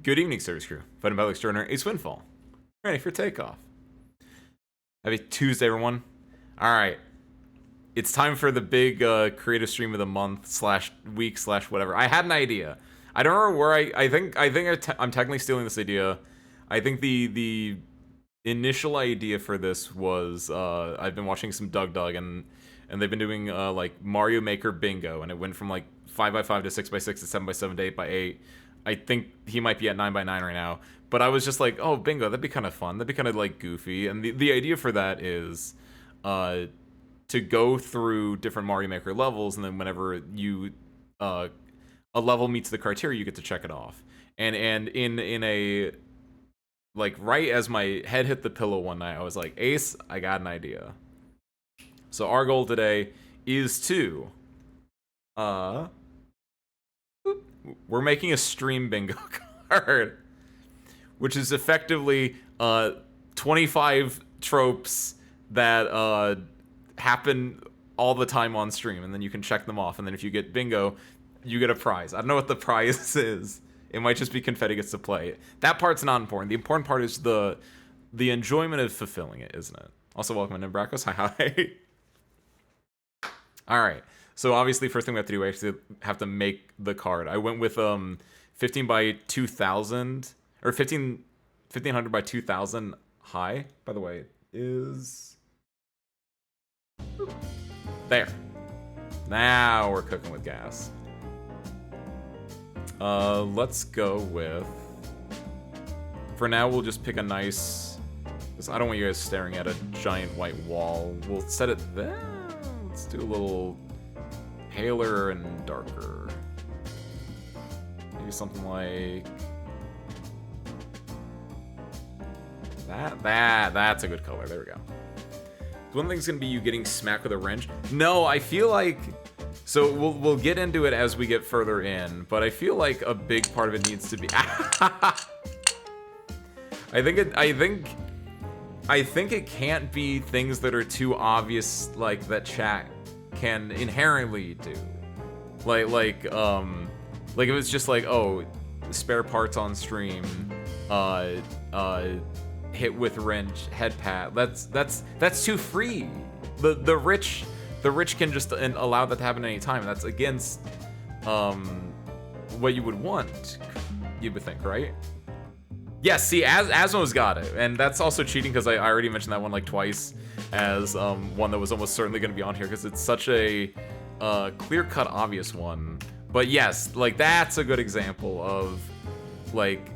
Good evening, service crew. Fighting Battle Extraordinary, Ace Windfall. Ready for takeoff. Happy Tuesday, everyone. Alright. It's time for the big creative stream of the month slash week slash whatever. I had an idea. I don't remember where I'm technically stealing this idea. I think the initial idea for this was I've been watching some Doug and they've been doing like Mario Maker Bingo, and it went from like 5x5 to 6x6 to 7x7 to 8x8. I think he might be at 9x9 right now. But I was just like, oh, bingo, that'd be kind of fun. That'd be kind of like goofy. And the idea for that is to go through different Mario Maker levels, and then whenever you a level meets the criteria, you get to check it off. And in a like right as my head hit the pillow one night, I was like, Ace, I got an idea. So our goal today is to we're making a stream bingo card, which is effectively 25 tropes that happen all the time on stream, and then you can check them off, and then if you get bingo, you get a prize. I don't know what the prize is. It might just be confetti gets to play. That part's not important. The important part is the enjoyment of fulfilling it, isn't it? Also, welcome to Bracos. Hi. All right. So obviously, first thing we have to do, we actually have to make the card. I went with 15 by 2000, or 1500 by 2000 high. By the way, is there. Now we're cooking with gas. Let's go with. For now, we'll just pick a nice. I don't want you guys staring at a giant white wall. We'll set it there. Let's do a little paler and darker. Maybe something like that. That's a good color. There we go. One thing's gonna be you getting smacked with a wrench. No, I feel like. So we'll get into it as we get further in, but I feel like a big part of it needs to be. I think it can't be things that are too obvious, like that chat can inherently do. Like if it's just like, oh, spare parts on stream, hit with wrench, head pat. That's too free. The rich can just allow that to happen at any time. That's against what you would want. You would think, right? Yes, see, Asmo's got it, and that's also cheating because I already mentioned that one like twice as one that was almost certainly going to be on here because it's such a clear-cut, obvious one. But yes, like that's a good example of like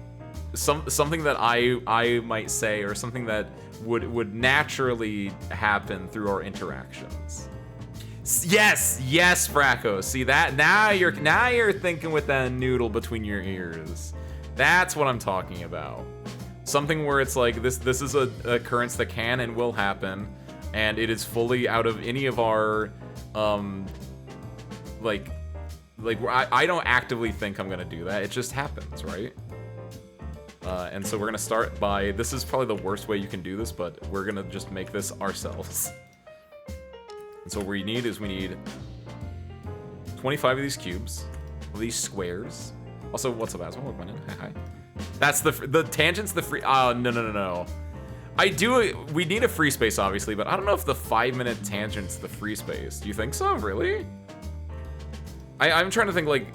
something that I might say, or something that would naturally happen through our interactions. Yes, Bracco. See that? Now you're thinking with that noodle between your ears. That's what I'm talking about. Something where it's like this is a occurrence that can and will happen, and it is fully out of any of our like I don't actively think I'm gonna do that. It just happens, right? And so we're gonna start by, this is probably the worst way you can do this, but we're gonna just make this ourselves. And so what we need 25 of these cubes, of these squares. Also, what's up, Asma? Welcome in. Hi. That's the tangent's the free. Oh, no. We need a free space, obviously, but I don't know if the 5-minute tangent's the free space. Do you think so? Really? I'm trying to think, like,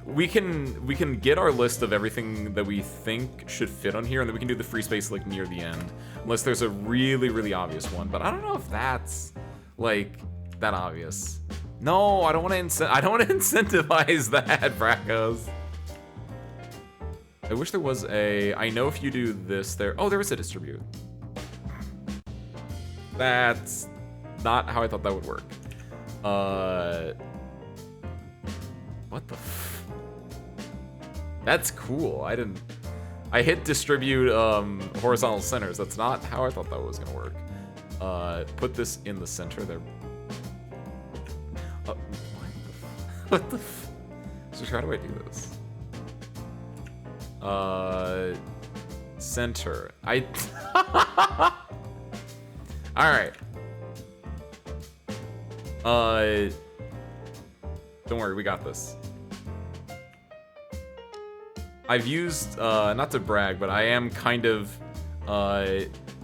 we can get our list of everything that we think should fit on here, and then we can do the free space, like, near the end. Unless there's a really, really obvious one. But I don't know if that's, like, that obvious. No, I don't want to incentivize that, Brackos. I wish there was a. I know if you do this, there. Oh, there is a distribute. That's not how I thought that would work. What the? That's cool. I hit distribute horizontal centers. That's not how I thought that was gonna work. Put this in the center there. What the? So how do I do this? Center. Alright. Don't worry, we got this. I've used, not to brag, but I am kind of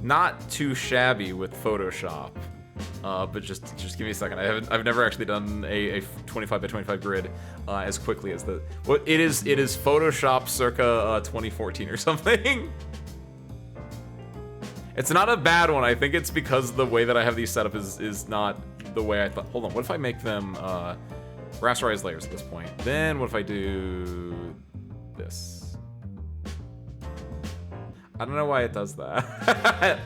not too shabby with Photoshop. But just give me a second. I've never actually done a 25 by 25 grid as quickly as the. What it is Photoshop circa 2014 or something. It's not a bad one. I think it's because the way that I have these set up is not the way I thought. Hold on. What if I make them rasterized layers at this point? Then what if I do this? I don't know why it does that.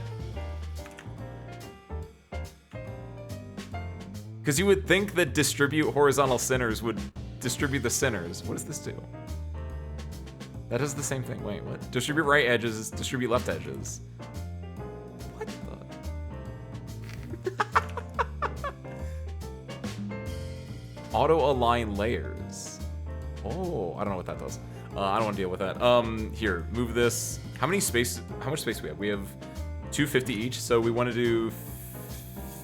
Because you would think that distribute horizontal centers would distribute the centers. What does this do? That does the same thing. Wait, what? Distribute right edges, distribute left edges. What the? Auto-align layers. Oh, I don't know what that does. I don't want to deal with that. Here, move this. How much space do we have? We have 250 each, so we want to do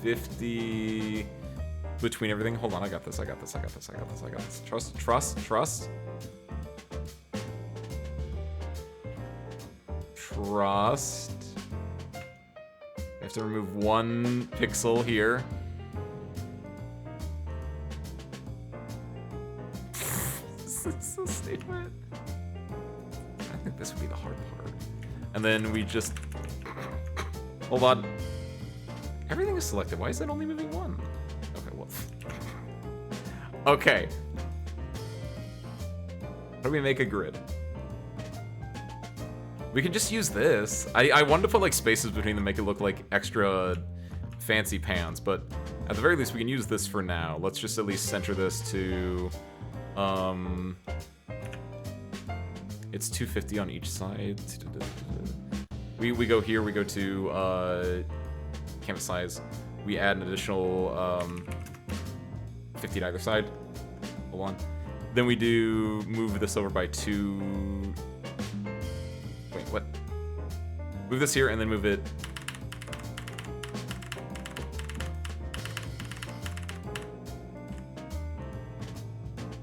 50... between everything. Hold on, I got this. Trust. I have to remove 1 pixel here. This is a statement. I think this would be the hard part. And then we just... Hold on. Everything is selected. Why is that only moving 1? Okay. How do we make a grid? We can just use this. I wanted to put like spaces between them, make it look like extra fancy pans, but at the very least we can use this for now. Let's just at least center this to it's 250 on each side. We go here, we go to canvas size. We add an additional 50 to either side. Hold on. Then we do move this over by 2. Wait, what? Move this here and then move it.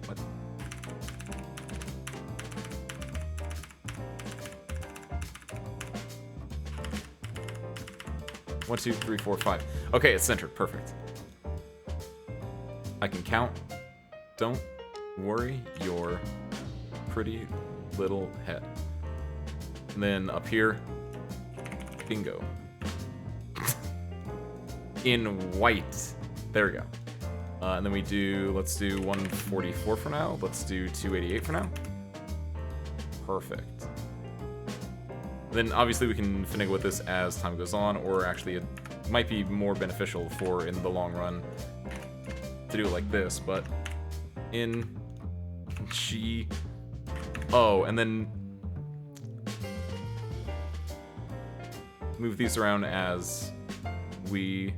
What? One, two, three, four, 5. Okay, it's centered. Perfect. I can count. Don't worry your pretty little head. And then up here, bingo. In white. There we go. And then we do, let's do 144 for now. Let's do 288 for now. Perfect. Then obviously we can finagle with this as time goes on, or actually it might be more beneficial for in the long run to do it like this, but in G. Oh, and then move these around as we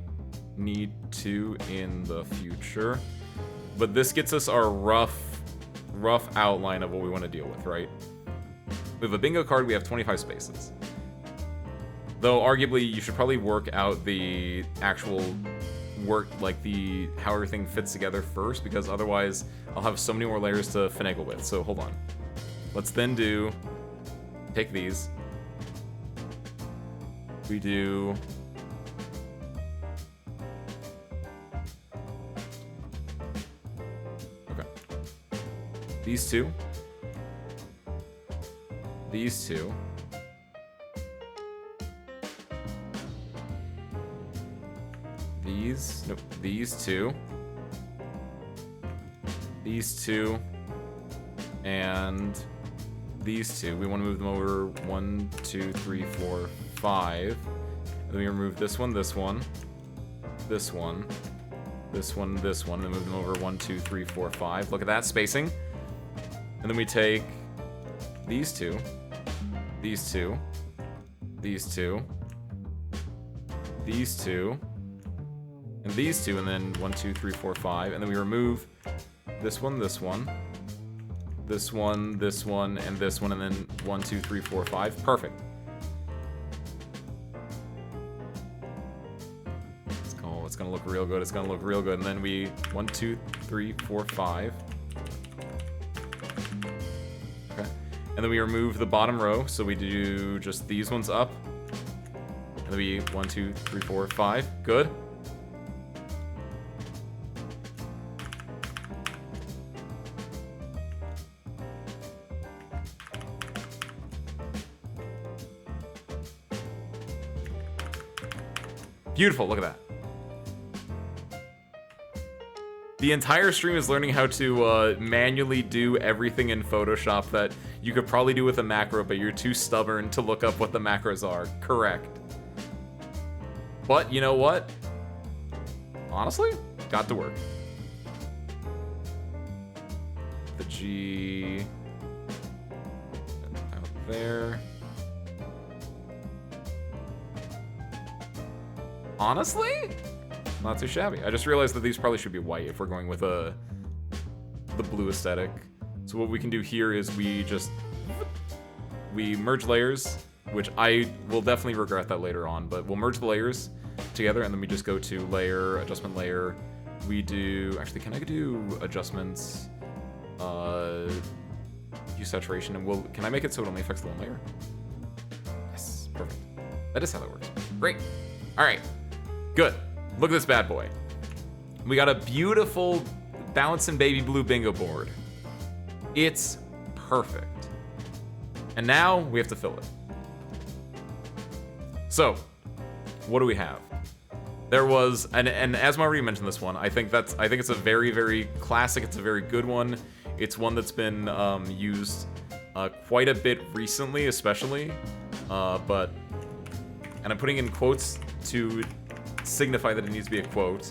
need to in the future. But this gets us our rough outline of what we want to deal with, right? We have a bingo card, we have 25 spaces. Though arguably you should probably work out the actual like how everything fits together first, because otherwise I'll have so many more layers to finagle with. So hold on. Let's then take these. We do okay. These two. These two. Nope, these two. These two. And these two. We want to move them over 1, 2, 3, 4, 5. And then we remove this one, this one, this one, this one, this one, and move them over 1, 2, 3, 4, 5. Look at that spacing. And then we take these two, these two, these two, these two, and these two, and then 1, 2, 3, 4, 5, and then we remove this one, this one, this one, this one, and this one, and then 1, 2, 3, 4, 5. Perfect. It's gonna look real good. It's gonna look real good. And then we 1, 2, 3, 4, 5. Okay. And then we remove the bottom row, so we do just these ones up. And then we 1, 2, 3, 4, 5. Good. Beautiful, look at that. The entire stream is learning how to manually do everything in Photoshop that you could probably do with a macro, but you're too stubborn to look up what the macros are. Correct. But you know what? Honestly, got to work. The G out there. Honestly, not too shabby. I just realized that these probably should be white if we're going with the blue aesthetic. So what we can do here is we merge layers, which I will definitely regret that later on, but we'll merge the layers together and then we just go to layer, adjustment layer. We do, actually, can I do adjustments, use saturation, and can I make it so it only affects the one layer? Yes, perfect. That is how that works. Great. All right. Good. Look at this bad boy. We got a beautiful bouncing baby blue bingo board. It's perfect. And now we have to fill it. So, what do we have? There was, and Asma already mentioned this one. I think it's a very, very classic. It's a very good one. It's one that's been used quite a bit recently, especially. And I'm putting in quotes to signify that it needs to be a quote.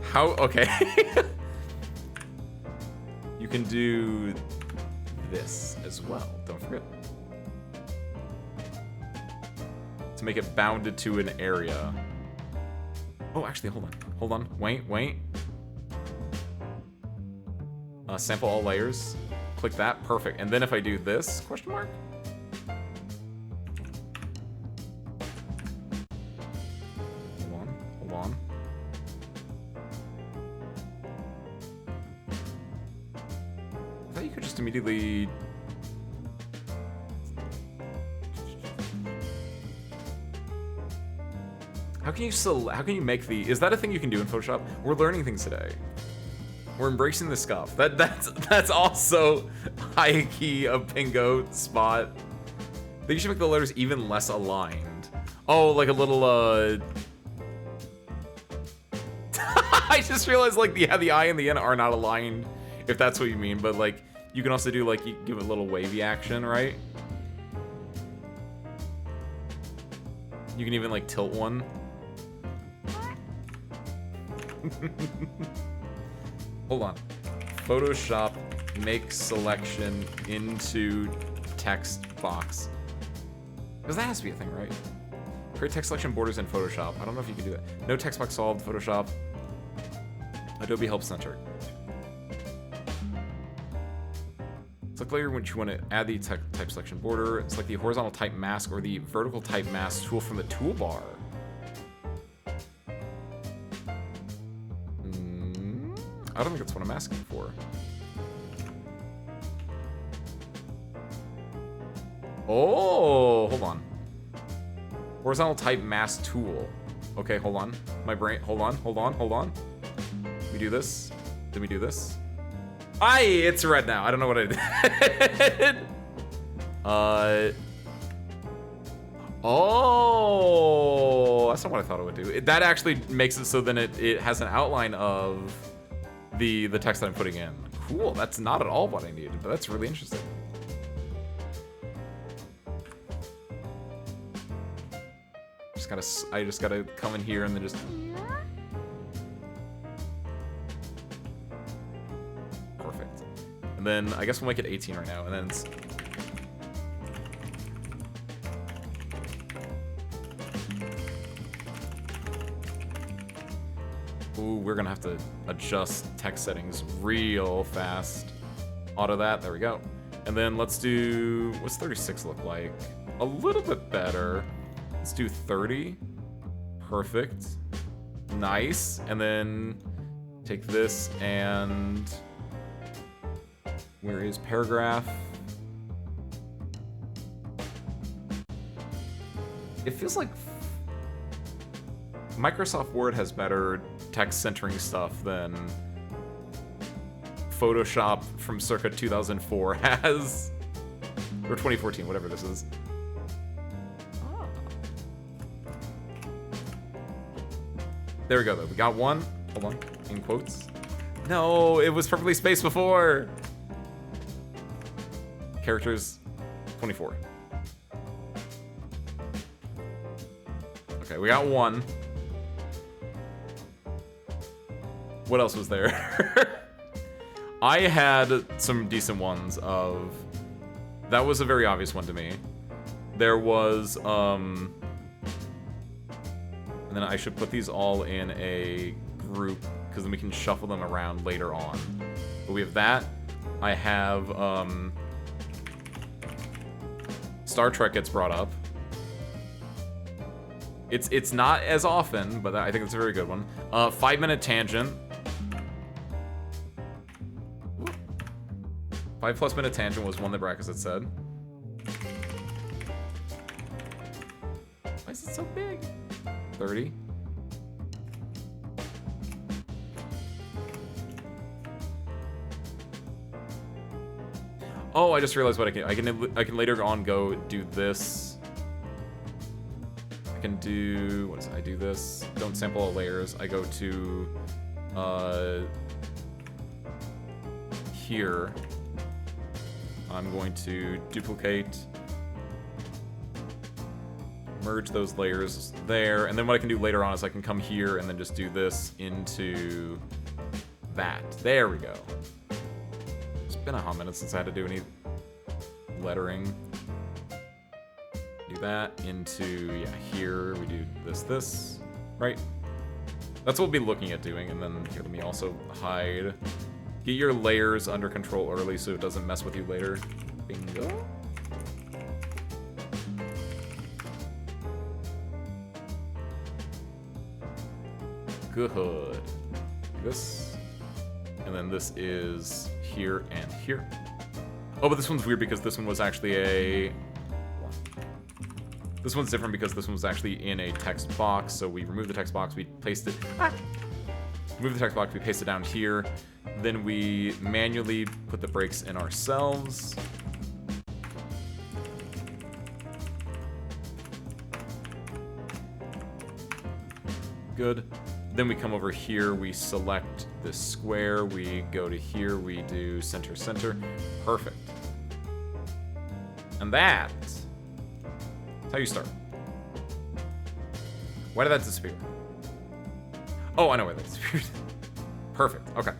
How? Okay. You can do this as well. Don't forget. To make it bounded to an area. Oh, actually, hold on. Wait. Sample all layers. Click that, perfect. And then if I do this, question mark? Hold on. I thought you could just immediately... How can you make the... Is that a thing you can do in Photoshop? We're learning things today. We're embracing the scuff. That's also high key a bingo spot. I think you should make the letters even less aligned. Oh, like a little I just realized like the I and the N are not aligned, if that's what you mean, but like you can also do like you give it a little wavy action, right? You can even like tilt one. Hold on. Photoshop, make selection into text box. Because that has to be a thing, right? Create text selection borders in Photoshop. I don't know if you can do that. No text box solved, Photoshop. Adobe Help Center. Select layer which you want to add the type selection border. Select the horizontal type mask or the vertical type mask tool from the toolbar. I don't think that's what I'm asking for. Oh, hold on. Horizontal type mask tool. Okay, hold on. My brain, hold on. We do this, then we do this. It's red now. I don't know what I did. Oh, that's not what I thought it would do. That actually makes it so then it has an outline of the text that I'm putting in. Cool, that's not at all what I needed, but that's really interesting. I just gotta come in here and then just... Perfect. And then I guess we'll make it 18 right now, and then it's... Ooh, we're gonna have to adjust text settings real fast. Auto that, there we go. And then let's do, what's 36 look like? A little bit better. Let's do 30. Perfect. Nice. And then take this and... Where is paragraph? It feels like Microsoft Word has better text centering stuff than Photoshop from circa 2004 has. Or 2014, whatever this is. Ah. There we go, though. We got one. Hold on. In quotes. No, it was perfectly spaced before. Characters 24. Okay, we got one. What else was there? I had some decent ones of... That was a very obvious one to me. There was, And then I should put these all in a group, because then we can shuffle them around later on. But we have that. I have, Star Trek gets brought up. It's not as often, but I think it's a very good one. 5-minute tangent. 5+ minute tangent was one that brackets had said. Why is it so big? 30. Oh, I just realized what I can later on go do this. I can do, what is it? I do this. Don't sample all layers. I go to here. I'm going to duplicate, merge those layers there, and then what I can do later on is I can come here and then just do this into that. There we go. It's been a hot minute since I had to do any lettering. Do that into, yeah, here we do this, right? That's what we'll be looking at doing, and then here, let me also hide. Get your layers under control early so it doesn't mess with you later. Bingo. Good. This. And then this is here and here. Oh, but this one's weird because this one was actually a... This one's different because this one was actually in a text box, so we removed the text box, we placed it... Move the text box, we paste it down here. Then we manually put the breaks in ourselves. Good. Then we come over here, we select this square, we go to here, we do center, center. Perfect. And that's how you start. Why did that disappear? Oh, I know why that disappeared. Perfect, okay.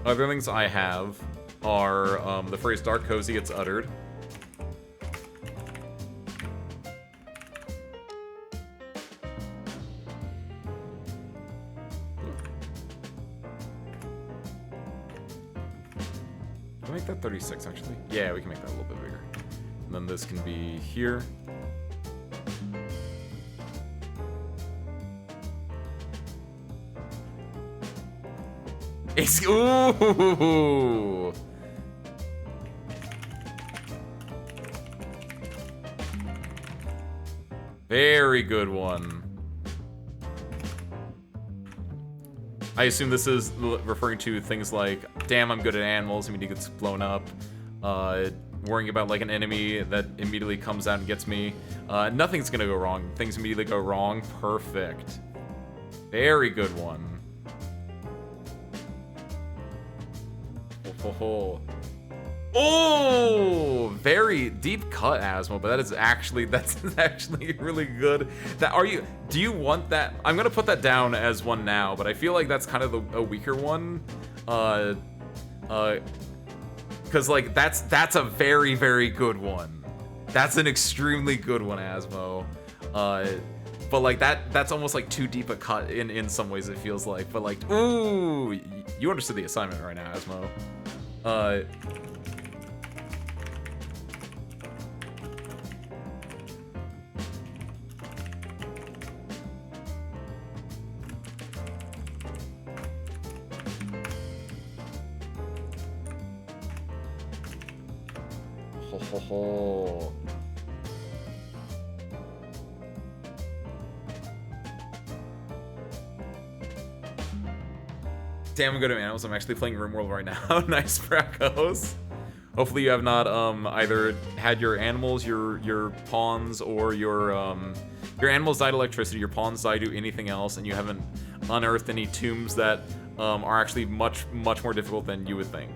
Other things I have are the phrase dark cozy gets uttered. Can we make that 36 actually? Yeah, we can make that a little bit bigger. And then this can be here. Ooh! Very good one. I assume this is referring to things like, damn, I'm good at animals, immediately gets blown up. Worrying about like an enemy that immediately comes out and gets me. Nothing's gonna go wrong. Things immediately go wrong. Perfect. Very good one. Oh, very deep cut, Asmo, but that's actually really good. Do you want that? I'm gonna put that down as one now, but I feel like that's kind of a weaker one. Cause like that's a very, very good one. That's an extremely good one, Asmo. But like that's almost like too deep a cut in some ways it feels like. But like, ooh, you understood the assignment right now, Asmo. ho, ho, ho. Damn, I'm good at animals. I'm actually playing RimWorld right now. Nice, Bracos. Hopefully you have not either had your animals, your pawns, or your animals died electricity, your pawns died to anything else, and you haven't unearthed any tombs that are actually much more difficult than you would think.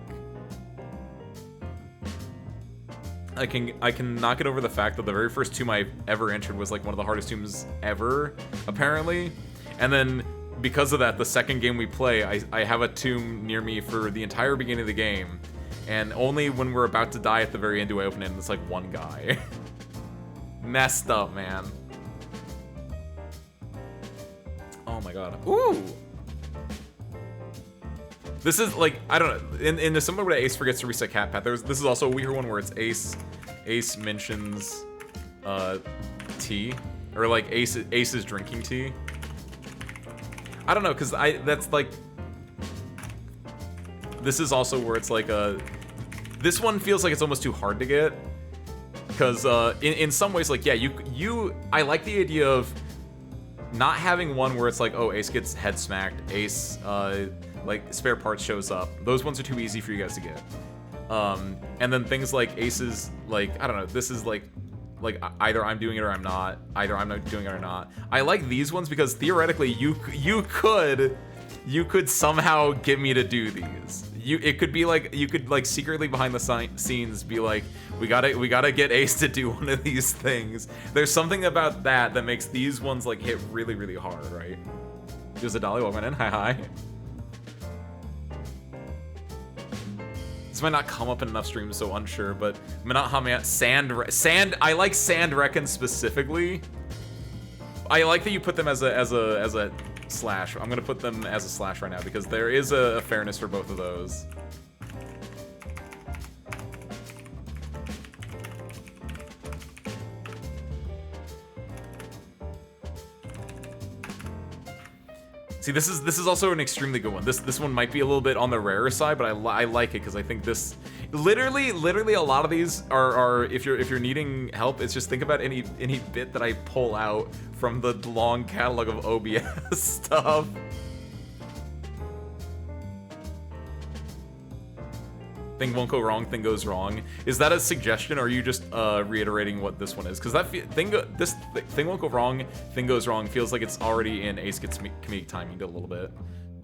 I can not get over the fact that the very first tomb I ever entered was like one of the hardest tombs ever, apparently, and then because of that, the second game we play, I have a tomb near me for the entire beginning of the game, and only when we're about to die at the very end do I open it, and it's like one guy. Messed up, man. Oh my god. Ooh! This is like, I don't know, in the similar way Ace forgets to reset cat path, this is also a weird one where it's Ace mentions tea, or like Ace's drinking tea. I don't know, because that's like, this is also where it's like this one feels like it's almost too hard to get, because in some ways, like, yeah, I like the idea of not having one where it's like, oh, Ace gets head smacked, Ace like spare parts shows up. Those ones are too easy for you guys to get. And then things like Ace's, like, I don't know, this is like either I'm doing it or I'm not. Either I'm not doing it or not. I like these ones because theoretically you could somehow get me to do these. It could be like, you could like secretly behind the scenes be like, we gotta get Ace to do one of these things. There's something about that makes these ones like hit really hard, right? There's a Dolly, welcome in. Hi. This might not come up in enough streams, so unsure, but Sand, I like Sand Reckon specifically. I like that you put them as a slash. I'm gonna put them as a slash right now because there is a fairness for both of those. See, this is also an extremely good one. This one might be a little bit on the rarer side, but I like it because I think this literally a lot of these are if you're needing help, it's just think about any bit that I pull out from the long catalog of OBS stuff. Thing won't go wrong, thing goes wrong. Is that a suggestion, or are you just reiterating what this one is? Because that thing won't go wrong, thing goes wrong feels like it's already in Ace Gets comedic timing a little bit.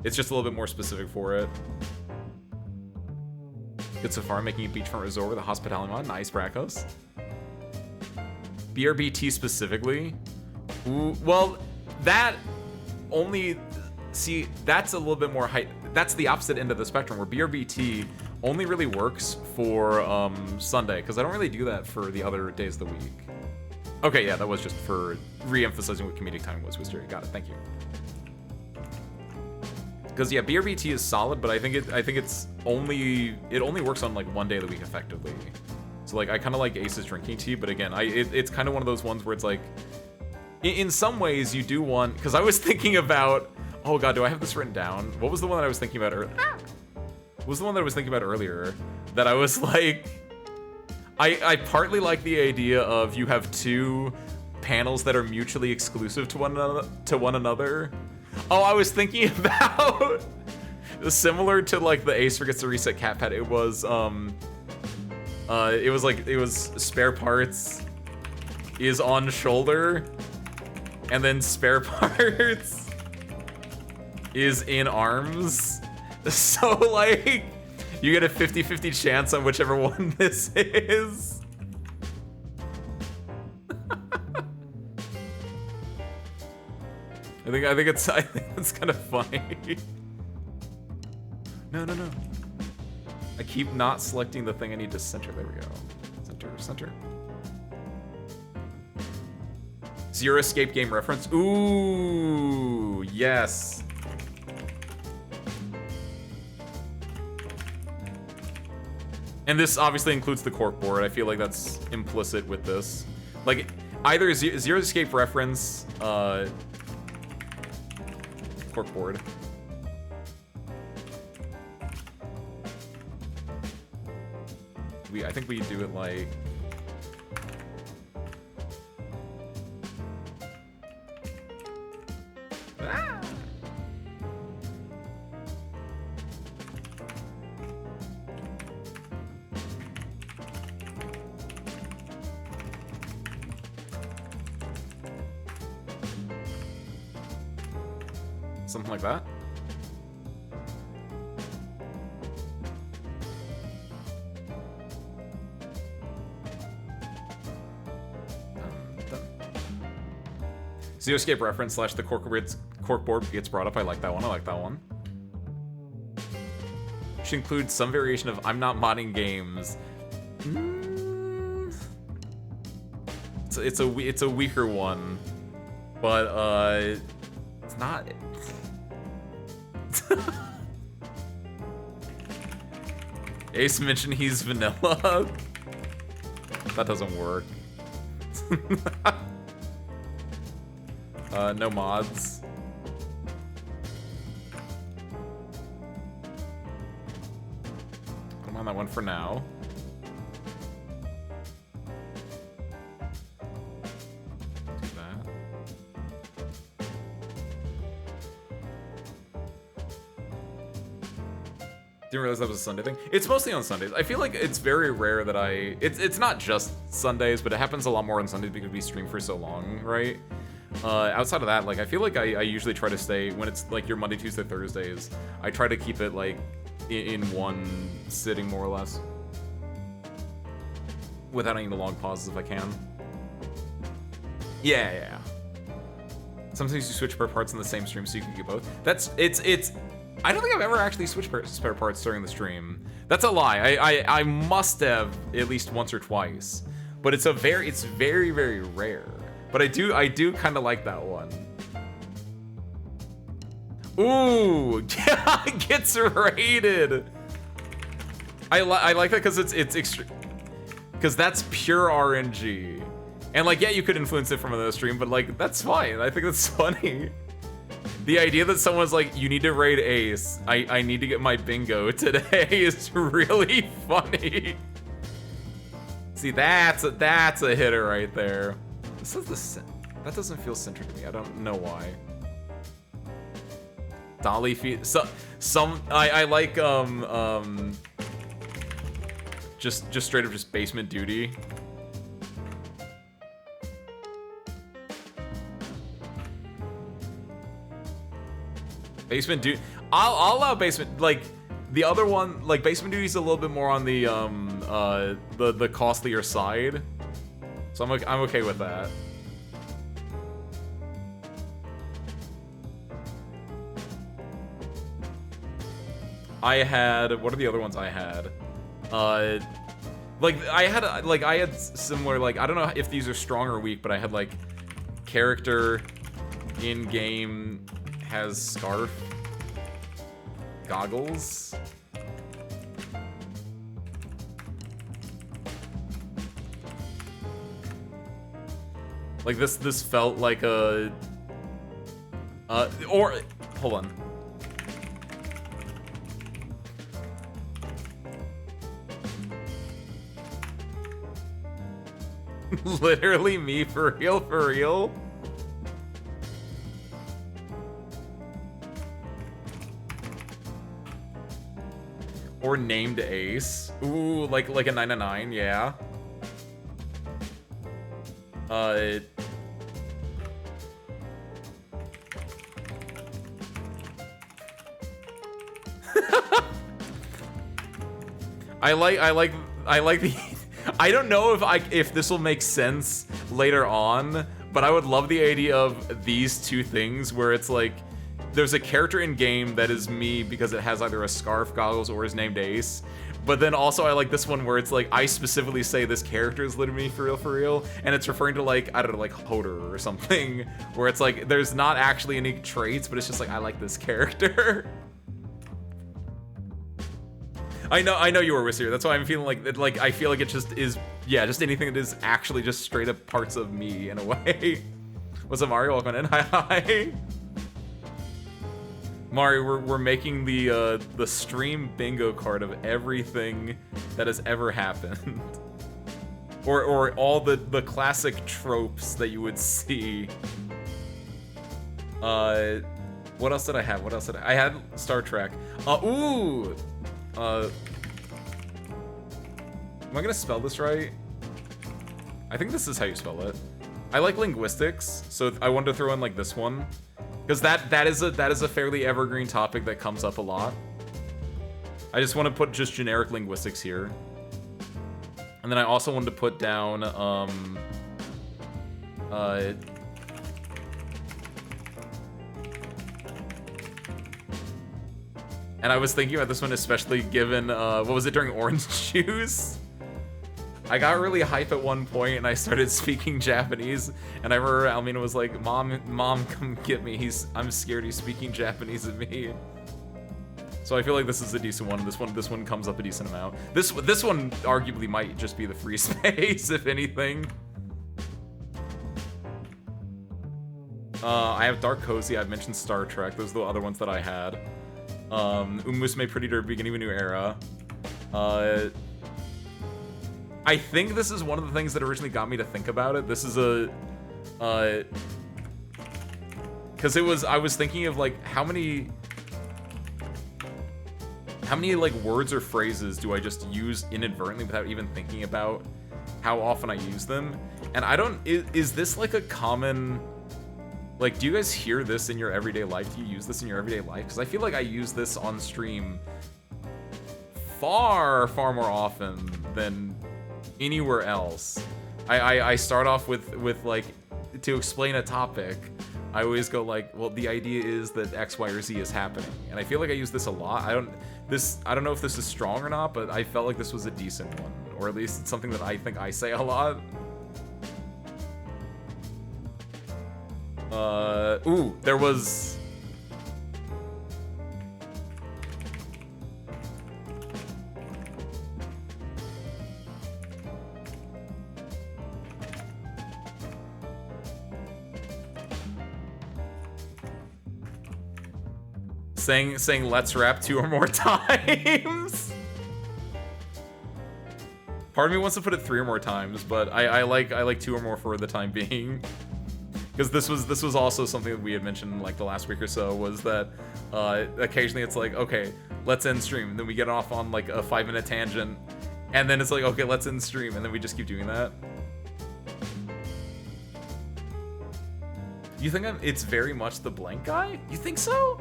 It's just a little bit more specific for it. Good so far, making a beachfront resort with a hospitality mod. Nice, Bracos. BRBT specifically. Ooh, well, that only, see, that's a little bit more height. That's the opposite end of the spectrum, where BRBT only really works for Sunday, because I don't really do that for the other days of the week. Okay, yeah, that was just for re-emphasizing what comedic timing was, Wisteria. Got it, thank you. Because yeah, BRBT is solid, but I think it only works on like one day of the week effectively. So like I kind of like Ace's drinking tea, but again, it's kind of one of those ones where it's like, in some ways you do want, because I was thinking about, oh god, do I have this written down? What was the one that I was thinking about earlier? What was the one that I was thinking about earlier? That I was like, I partly like the idea of you have two panels that are mutually exclusive to one another. Oh, I was thinking about similar to like the Ace forgets to reset cat pet. It was spare parts is on shoulder, and then spare parts is in arms. So like you get a 50-50 chance on whichever one this is. I think it's kind of funny. No. I keep not selecting the thing I need to center. There we go. Center. Zero escape game reference. Ooh, yes. And this obviously includes the corkboard. I feel like that's implicit with this. Like, either Zero Escape reference, corkboard. I think we do it like... Ah! Something like that. Xeoscape reference slash the corkboard gets brought up. I like that one. I like that one. Should include some variation of I'm not modding games. It's a weaker one, but it's not. Ace mentioned he's vanilla. That doesn't work. No mods. I'm on that one for now. Do that. Didn't realize that was a Sunday thing. It's mostly on Sundays. I feel like it's very rare that it's not just Sundays, but it happens a lot more on Sundays because we stream for so long, right? Outside of that, like, I feel like I usually try to stay, when it's, like, your Monday, Tuesday, Thursdays, I try to keep it, like, in one sitting, more or less. Without any long pauses, if I can. Yeah. Sometimes you switch spare parts in the same stream so you can get both. It's... I don't think I've ever actually switched spare parts during the stream. That's a lie. I must have at least once or twice. But it's very, very rare. But I do kind of like that one. Ooh, gets raided. I like that because it's extreme. Because that's pure RNG. And like, yeah, you could influence it from another stream, but like, that's fine. I think that's funny. The idea that someone's like, you need to raid Ace. I need to get my bingo today is really funny. See, that's a hitter right there. That doesn't feel centered to me. I don't know why. Dolly feet. I like just straight up just basement duty. Basement duty. I'll allow basement, like the other one, like basement duty's a little bit more on the costlier side. So I'm okay with that. I had, what are the other ones I had? Like I had similar, like, I don't know if these are strong or weak, but I had like character in game has scarf, goggles. Like this felt like a or hold on. Literally me, for real, for real. Or named Ace. Ooh, like a 999, yeah. I like the I don't know if this will make sense later on, but I would love the idea of these two things where it's like there's a character in game that is me because it has either a scarf, goggles, or is named Ace. But then also I like this one where it's like I specifically say this character is literally for real, and it's referring to like, I don't know, like Hodor or something, where it's like there's not actually any traits, but it's just like I like this character. I know you were Wissier. That's why I'm feeling like I feel like it just is, yeah, just anything that is actually just straight up parts of me in a way. What's up, Mario? Welcome in. Hi. Mari, we're making the stream bingo card of everything that has ever happened. or all the classic tropes that you would see. What else did I have? I had Star Trek. Ooh! Am I gonna spell this right? I think this is how you spell it. I like linguistics, so I wanted to throw in like this one. Because that is a fairly evergreen topic that comes up a lot. I just want to put just generic linguistics here. And then I also wanted to put down and I was thinking about this one especially given what was it during Orange Juice? I got really hype at one point and I started speaking Japanese, and I remember Almina was like, Mom, come get me. I'm scared he's speaking Japanese at me. So I feel like this is a decent one. This one comes up a decent amount. This one arguably might just be the free space, if anything. I have Dark Cozy, I've mentioned Star Trek, those are the other ones that I had. Umusume Pretty Derby, Beginning of a New Era. I think this is one of the things that originally got me to think about it. This is a, because I was thinking of like how many like words or phrases do I just use inadvertently without even thinking about how often I use them? And I don't, is this like a common, like, do you guys hear this in your everyday life? Do you use this in your everyday life? Because I feel like I use this on stream far more often than anywhere else. I start off with like, to explain a topic, I always go like, well, the idea is that X, Y, or Z is happening. And I feel like I use this a lot. I don't know if this is strong or not, but I felt like this was a decent one. Or at least it's something that I think I say a lot. Ooh, there was... saying let's rap 2 or more times. Part of me wants to put it 3 or more times, but I like 2 or more for the time being. Because this was also something that we had mentioned in like the last week or so, was that occasionally it's like, okay, let's end stream, and then we get off on like a 5-minute tangent, and then it's like, okay, let's end stream, and then we just keep doing that. You think it's very much the blank guy? You think so?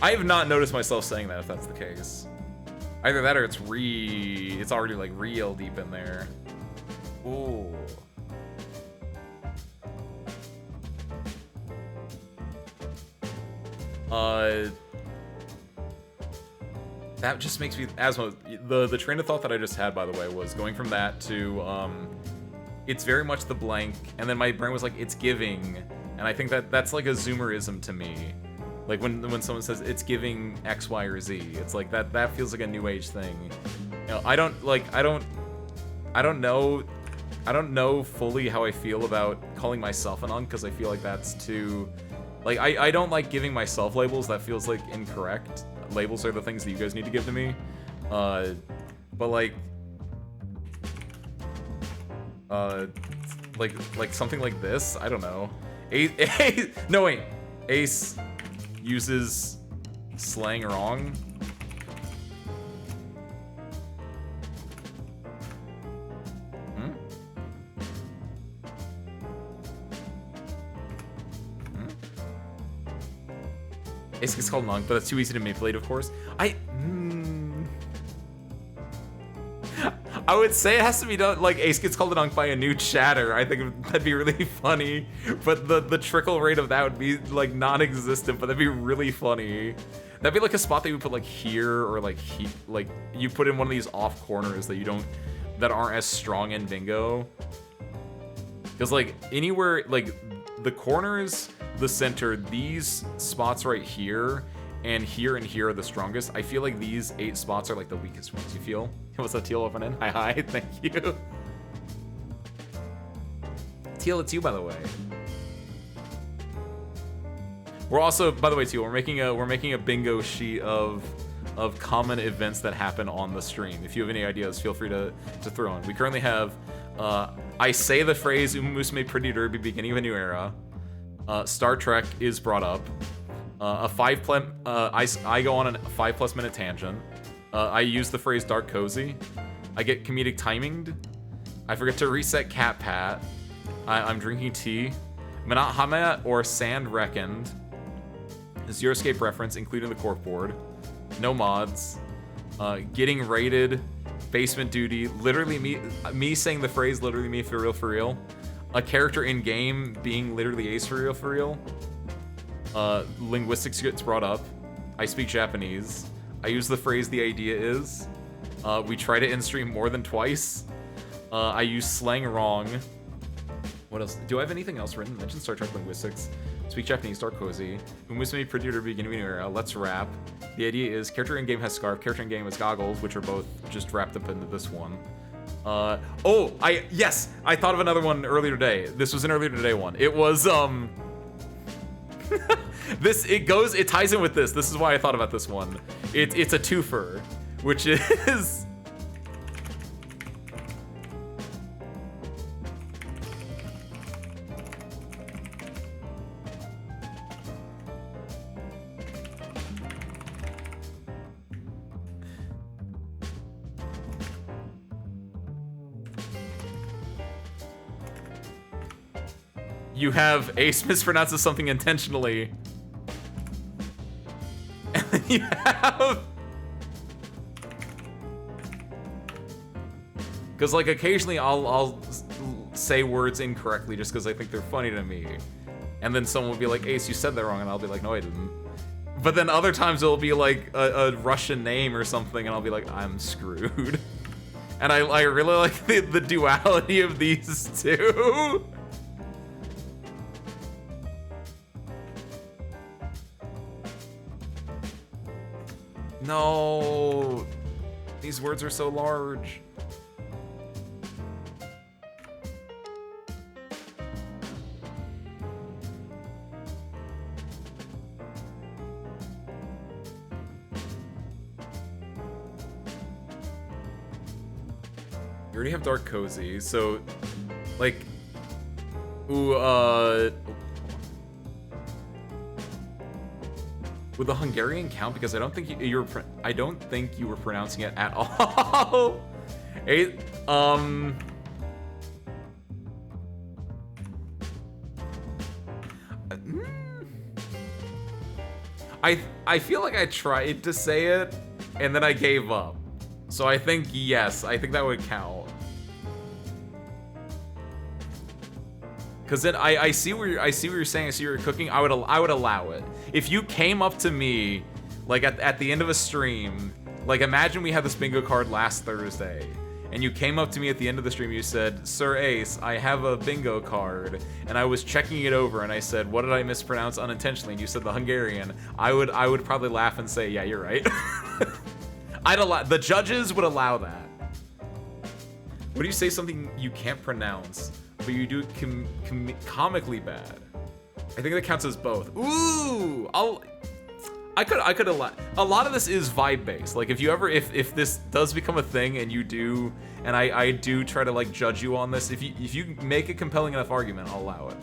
I have not noticed myself saying that, if that's the case. Either that or it's already like real deep in there. Ooh. That just makes me, Asmo, the train of thought that I just had, by the way, was going from that to, it's very much the blank, and then my brain was like, it's giving, and I think that's like a Zoomerism to me. Like when someone says it's giving X, Y, or Z, it's like that feels like a new age thing. You know, I don't know fully how I feel about calling myself an unk, because I feel like that's too, like, I don't like giving myself labels. That feels like incorrect. Labels are the things that you guys need to give to me. But like something like this, I don't know. No wait, Ace uses slang wrong. Ace gets called Nunk, but that's too easy to manipulate, of course. I would say it has to be done, like, Ace gets called a Nunk by a new chatter. I think that'd be really funny. But the trickle rate of that would be, like, non-existent, but that'd be really funny. That'd be like a spot that you would put, like, here, or, like, like, you put in one of these off corners that aren't as strong in bingo. Because, like, anywhere, like, the corners, the center, these spots right here and here are the strongest. I feel like these 8 spots are like the weakest ones. You feel? What's up, Teal? Open in. Hi, thank you. Teal, it's you, by the way. We're also, by the way, too, we're making a bingo sheet of common events that happen on the stream. If you have any ideas, feel free to throw in. We currently have I say the phrase "Uma Musume Pretty Derby, beginning of a new era." Star Trek is brought up. I go on a 5+ minute tangent. I use the phrase "dark cozy." I get comedic timinged. I forget to reset cat pat. I'm drinking tea. Manat Hamat or Sand Reckoned. Zero Escape reference, including the corkboard. No mods. Getting raided. Basement duty. Literally me saying the phrase literally me for real. A character in game being literally Ace for real. Linguistics gets brought up. I speak Japanese. I use the phrase "the idea is." We try to end stream more than twice. I use slang wrong. What else? Do I have anything else written? Mention Star Trek linguistics. Speak Japanese, dark cozy. Umusume pretty to beginning of a new era. Let's rap. The idea is character in game has scarf, character in game has goggles, which are both just wrapped up into this one. I thought of another one earlier today. This was an earlier today one. It was it ties in with this. This is why I thought about this one. It's a twofer, which is you have Ace mispronounces something intentionally. And then you have... Because, like, occasionally I'll say words incorrectly just because I think they're funny to me. And then someone will be like, Ace, you said that wrong, and I'll be like, no, I didn't. But then other times it'll be like a Russian name or something, and I'll be like, I'm screwed. And I really like the duality of these two. No, these words are so large. You already have dark cozy, so like, would the Hungarian count? Because I don't think I don't think you were pronouncing it at all. I feel like I tried to say it and then I gave up. So I think yes, I think that would count. Cause then I see what you're saying. I see what you're cooking. I would allow it. If you came up to me, like at the end of a stream, like imagine we had this bingo card last Thursday, and you came up to me at the end of the stream. You said, "Sir Ace, I have a bingo card," and I was checking it over, and I said, "What did I mispronounce unintentionally?" And you said the Hungarian. I would probably laugh and say, "Yeah, you're right." The judges would allow that. What do you say something you can't pronounce, but you do it comically bad? I think that counts as both. Ooh, I could allow. A lot of this is vibe based. Like if this does become a thing and you do, and I do try to like judge you on this, if you make a compelling enough argument, I'll allow it.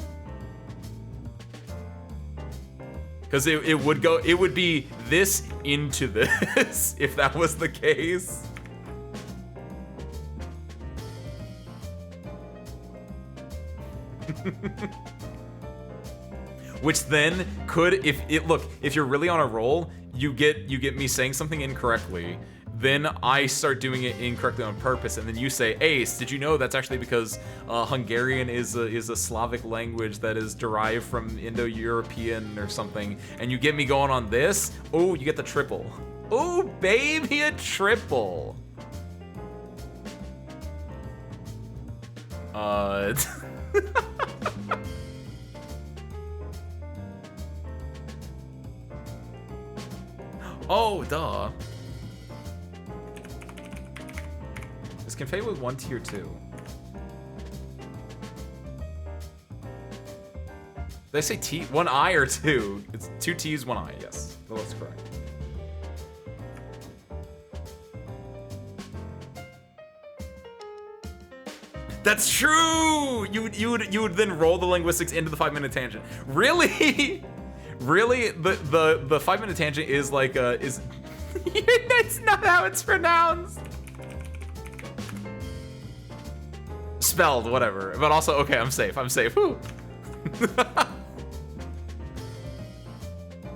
Because it would be this into this if that was the case. Which then could, if you're really on a roll, you get me saying something incorrectly, then I start doing it incorrectly on purpose, and then you say, Ace, did you know that's actually because Hungarian is a Slavic language that is derived from Indo-European or something, and you get me going on this? Oh, you get the triple. Oh, baby, a triple. Oh, duh. Is Confay with 1 tier 2? Did I say T? One I or two? It's 2 T's, 1 I. Yes, that's correct. That's true. You would then roll the linguistics into the 5-minute tangent. Really? Really? The 5-minute tangent is like is. That's not how it's pronounced. Spelled, whatever. But also, okay, I'm safe. I'm safe. Whew.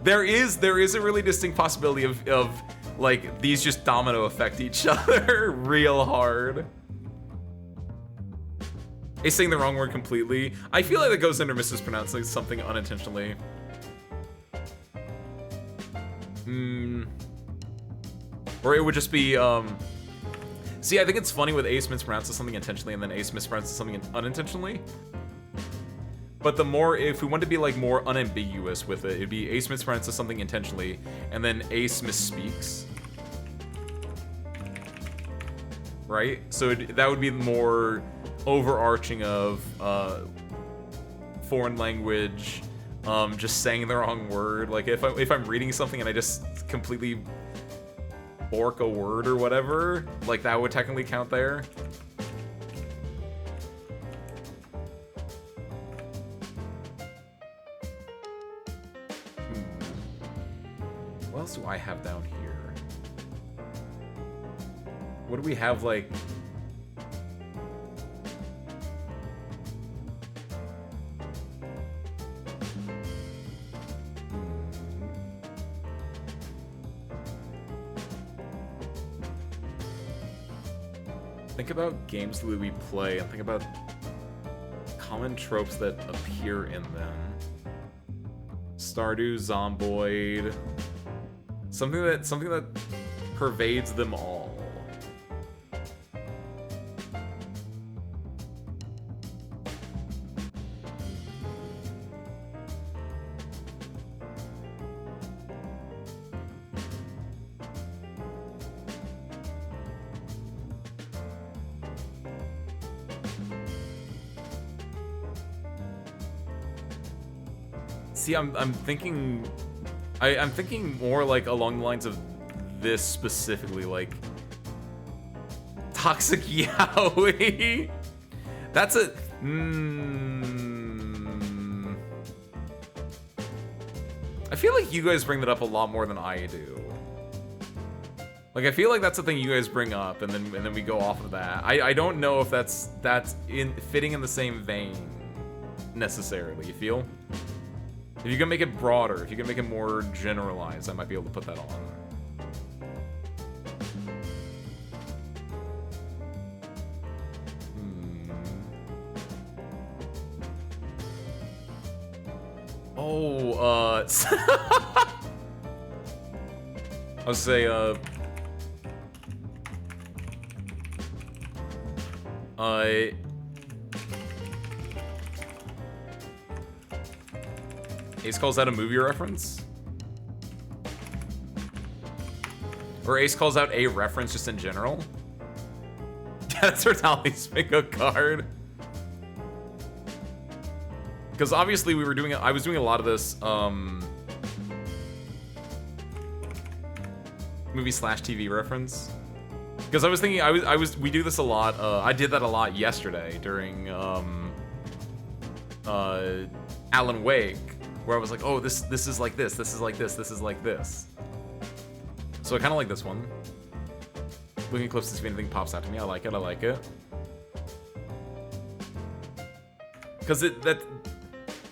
There is a really distinct possibility of like these just domino affect each other real hard. Is saying the wrong word completely. I feel like that goes under mispronouncing something unintentionally. Or it would just be see, I think it's funny with Ace mispronounces something intentionally and then Ace mispronounces something unintentionally. But the more, if we want to be like more unambiguous with it, it'd be Ace mispronounces something intentionally, and then Ace misspeaks. Right? So that would be more overarching of foreign language, just saying the wrong word. Like if I'm reading something and I just completely bork a word or whatever, like that would technically count there. What else do I have down here? What do we have, like... Think about games that we play and think about common tropes that appear in them. Stardew, Zomboid... Something that pervades them all. See, I'm thinking... I'm thinking more like along the lines of this specifically, like toxic yaoi. That's a I feel like you guys bring that up a lot more than I do. Like I feel like that's the thing you guys bring up, and then we go off of that. I don't know if that's fitting in the same vein necessarily. You feel? If you can make it broader, if you can make it more generalized, I might be able to put that on. Oh, I'll say, Ace calls out a movie reference? Or Ace calls out a reference just in general? Yeah, that's Rotali's bingo card. Because obviously I was doing a lot of this, movie/TV reference. Because I was thinking, we do this a lot, I did that a lot yesterday during, Alan Wake. Where I was like, oh, this is like this is like this is like this. So I kind of like this one. Looking close to see if anything pops out to me. I like it. I like it. Because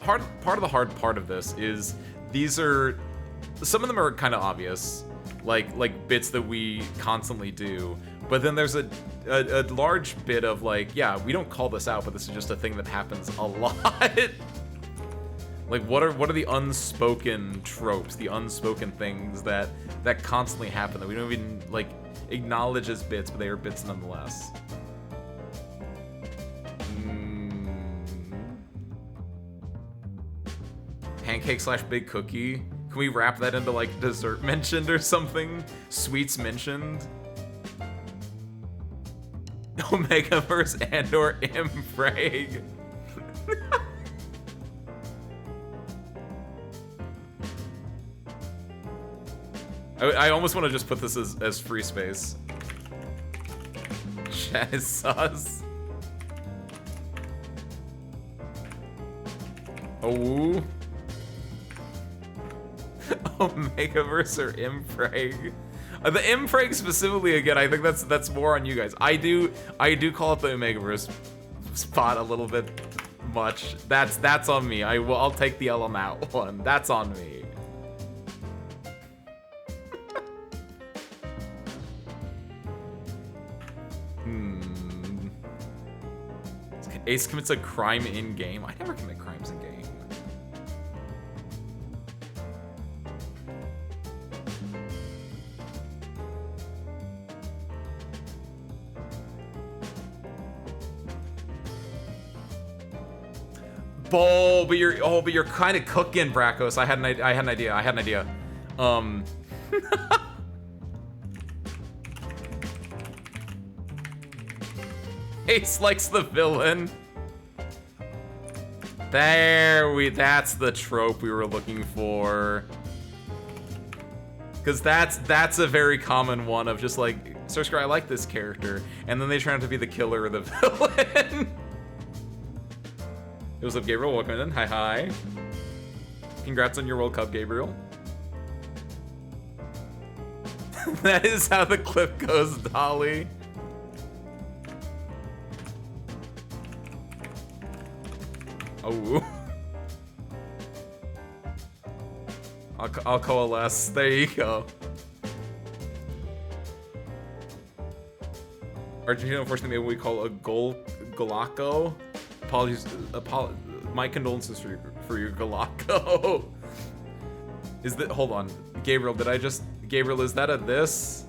part of the hard part of this is these are, some of them are kind of obvious, like bits that we constantly do. But then there's a large bit of like, yeah, we don't call this out, but this is just a thing that happens a lot. Like, what are the unspoken tropes, the unspoken things that constantly happen that we don't even, like, acknowledge as bits, but they are bits nonetheless? Pancake/big cookie? Can we wrap that into, like, dessert mentioned or something? Sweets mentioned? Omegaverse and/or Imfrag. I almost want to just put this as free space. Chat is sus. Oh. Omegaverse or Impreg? The Impreg specifically, again, I think that's more on you guys. I do call it the Omegaverse spot a little bit much. That's on me. I'll take the L on that one. That's on me. Ace commits a crime in game. I never commit crimes in game. Bull, but you're kind of cooking, Bracos. I had an idea. Ace likes the villain. That's the trope we were looking for. Because that's a very common one of just like, Sorcerer, I like this character, and then they turn out to be the killer or the villain. Hey, what's up, Gabriel? Welcome in. Hi. Congrats on your World Cup, Gabriel. That is how the clip goes, Dolly. Oh. I'll coalesce. There you go. Argentina, unfortunately, maybe we call a Golaco. Apologies. My condolences for you, Golaco. Hold on. Gabriel, Gabriel, is that a this?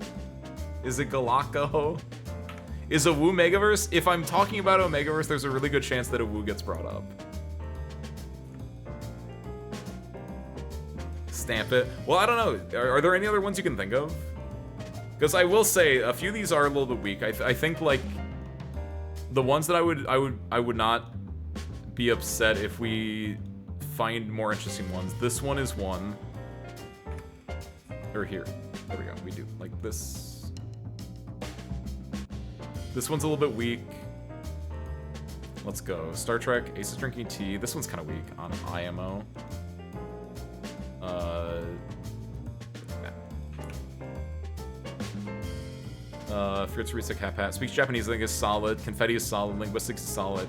Is it Galaco? Is a Woo Megaverse? If I'm talking about Omegaverse, there's a really good chance that a Woo gets brought up. Stamp it. Well, I don't know. Are there any other ones you can think of? Because I will say a few of these are a little bit weak. I think like the ones that I would not be upset if we find more interesting ones. This one is one. Or here. There we go. We do like this. This one's a little bit weak. Let's go. Star Trek, Ace is drinking tea. This one's kind of weak on IMO. Fritz Risa Cat speaks Japanese. I think is solid. Confetti is solid. Linguistics is solid.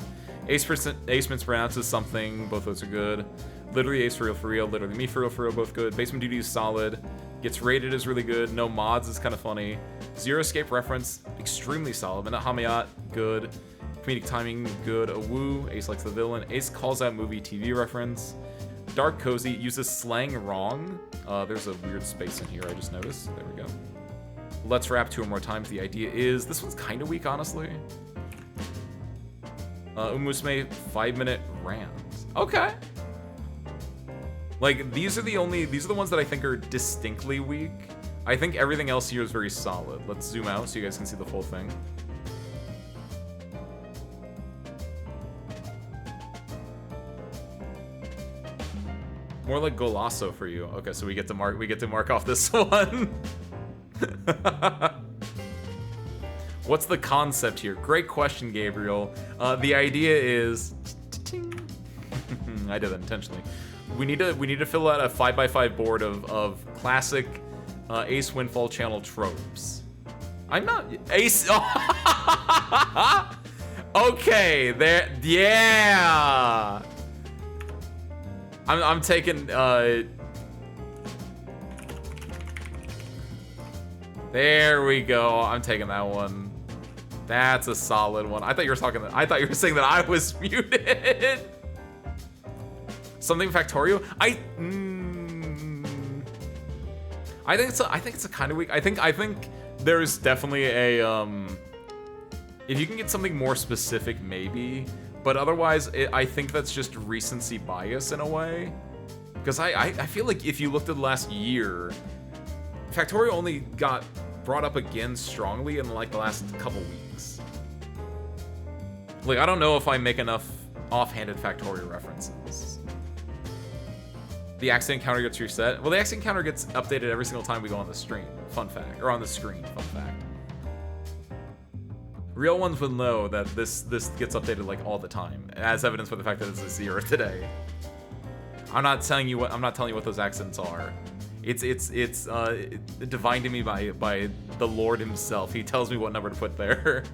Ace pronounces something. Both those are good. Literally Ace for real. Literally me for real. Both good. Basement Duty is solid. Gets rated is really good. No mods is kind of funny. Zero Escape reference extremely solid. Minute Hamayat good. Comedic timing good. A Woo. Ace likes the villain. Ace calls out movie TV reference. Dark Cozy uses slang wrong. There's a weird space in here I just noticed. There we go. Let's rap 2 or more times. The idea is this one's kind of weak, honestly. Umusme 5-minute rant. Okay. Like these are the ones that I think are distinctly weak. I think everything else here is very solid. Let's zoom out so you guys can see the full thing. More like Golasso for you. Okay, so we get to mark off this one. What's the concept here? Great question, Gabriel. The idea is I did that intentionally. We need to fill out a 5x5 board of classic Ace Windfall channel tropes. I'm not Ace. Okay, there. Yeah. I'm taking. There we go. I'm taking that one. That's a solid one. I thought you were saying that I was muted. Something Factorio. I think it's a kind of weak. I think there's definitely a if you can get something more specific, maybe. But otherwise, I think that's just recency bias in a way. Because I feel like if you looked at the last year, Factorio only got brought up again strongly in like the last couple weeks. Like, I don't know if I make enough offhanded Factorio references. The accident counter gets reset. Well, the accident counter gets updated every single time we go on the stream. Fun fact. Or on the screen. Fun fact. Real ones will know that this gets updated like all the time, as evidenced by the fact that it's a 0 today. I'm not telling you what those accidents are. It's divine to me by the Lord himself. He tells me what number to put there.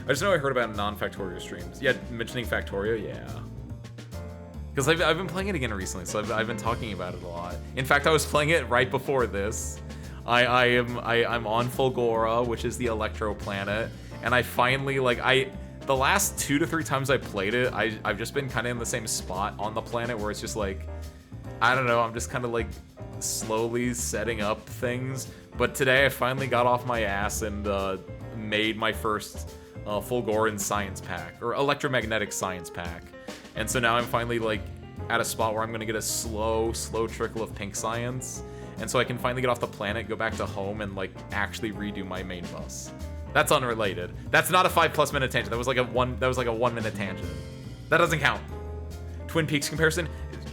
I just know I heard about non-Factorio streams. Yeah, mentioning Factorio, yeah. Because I've been playing it again recently, so I've been talking about it a lot. In fact, I was playing it right before this. I'm on Fulgora, which is the Electro planet, and I finally the last 2 to 3 times I played it, I've just been kind of in the same spot on the planet where it's just like, I don't know, I'm just kind of like slowly setting up things. But today I finally got off my ass and made my first Fulgoran science pack, or electromagnetic science pack. And so now I'm finally like at a spot where I'm gonna get a slow trickle of pink science. And so I can finally get off the planet, go back to home, and like actually redo my main bus. That's unrelated. That's not a 5+ minute tangent. That was like a 1 minute tangent. That doesn't count. Twin Peaks comparison.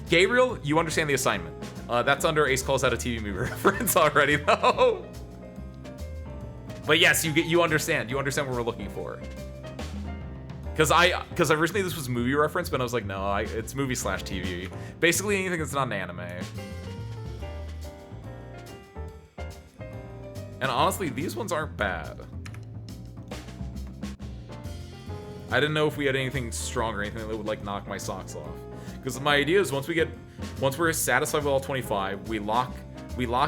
Gabriel, you understand the assignment. That's under Ace Calls Out a TV movie reference already, though. But yes, you understand. You understand what we're looking for. Because originally this was movie reference, but I was like, no, it's movie/TV. Basically anything that's not an anime. And honestly, these ones aren't bad. I didn't know if we had anything strong or anything that would like knock my socks off. Because my idea is once we're satisfied with all 25, we lock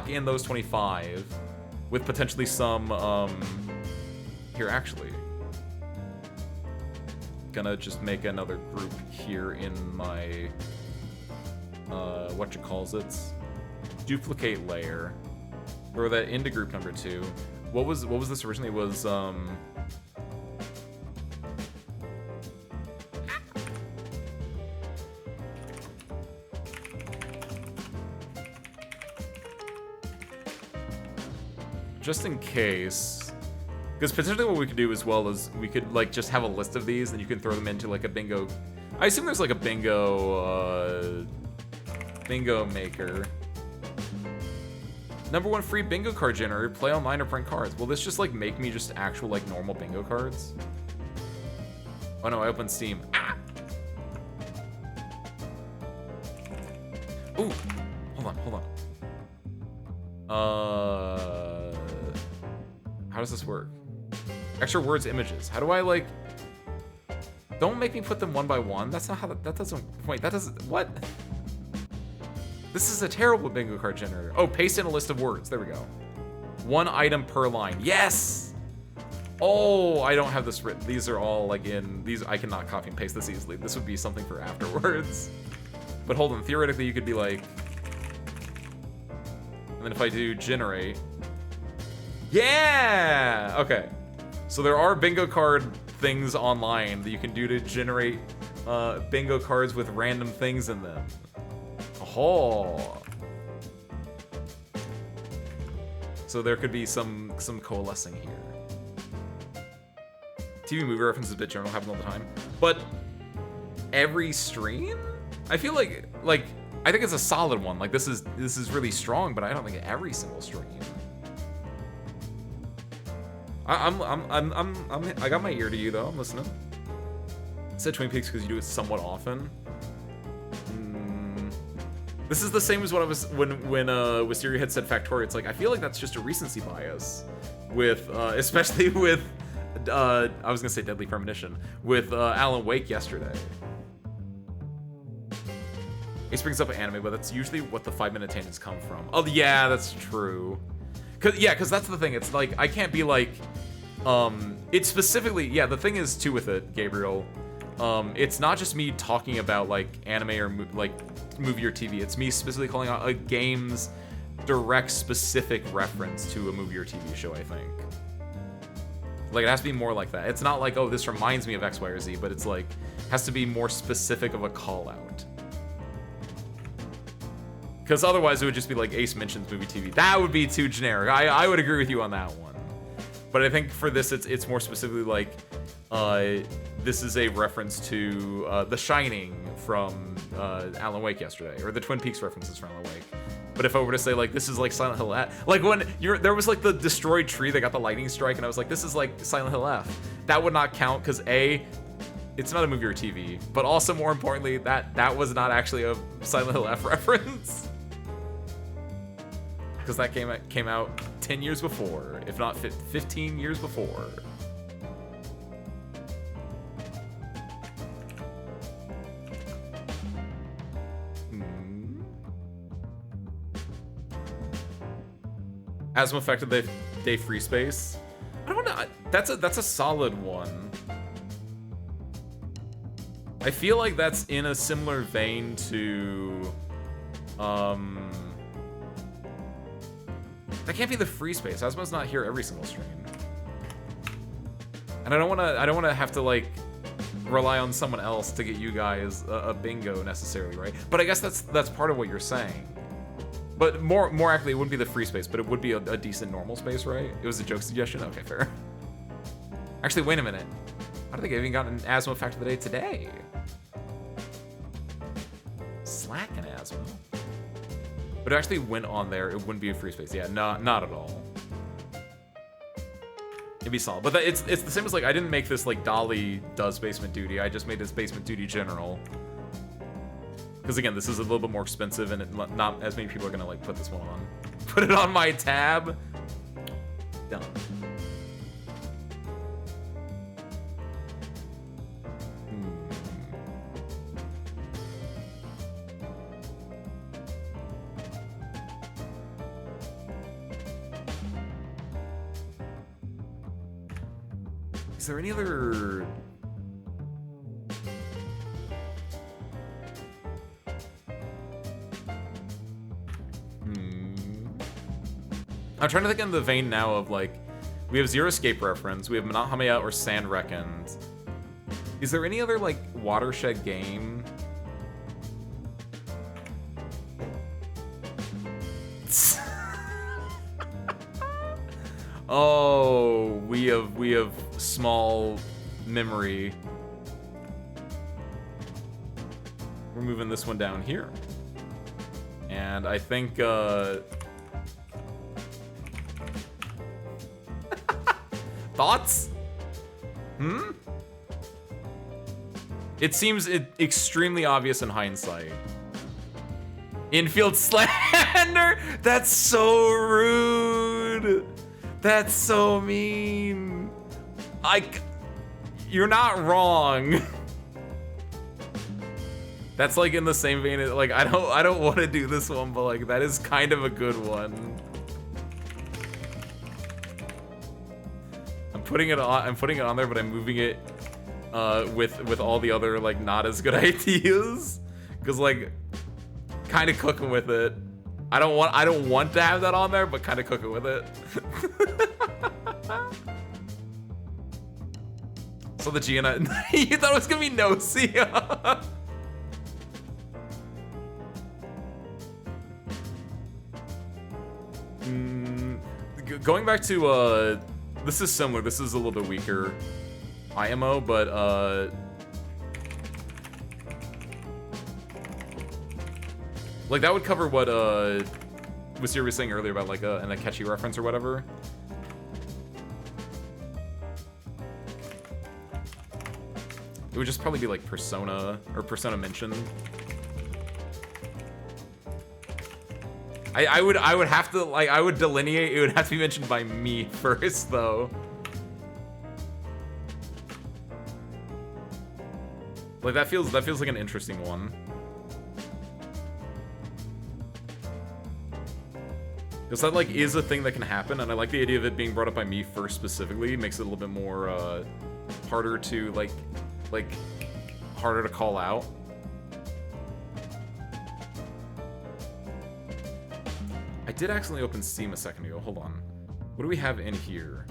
in those 25 with potentially some here actually. Gonna just make another group here in my duplicate layer. Or that into group number 2. What was this originally? Was just in case, because potentially what we could do as well is we could like just have a list of these, and you can throw them into like a bingo. I assume there's like a bingo maker. Number 1 free bingo card generator. Play online or print cards. Will this just like make me just actual like normal bingo cards? Oh no, I opened Steam. Ah! Ooh, hold on. How does this work? Extra words, images. How do I like? Don't make me put them one by one. That's not how that doesn't. Wait, that doesn't. What? This is a terrible bingo card generator. Oh, paste in a list of words. There we go. 1 item per line. Yes! Oh, I don't have this written. These are all like in these. I cannot copy and paste this easily. This would be something for afterwards. But hold on. Theoretically, you could be like. And then if I do generate. Yeah! Okay. So there are bingo card things online that you can do to generate bingo cards with random things in them. Oh. So there could be some coalescing here. TV movie references, bit general, happen all the time. But every stream? I feel like I think it's a solid one. Like this is really strong, but I don't think every single stream. I got my ear to you though. I'm listening. I said Twin Peaks because you do it somewhat often. This is the same as what I was when Wisteria had said Factorio. It's like I feel like that's just a recency bias, with especially with I was gonna say Deadly Premonition with Alan Wake yesterday. Ace brings up anime, but that's usually what the 5-minute tangents come from. Oh yeah, that's true. Cause that's the thing. It's like I can't be like, it's specifically the thing is too with it, Gabriel. It's not just me talking about like anime or like movie or TV. It's me specifically calling out a game's direct specific reference to a movie or TV show, I think. Like it has to be more like that. It's not like, oh, this reminds me of X, Y, or Z, but it's like has to be more specific of a call out. Because otherwise it would just be like Ace mentions movie, TV. That would be too generic. I would agree with you on that one. But I think for this, it's more specifically like, this is a reference to The Shining from Alan Wake yesterday, or the Twin Peaks references from Alan Wake. But if I were to say, like, this is like Silent Hill F, like when there was like the destroyed tree that got the lightning strike, and I was like, this is like Silent Hill F. That would not count because A, it's not a movie or TV, but also more importantly, that was not actually a Silent Hill F reference. Because that came out 10 years before, if not 15 years before. Asthma affected day free space. I don't know. That's a solid one. I feel like that's in a similar vein to that can't be the free space. Asthma's not here every single stream. And I don't wanna have to like rely on someone else to get you guys a bingo necessarily, right? But I guess that's part of what you're saying. But more accurately, it wouldn't be the free space, but it would be a decent normal space, right? It was a joke suggestion? Okay, fair. Actually, wait a minute. I don't think I even got an asthma fact of the day today. Slack and asthma. But it actually went on there. It wouldn't be a free space. Yeah, not at all. It'd be solid. But it's the same as like, I didn't make this like Dolly does basement duty. I just made this basement duty general. Because again, this is a little bit more expensive, and not as many people are gonna like put this one on. Put it on my tab. Done. Is there any other? I'm trying to think in the vein now of like, we have Zero Escape reference, we have Manat Hamaya or Sand Reckoned. Is there any other like watershed game? Oh, we have small memory. We're moving this one down here. And I think thoughts? It seems extremely obvious in hindsight. Infield slander? That's so rude. That's so mean. You're not wrong. That's like in the same vein as, like, I don't want to do this one, but like that is kind of a good one. I'm putting it on there, but I'm moving it with all the other like not as good ideas, because like kind of cooking with it. I don't want to have that on there, but kind of cooking with it. So the Gianna, you thought it was gonna be Nocia. Going back to this is similar. This is a little bit weaker IMO, but like that would cover what Wasir was saying earlier about like an Akechi reference or whatever. It would just probably be like Persona or Persona mentioned. I would have to like, I would delineate. It would have to be mentioned by me first though. Like that feels like an interesting one. Because that like is a thing that can happen, and I like the idea of it being brought up by me first specifically. It makes it a little bit more harder to like harder to call out. I did accidentally open Steam a second ago. Hold on. What do we have in here?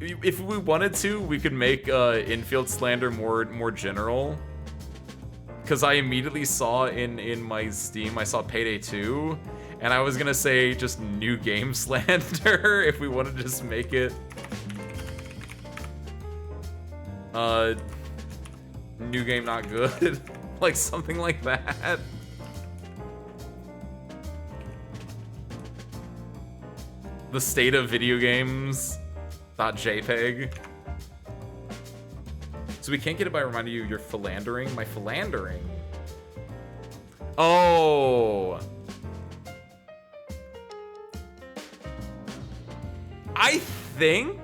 If we wanted to, we could make infield slander more general. Because I immediately saw in my Steam, I saw Payday 2, And I was gonna say just new game slander if we wanted to just make it new game not good. Like something like that. The state of video games .jpg. So we can't get it by reminding you you're philandering. My philandering. Oh. I think.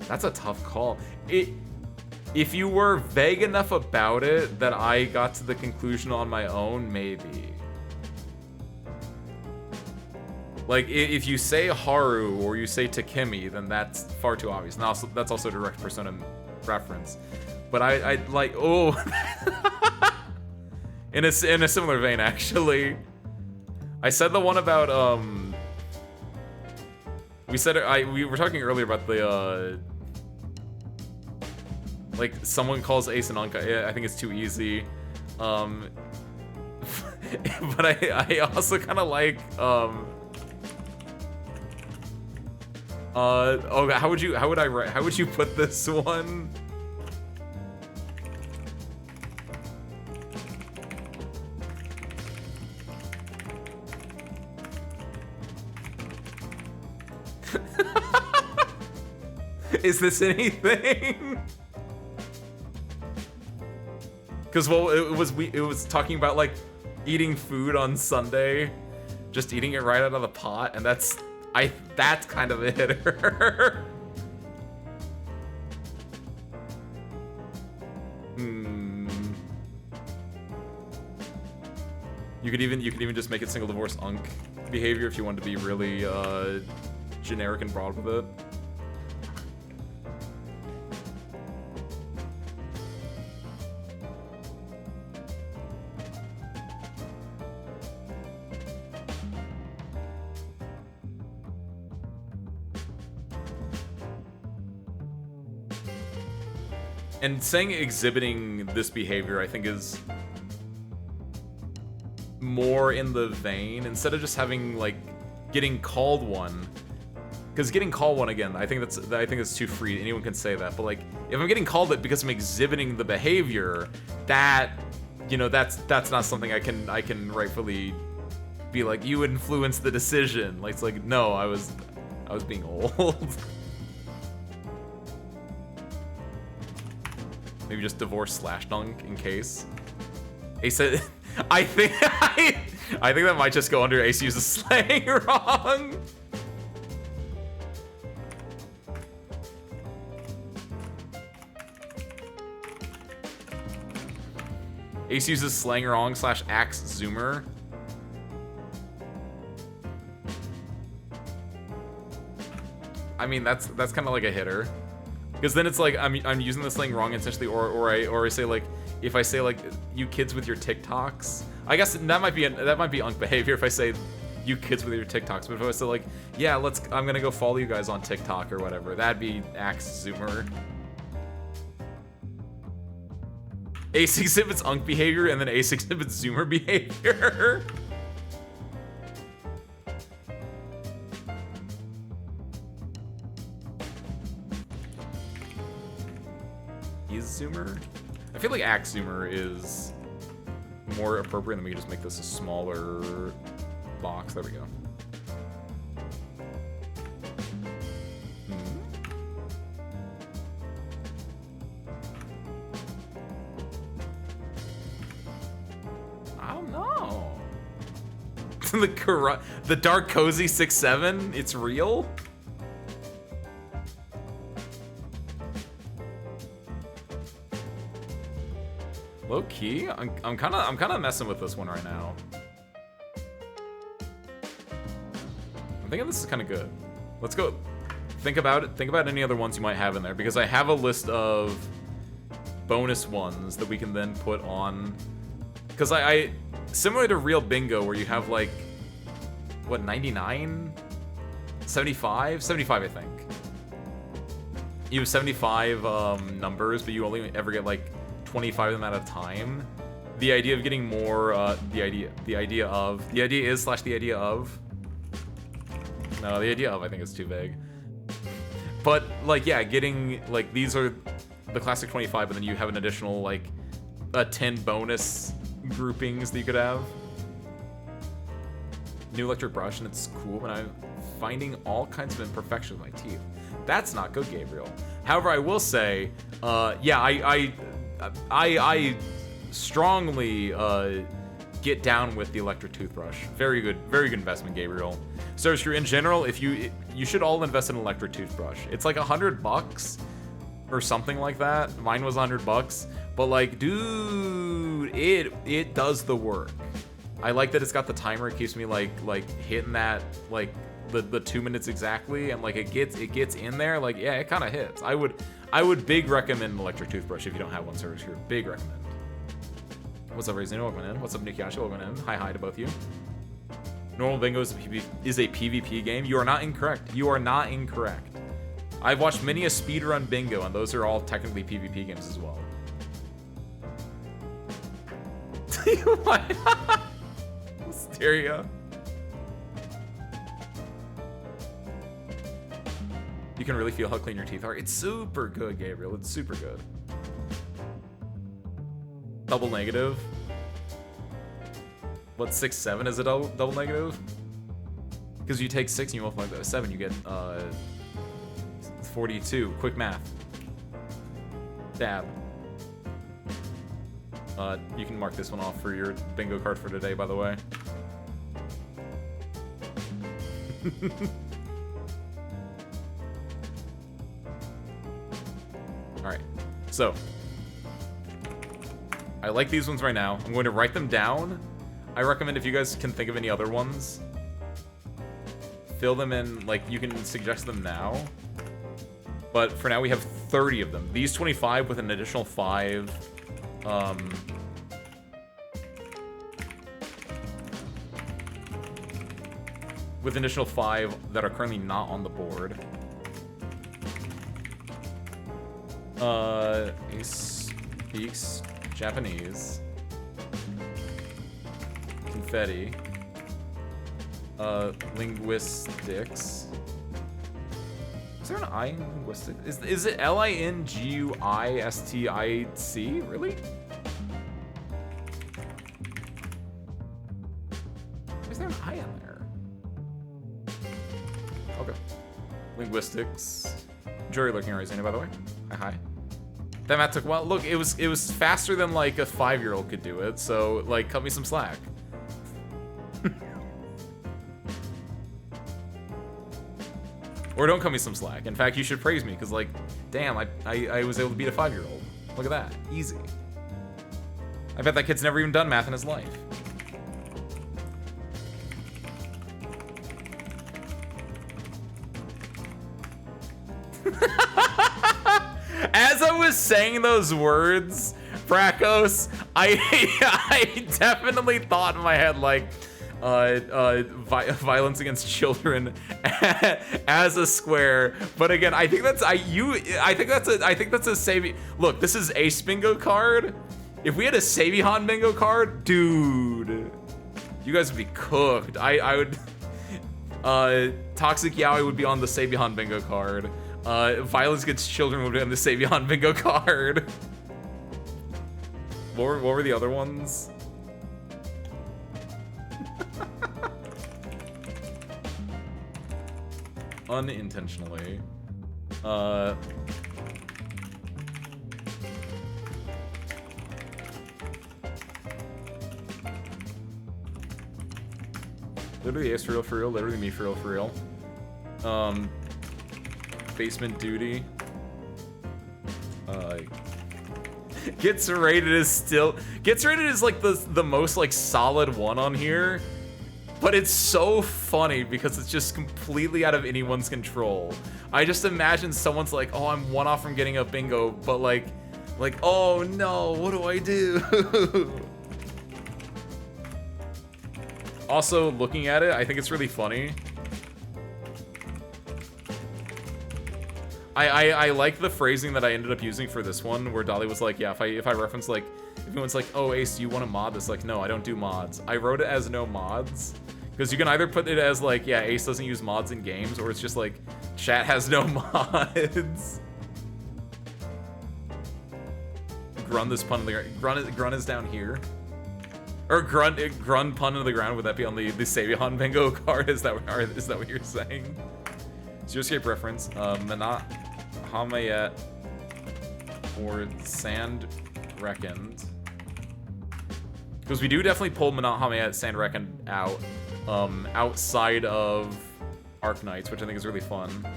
That's a tough call. If you were vague enough about it that I got to the conclusion on my own, maybe. Like, if you say Haru or you say Takemi, then that's far too obvious. And also, that's also a direct Persona reference. But I like, oh. in a similar vein, actually. I said the one about, we were talking earlier about the, like, someone calls Ace an Unk. I think it's too easy. But I also kind of like, oh, how would you put this one? Is this anything? Because, well, it was talking about, like, eating food on Sunday, just eating it right out of the pot, and that's kind of a hitter. You could even just make it single divorce unk behavior if you wanted to be really generic and broad with it. And saying exhibiting this behavior, I think, is more in the vein, instead of just having, like, getting called one. Because getting called one, again, I think that's too free. Anyone can say that. But, like, if I'm getting called it because I'm exhibiting the behavior, that, you know, that's not something I can rightfully be like, you influenced the decision. Like, it's like, no, I was being old. Maybe just divorce slash dunk in case. Ace said, I think that might just go under Ace uses slang wrong. Ace uses slang wrong slash axe zoomer. I mean, that's kind of like a hitter. Because then it's like I'm using the slang wrong essentially, or I say, like, if I say, like, you kids with your TikToks, I guess that might be unk behavior if I say you kids with your TikToks. But if I say, like, yeah, I'm gonna go follow you guys on TikTok or whatever, that'd be axe zoomer. Ace exhibits unk behavior and then Ace exhibits zoomer behavior. Zoomer? I feel like axe zoomer is more appropriate, and we can just make this a smaller box. There we go. I don't know. The dark cozy 6'7", it's real? Low key, I'm kind of messing with this one right now. I'm thinking this is kind of good. Let's go. Think about it. Think about any other ones you might have in there, because I have a list of bonus ones that we can then put on. Because I similar to Real Bingo, where you have, like, what, 99, 75, 75, I think. You have 75 numbers, but you only ever get, like, 25 of them at a time. The idea of getting more, the idea of, I think is too vague. But, like, yeah, getting, like, these are the classic 25, but then you have an additional, like, 10 bonus groupings that you could have. New electric brush, and it's cool, but I'm finding all kinds of imperfections with my teeth. That's not good, Gabriel. However, I will say, yeah, I strongly get down with the electric toothbrush. Very good investment, Gabriel. So in general, if you should all invest in an electric toothbrush. It's like $100 or something like that. Mine was $100, but like, dude, it does the work. I like that it's got the timer. It keeps me like hitting that like the 2 minutes exactly, and like it gets in there. Like, yeah, it kind of hits. I would big recommend an electric toothbrush if you don't have one. Service here, big recommend. What's up, Raisin? Welcome in. What's up, Nikiashi? Welcome in. Hi to both of you. Normal Bingo is a PvP game. You are not incorrect. You are not incorrect. I've watched many a speedrun bingo, and those are all technically PvP games as well. Hysteria. You can really feel how clean your teeth are. It's super good, Gabriel. It's super good. Double negative. What, 6, 7 is a double negative? Because you take 6 and you multiply by 7, you get 42. Quick math. Dab. You can mark this one off for your bingo card for today, by the way. Alright, so I like these ones right now. I'm going to write them down. I recommend if you guys can think of any other ones, fill them in, like, you can suggest them now. But for now, we have 30 of them. These 25 with an additional 5. With an additional 5 that are currently not on the board. He speaks Japanese. Confetti. Linguistics. Is there an I in linguistics? Is it Linguistic? Really? Is there an I in there? Okay. Linguistics. Jury looking rising, by the way. Hi. That math took a while. Look, it was faster than like a 5-year-old could do it, so like cut me some slack. Or don't cut me some slack. In fact, you should praise me, because like, damn, I was able to beat a 5-year-old. Look at that. Easy. I bet that kid's never even done math in his life. As I was saying those words, Brakos, I definitely thought in my head like violence against children as a square. But again, I think that's a Sabi. Look, this is Ace bingo card. If we had a Sabihan bingo card, dude, you guys would be cooked. I would Toxic Yaoi would be on the Sabihan bingo card. Violence against children would be on the Savion bingo card. What were the other ones? Unintentionally. Literally Ace for real, literally me for real. Basement duty. Gets rated as like the most like solid one on here, but it's so funny because it's just completely out of anyone's control. I just imagine someone's like, oh, I'm one off from getting a bingo, but like, oh no, what do I do? Also, looking at it, I think it's really funny. I like the phrasing that I ended up using for this one, where Dolly was like, yeah, if I reference, like, if anyone's like, oh, Ace, do you want to mod this? Like, no, I don't do mods. I wrote it as no mods, because you can either put it as, like, yeah, Ace doesn't use mods in games, or it's just, like, chat has no mods. Grun this pun in the Grun is down here. Or Grun pun into the ground, would that be on the Sabihan bingo card? Is that what you're saying? Zero Escape reference, Manat Hamayet or Sand Reckoned. Because we do definitely pull Manat Hamayet Sand Reckoned out, outside of Arc Knights, which I think is really fun.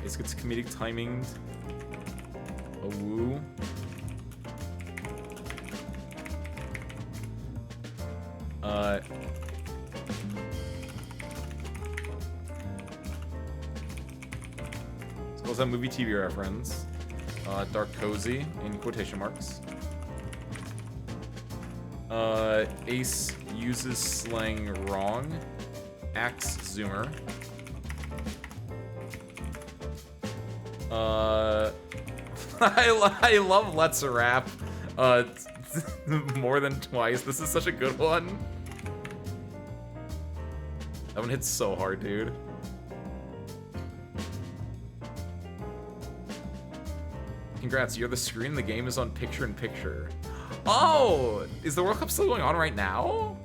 Ace gets comedic timinged. A woo. So what's that movie TV reference? Dark Cozy in quotation marks. Ace uses slang wrong. Axe Zoomer. I love Let's Rap more than twice. This is such a good one. That one hits so hard, dude. Congrats, you're the screen. The game is on picture-in-picture. Oh, is the World Cup still going on right now?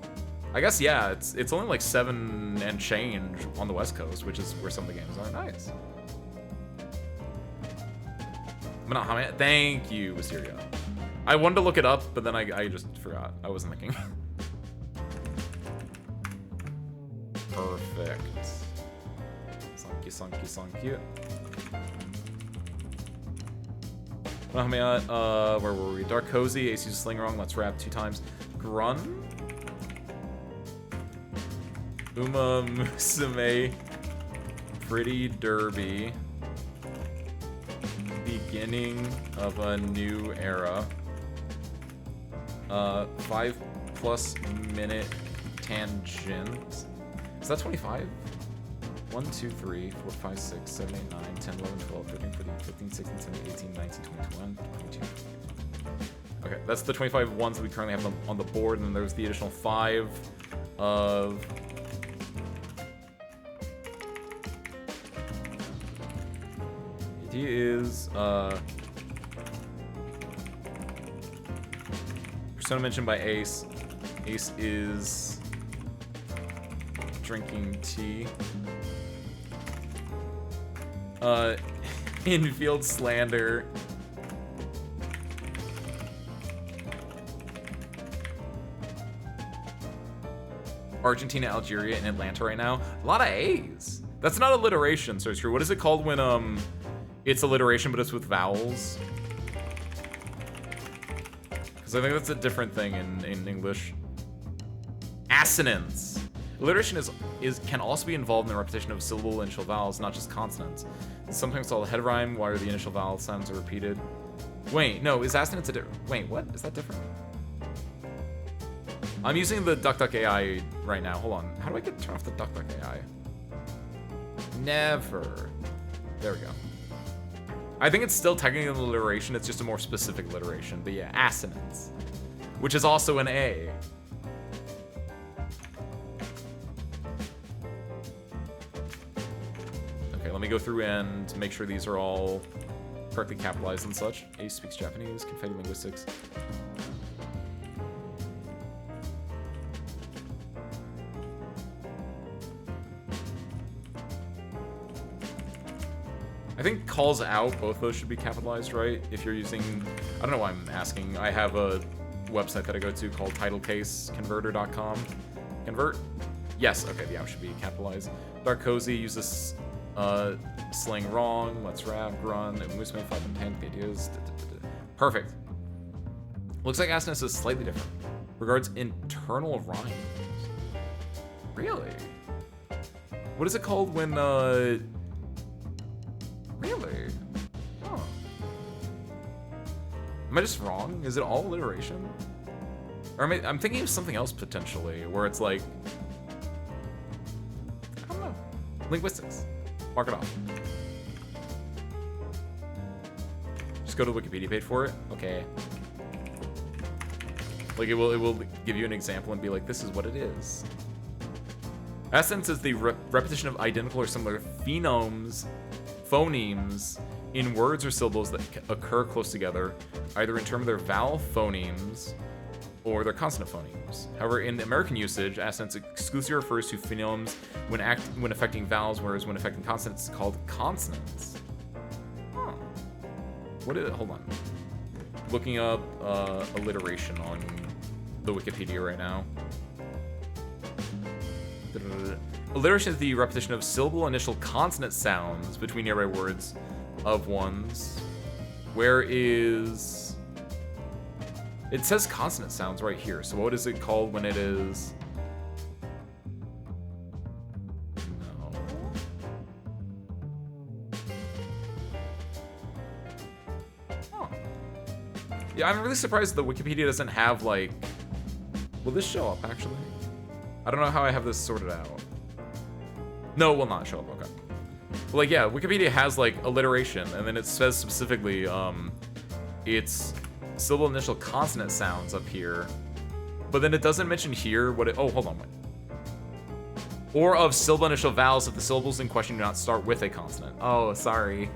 I guess, yeah. It's only like 7 and change on the West Coast, which is where some of the games are. Nice. Thank you, Wisteria. I wanted to look it up, but then I just forgot. I wasn't thinking. Perfect. Thank you. Where were we? Dark Cozy, Ace uses Sling Wrong, Let's Rap 2 times. Grun? Uma Musume, Pretty Derby. Beginning of a new era. 5+ minute tangent. Is that 25? 1, 2, 3, 4, 5, 6, 7, 8, 9, 10, 11, 12, 13, 14, 15, 16, 17, 18, 19, 20, 21, 22. Okay, that's the 25 ones that we currently have on the board, and then there's the additional 5 of... He is, Persona mentioned by Ace. Ace is drinking tea. Infield slander. Argentina, Algeria, and Atlanta right now. A lot of A's. That's not alliteration, so it's true. What is it called when, it's alliteration, but it's with vowels? Because I think that's a different thing in English. Assonance. Alliteration can also be involved in the repetition of syllable initial vowels, not just consonants. It's sometimes called a head rhyme, where the initial vowel sounds are repeated. Wait, no, is assonance a different... Wait, what? Is that different? I'm using the DuckDuck AI right now. Hold on. How do I turn off the DuckDuck AI? Never. There we go. I think it's still technically an alliteration, it's just a more specific alliteration. But yeah, assonance. Which is also an A. Okay, let me go through and make sure these are all correctly capitalized and such. Ace speaks Japanese, confetti linguistics. I think calls out, both those should be capitalized, right? If you're using, I don't know why I'm asking. I have a website that I go to called titlecaseconverter.com. Convert? Yes, okay, the app should be capitalized. Dark Cozy uses slang wrong, let's rap, run, Musume 5 and 10, the ideas. Perfect. Looks like assonance is slightly different. Regards internal rhymes. Really? What is it called when, Really? Huh. Am I just wrong? Is it all alliteration? Or I'm thinking of something else potentially, where it's like... Linguistics. Mark it off. Just go to the Wikipedia page for it. Okay. Like it will give you an example and be like, this is what it is. Essence is the repetition of identical or similar phonemes in words or syllables that occur close together, either in terms of their vowel phonemes or their consonant phonemes. However, in American usage, accents exclusively refers to phonemes when affecting vowels, whereas when affecting consonants, it's called consonants. Huh. What is it? Hold on. Looking up alliteration on the Wikipedia right now. Alliteration is the repetition of syllable initial consonant sounds between nearby words of ones. Where is... It says consonant sounds right here, so what is it called when it is... No. Huh. Yeah, I'm really surprised the Wikipedia doesn't have, like... Will this show up, actually? I don't know how I have this sorted out. No, it will not show up, okay. But like, yeah, Wikipedia has, like, alliteration, and then it says specifically, it's syllable initial consonant sounds up here. But then it doesn't mention here what it... Oh, hold on, wait. Or of syllable initial vowels if the syllables in question do not start with a consonant. Oh, sorry.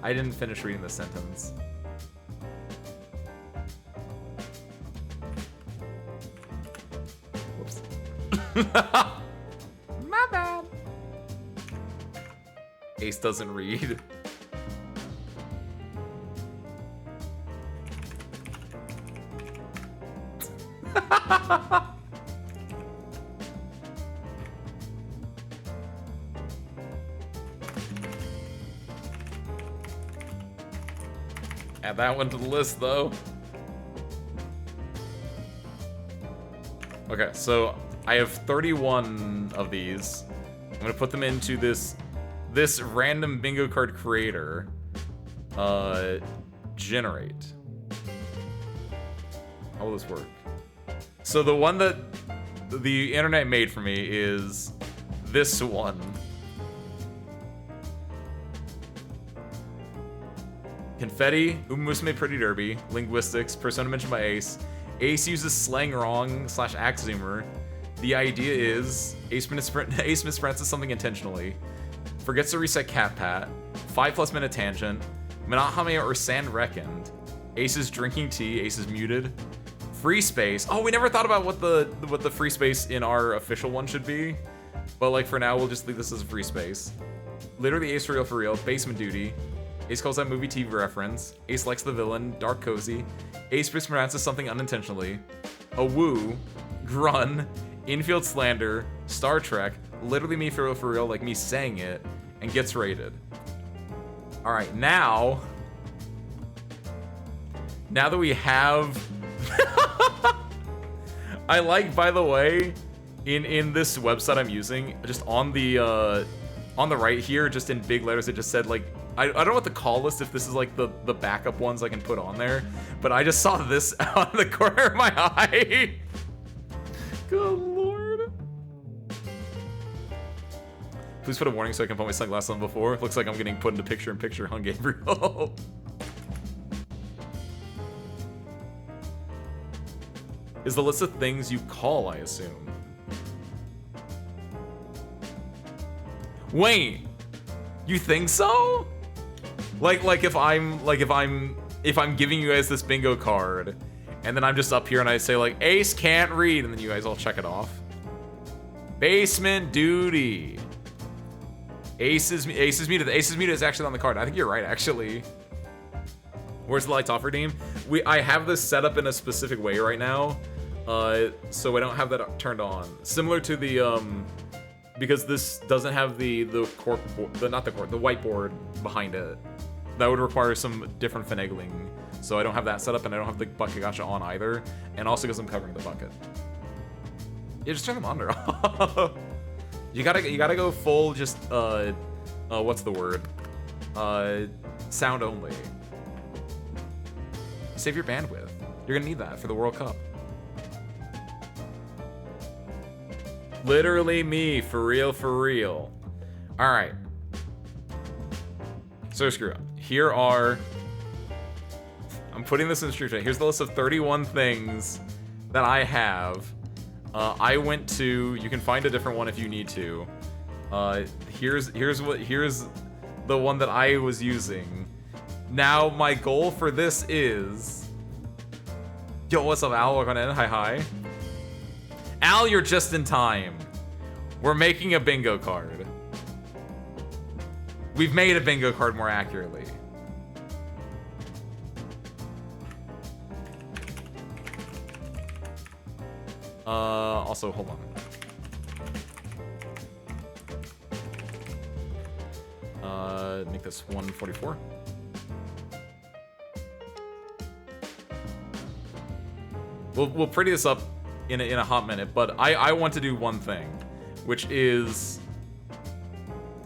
I didn't finish reading the sentence. Whoops. My bad. Ace doesn't read. Add that one to the list, though. Okay, so I have 31 of these. I'm gonna put them into this random bingo card creator. Generate. How will this work? So the one that the internet made for me is this one. Confetti, Umusume Pretty Derby, Linguistics, Persona mentioned by Ace. Ace uses slang wrong / axe zoomer. The idea is Ace mispronounces something intentionally, forgets to reset Cat Pat, 5+ minute tangent, Minahame or Sand Reckoned, Ace is drinking tea, Ace is muted, free space. Oh, we never thought about what the free space in our official one should be, but like for now we'll just leave this as a free space. Literally Ace for real, basement duty. Ace calls that movie TV reference. Ace likes the villain, dark cozy. Ace mispronounces something unintentionally. A woo, grun, infield slander, Star Trek, literally me for real, like me saying it, and gets rated. All right, now that we have, I like, by the way, in this website I'm using, just on the right here, just in big letters, it just said like. I don't know what to call this, if this is like the backup ones I can put on there, but I just saw this out of the corner of my eye. Good lord. Please put a warning so I can put my sunglasses on before. Looks like I'm getting put into picture-in-picture, huh, Gabriel? Is the list of things you call, I assume. Wait, you think so? Like if I'm giving you guys this bingo card, and then I'm just up here and I say like Ace can't read, and then you guys all check it off. Basement duty. Ace is muted. Ace is muted is actually on the card. I think you're right, actually. Where's the lights off redeem? I have this set up in a specific way right now, so I don't have that turned on. Similar to the because this doesn't have the cork, not the cork, the whiteboard behind it. That would require some different finagling. So I don't have that set up, and I don't have the bucket gacha on either. And also because I'm covering the bucket. Yeah, just turn the monitor off. You gotta go full just what's the word? Sound only. Save your bandwidth. You're gonna need that for the World Cup. Literally me, for real, for real. All right. So screw up. Here are... I'm putting this in the stream chat. Here's the list of 31 things that I have. I went to... You can find a different one if you need to. Here's the one that I was using. Now, my goal for this is... Yo, what's up, Al? Welcome in. Hi, hi. Al, you're just in time. We're making a bingo card. We've made a bingo card more accurately. Also, hold on. Make this 144. We'll pretty this up in a hot minute, but I want to do one thing, which is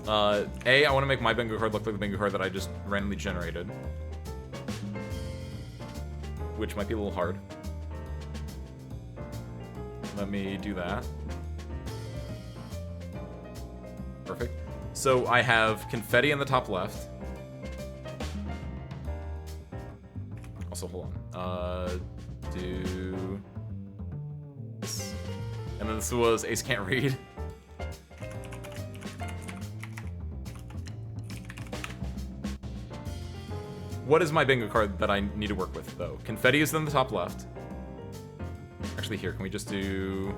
I want to make my bingo card look like the bingo card that I just randomly generated, which might be a little hard. Let me do that. Perfect. So I have confetti in the top left. Also, hold on. Do this. And then this was Ace Can't Read. What is my bingo card that I need to work with, though? Confetti is in the top left. Actually, here, can we just do...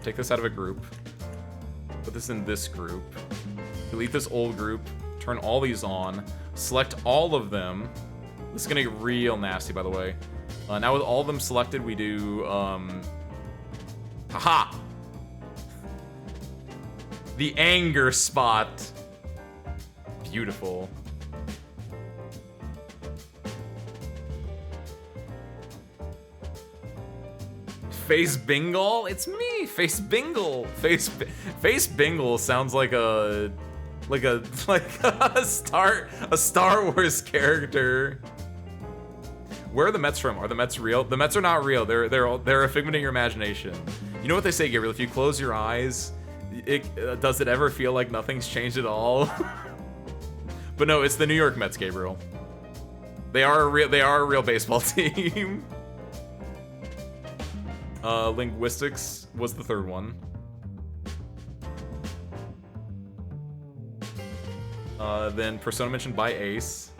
Take this out of a group. Put this in this group. Delete this old group. Turn all these on. Select all of them. This is gonna get real nasty, by the way. Now with all of them selected, we do, haha! The anger spot. Beautiful. Face Bingle? It's me, Face Bingle. Face Bingle sounds like a Star Wars character. Where are the Mets from? Are the Mets real? The Mets are not real. They're a figment of your imagination. You know what they say, Gabriel? If you close your eyes, does it ever feel like nothing's changed at all? But no, it's the New York Mets, Gabriel. They are a real baseball team. Linguistics was the third one. Then Persona mentioned by Ace.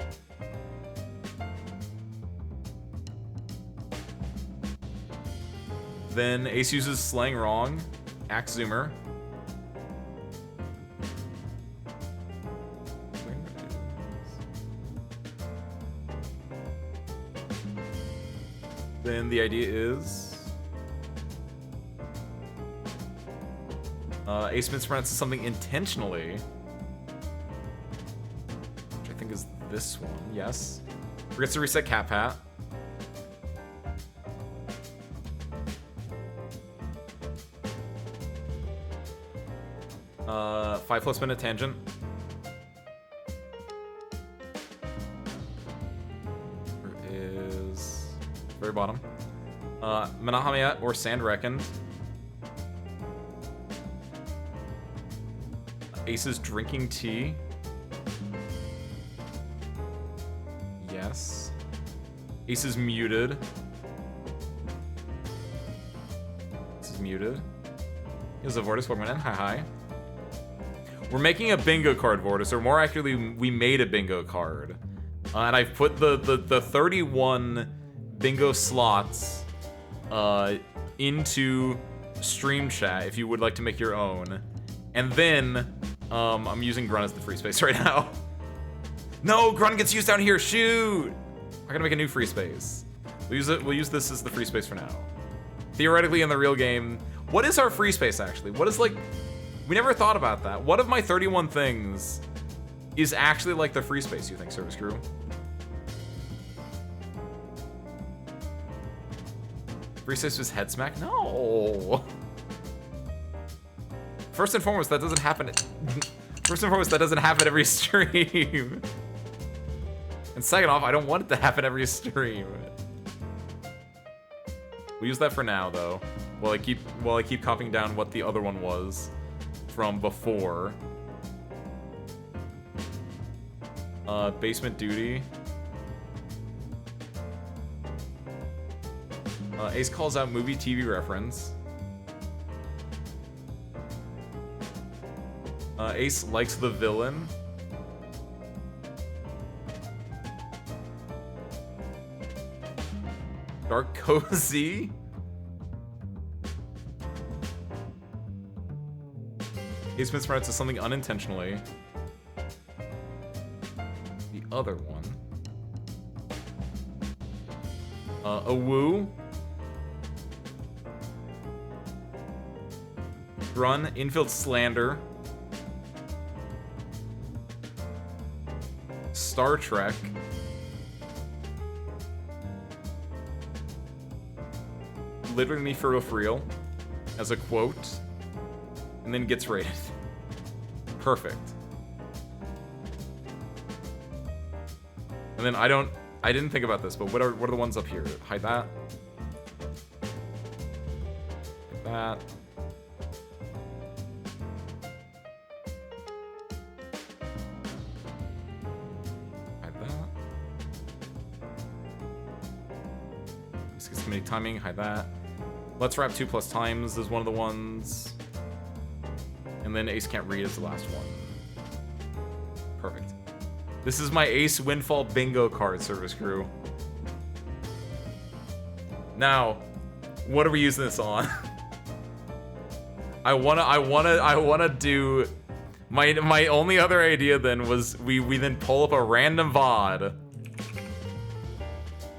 Then Ace uses slang wrong. Axe Zoomer. Then the idea is... Ace mispronounces something intentionally. Which I think is this one, yes. Forgets to reset Cap Hat. Five plus minute tangent. Where is very bottom? Manahamayat or Sand Reckoned. Ace's drinking tea. Yes. Ace is muted. Ace is muted. Here's a Vortis Pokemon in. Hi, hi. We're making a bingo card, Vortis, or more accurately, we made a bingo card. And I've put the 31 bingo slots into stream chat if you would like to make your own. And then, I'm using Grunt as the free space right now. No, Grunt gets used down here, shoot! I gotta make a new free space. We'll use this as the free space for now. Theoretically, in the real game, what is our free space, actually? What is, like... We never thought about that. What of my 31 things is actually like the free space, you think, Service Crew? Free space was head smack? No! First and foremost, that doesn't happen. First and foremost, that doesn't happen every stream. And second off, I don't want it to happen every stream. We'll use that for now, though. While I keep copying down what the other one was from before. Basement duty. Ace calls out movie TV reference. Ace likes the villain. Dark cozy. Ace mispronounces something unintentionally. The other one. A woo. Run. Infield slander. Star Trek. Literally me for real as a quote, and then gets rated. Perfect. And then I didn't think about this, but what are the ones up here? Hide that. Hide that. Hide that. Schematic timing, hide that. Let's wrap 2+ times is one of the ones. And then Ace can't read is the last one. Perfect. This is my Ace Windfall bingo card, service crew. Now, what are we using this on? I wanna do my only other idea then was we then pull up a random VOD.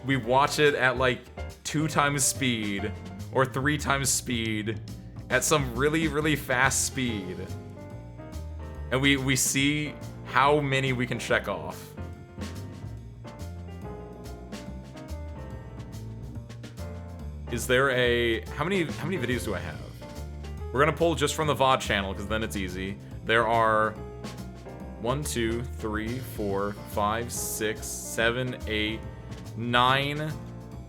We watch it at like 2 times speed or 3 times speed at some really, really fast speed. And we see how many we can check off. Is there a... How many videos do I have? We're gonna pull just from the VOD channel, because then it's easy. There are 1, 2, 3, 4, 5, 6, 7, 8, 9...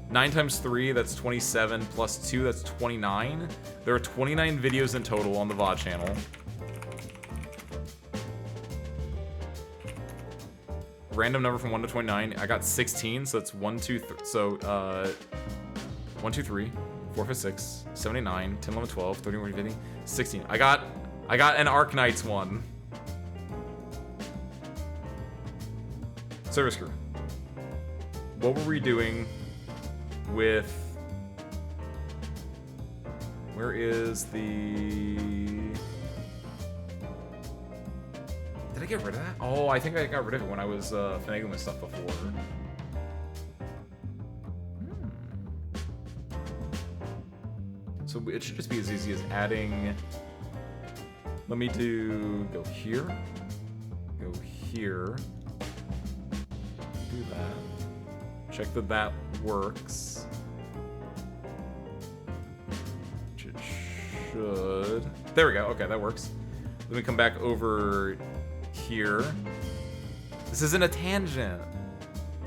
9 times 3, that's 27, plus 2, that's 29. There are 29 videos in total on the VOD channel. Random number from 1 to 29. I got 16, so that's 1, 2, 3. So, 1, 2, 3, 4, 5, 6, 7, 8, 9, 10, 11, 12, 13, 14, 15, 16. I got an Arknights one. Service crew. What were we doing with... Where is the... Did I get rid of that? Oh, I think I got rid of it when I was finagling with stuff before. So it should just be as easy as adding... Let me go here. Go here. Do that. Check that that works. Which it should. There we go. Okay, that works. Let me come back over here. This isn't a tangent.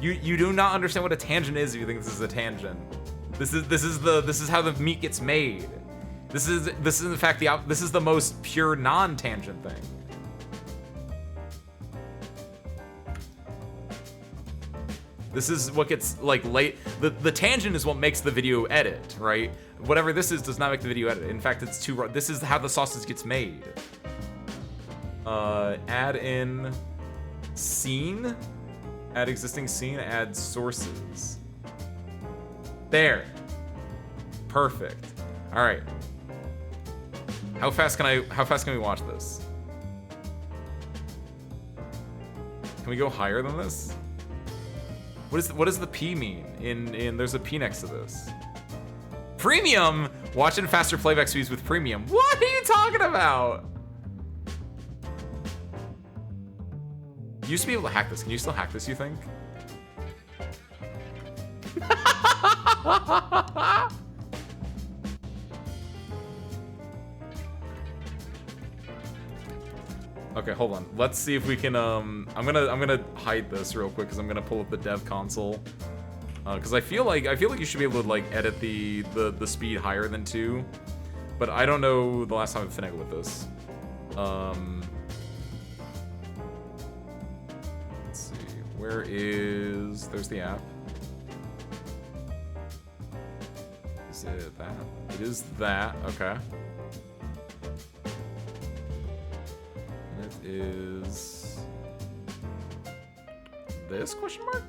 You do not understand what a tangent is if you think this is a tangent. This is how the meat gets made. This is in fact this is the most pure non-tangent thing. This is what gets like late. The tangent is what makes the video edit, right? Whatever this is does not make the video edit. In fact, it's too raw. This is how the sausage gets made. Add in scene. Add existing scene. Add sources. There. Perfect. All right. How fast can we watch this? Can we go higher than this? What does the P mean? There's a P next to this. Premium! Watching faster playback speeds with premium. What are you talking about? You used to be able to hack this. Can you still hack this, you think? Okay, hold on. Let's see if we can I'm gonna hide this real quick because I'm gonna pull up the dev console. Because I feel like you should be able to like edit the speed higher than 2, but I don't know the last time I've finagled with this. Let's see, where is, there's the app. Is it that? It is that, okay. And it is this question mark?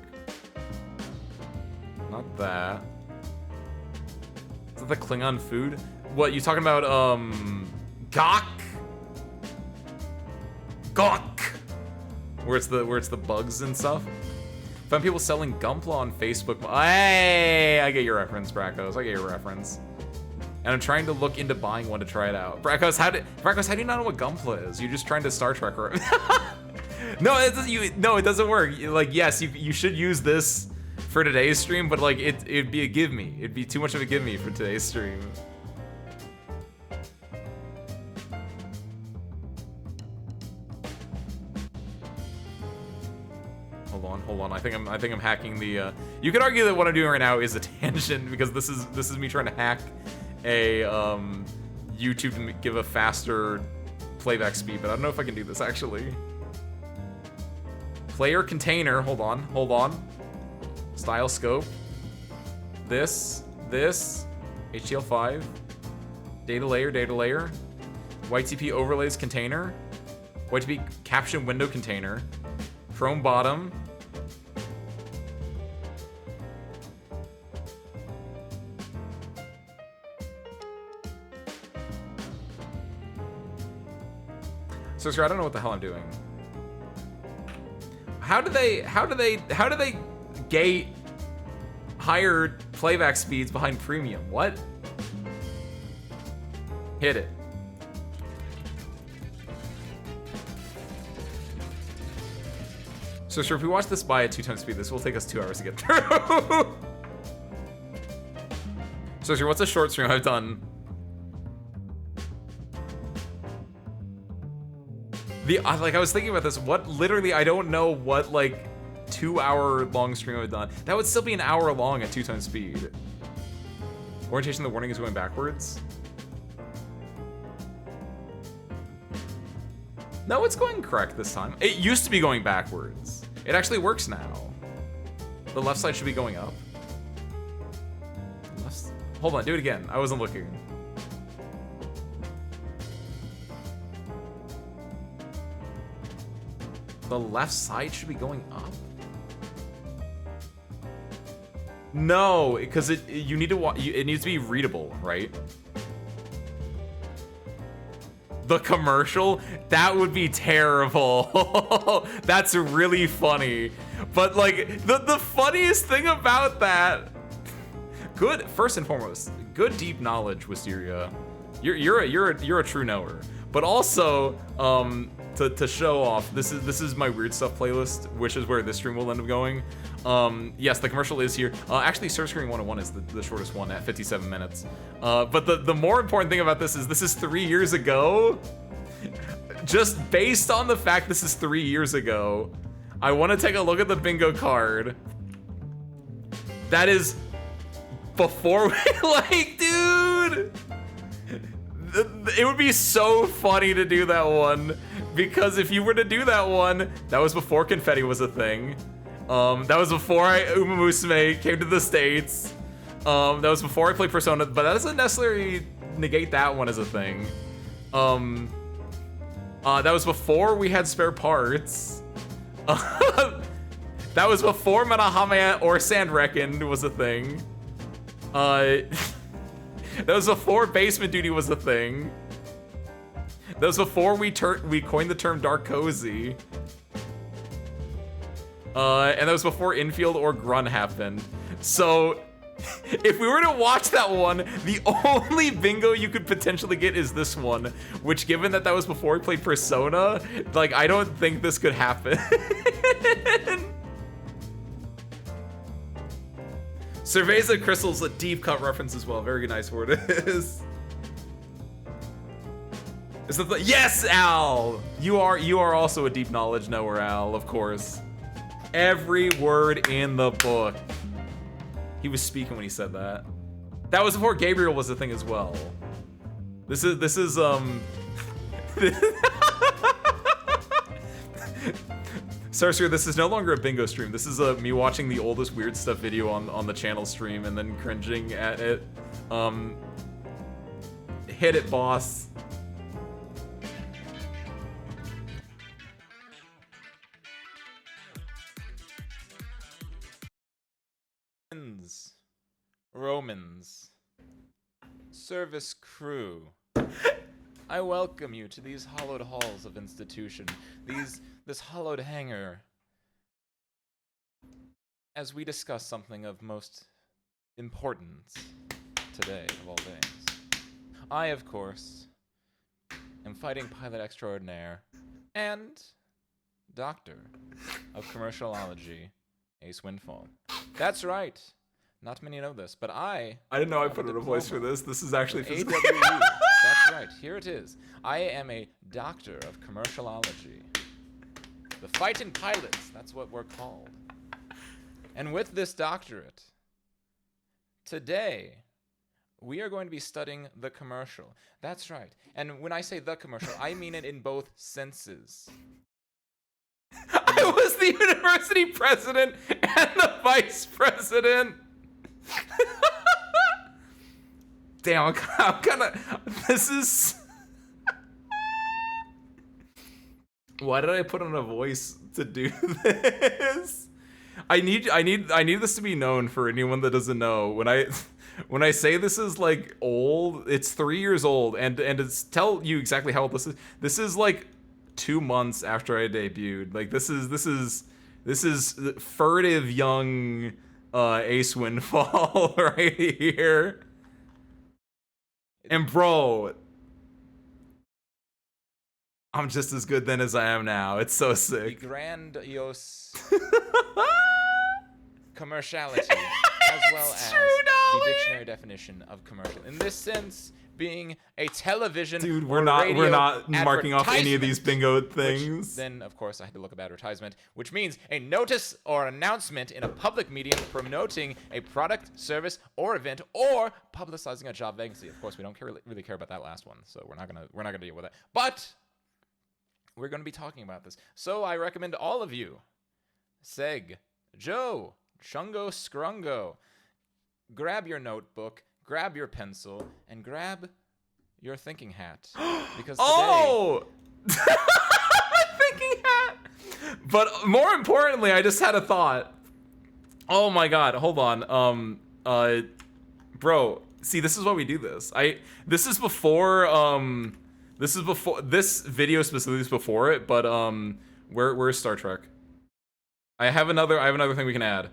Not that. Is that the Klingon food? What, you talking about, Gok? Gok! Where it's the bugs and stuff? Found people selling Gunpla on Facebook. Hey, I get your reference, Brakos. I get your reference. And I'm trying to look into buying one to try it out. Brakos, how do you not know what Gunpla is? You're just trying to Star Trek her. No, it doesn't work. Like, yes, you should use this for today's stream, but like it'd be a give me. It'd be too much of a give me for today's stream. Hold on. I think I'm hacking the. You could argue that what I'm doing right now is a tangent because this is me trying to hack a YouTube to give a faster playback speed, but I don't know if I can do this actually. Player container. Hold on. Style scope. This. HTML5. Data layer. YTP overlays container. YTP caption window container. Chrome bottom. So, sir, I don't know what the hell I'm doing. How do they gate higher playback speeds behind premium? What? Hit it. So sure, if we watch this by a 2 times speed, this will take us 2 hours to get through. So sure, what's a short stream I've done? I was thinking about this. What literally, I don't know what like 2-hour long stream I've done. That would still be an hour long at 2 times speed. Orientation, the warning is going backwards. No, it's going correct this time. It used to be going backwards. It actually works now. The left side should be going up. Hold on, do it again. I wasn't looking. The left side should be going up? No, because you need to it needs to be readable, right? The commercial? That would be terrible. That's really funny. But like the funniest thing about that, good, first and foremost, good deep knowledge, Wisteria. You're a true knower. But also, to show off, this is my weird stuff playlist, which is where this stream will end up going. Yes, the commercial is here. Actually, Surf Screen 101 is the shortest one at 57 minutes. But the more important thing about this is 3 years ago. Just based on the fact this is 3 years ago, I want to take a look at the bingo card. That is before we, like, dude. It would be so funny to do that one, because if you were to do that one, that was before confetti was a thing. That was before Uma Musume came to the States. That was before I played Persona, but that doesn't necessarily negate that one as a thing. That was before we had spare parts. That was before Manahame or Sand Reckoned was a thing. That was before Basement Duty was a thing. That was before we coined the term Dark Cozy. And that was before Infield or Grun happened. So, if we were to watch that one, the only bingo you could potentially get is this one. Which, given that was before we played Persona, like, I don't think this could happen. Cerveza Crystal's a deep cut reference as well. Very nice word it is. Is that yes, Al! You are also a deep knowledge knower, Al, of course. Every word in the book. He was speaking when he said that. That was before Gabriel was a thing as well. This is Sorcerer, this is no longer a bingo stream. This is me watching the oldest weird stuff video on the channel stream and then cringing at it. Hit it, boss. Romans, service crew, I welcome you to these hallowed halls of institution, this hallowed hangar, as we discuss something of most importance today, of all things. I, of course, am fighting pilot extraordinaire and doctor of commercialology, Ace Windfall. That's right. Not many know this, but I didn't know I put in a voice for this. This is actually physical. That's right. Here it is. I am a doctor of commercialology. The fighting pilots, that's what we're called. And with this doctorate, today, we are going to be studying the commercial. That's right. And when I say the commercial, I mean it in both senses. I was the university president and the vice president. Damn, I'm kinda. This is. Why did I put on a voice to do this? I need this to be known for anyone that doesn't know. When I say this is like old, it's 3 years old, and it's tell you exactly how old this is. This is like 2 months after I debuted. Like this is furtive young. Ace Windfall right here. And bro, I'm just as good then as I am now. It's so sick. The grandiose commerciality, as well as the dictionary definition of commercial. In this sense, being a television. Dude, we're not marking off any of these bingo things. Then, of course, I had to look up advertisement, which means a notice or announcement in a public medium promoting a product, service, or event, or publicizing a job vacancy. Of course, we don't really care about that last one, so we're not gonna deal with it. But we're gonna be talking about this, so I recommend all of you, Seg, Joe, Chungo, Scrungo, grab your notebook. Grab your pencil and grab your thinking hat, because today... Thinking hat! But more importantly, I just had a thought. Oh my god, hold on. Bro, see, this is why we do this. This video specifically is before it, but where's Star Trek? I have another thing we can add.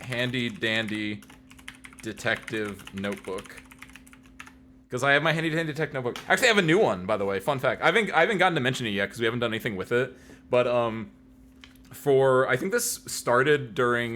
Handy dandy detective notebook, because I have my handy dandy detective notebook. Actually, I have a new one, by the way. Fun fact: I haven't gotten to mention it yet because we haven't done anything with it. But I think this started during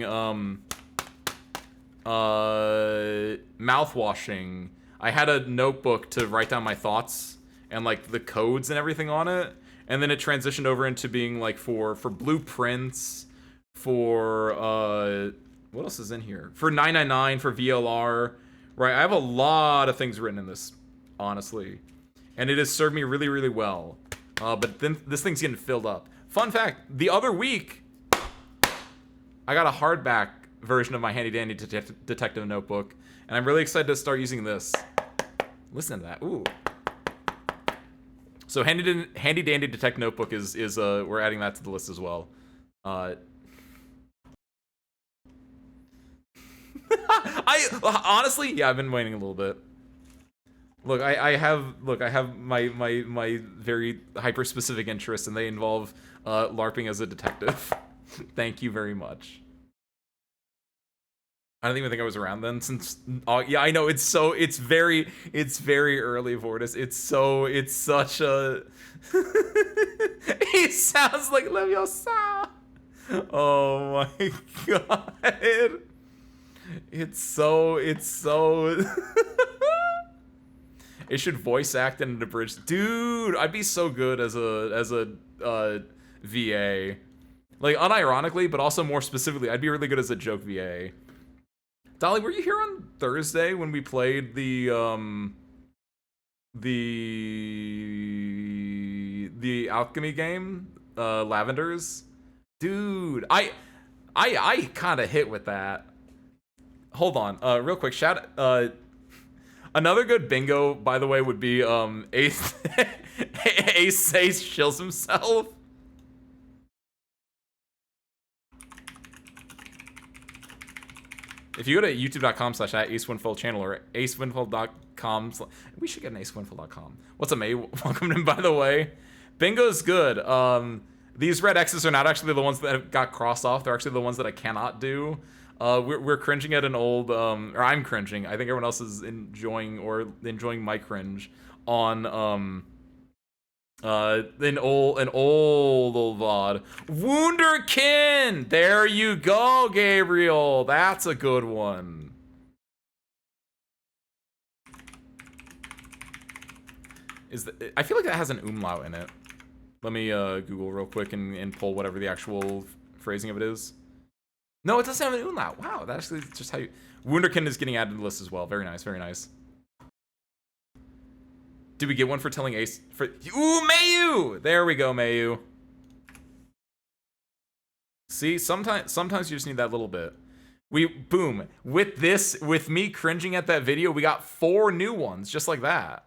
mouth washing. I had a notebook to write down my thoughts and like the codes and everything on it, and then it transitioned over into being like for blueprints, for what else is in here? For 999, for VLR, right? I have a lot of things written in this, honestly. And it has served me really, really well. But then this thing's getting filled up. Fun fact, the other week, I got a hardback version of my handy-dandy detective notebook. And I'm really excited to start using this. Listen to that, ooh. So handy-dandy detective notebook is we're adding that to the list as well. I honestly, yeah, I've been waiting a little bit. Look, I have my very hyper specific interests, and they involve LARPing as a detective. Thank you very much. I don't even think I was around then since. Yeah, I know it's very early, Vortis. It's such a. He sounds like Leviosa. Oh my god. It's so it should voice act in an abridged. Dude, I'd be so good as a VA. Like, unironically, but also more specifically, I'd be really good as a joke VA. Dolly, were you here on Thursday when we played the alchemy game, Lavenders? Dude, I kind of hit with that. Hold on, real quick, another good bingo, by the way, would be Ace Ace chills himself. If you go to youtube.com/@acewindfall channel or acewindfall.com, we should get an acewindfall.com. What's up, May? Welcome in, by the way. Bingo's good. These red X's are not actually the ones that got crossed off. They're actually the ones that I cannot do. We're cringing at an old, or I'm cringing. I think everyone else is enjoying my cringe on an old VOD. Wunderkind! There you go, Gabriel. That's a good one. I feel like that has an umlaut in it. Let me Google real quick and pull whatever the actual phrasing of it is. No, it doesn't have an umlaut. Wow, that's actually just how you... Wunderkind is getting added to the list as well. Very nice, very nice. Did we get one for telling Ace for... Ooh, Mayu! There we go, Mayu. See, sometimes you just need that little bit. Boom. With me cringing at that video, we got 4 new ones, just like that.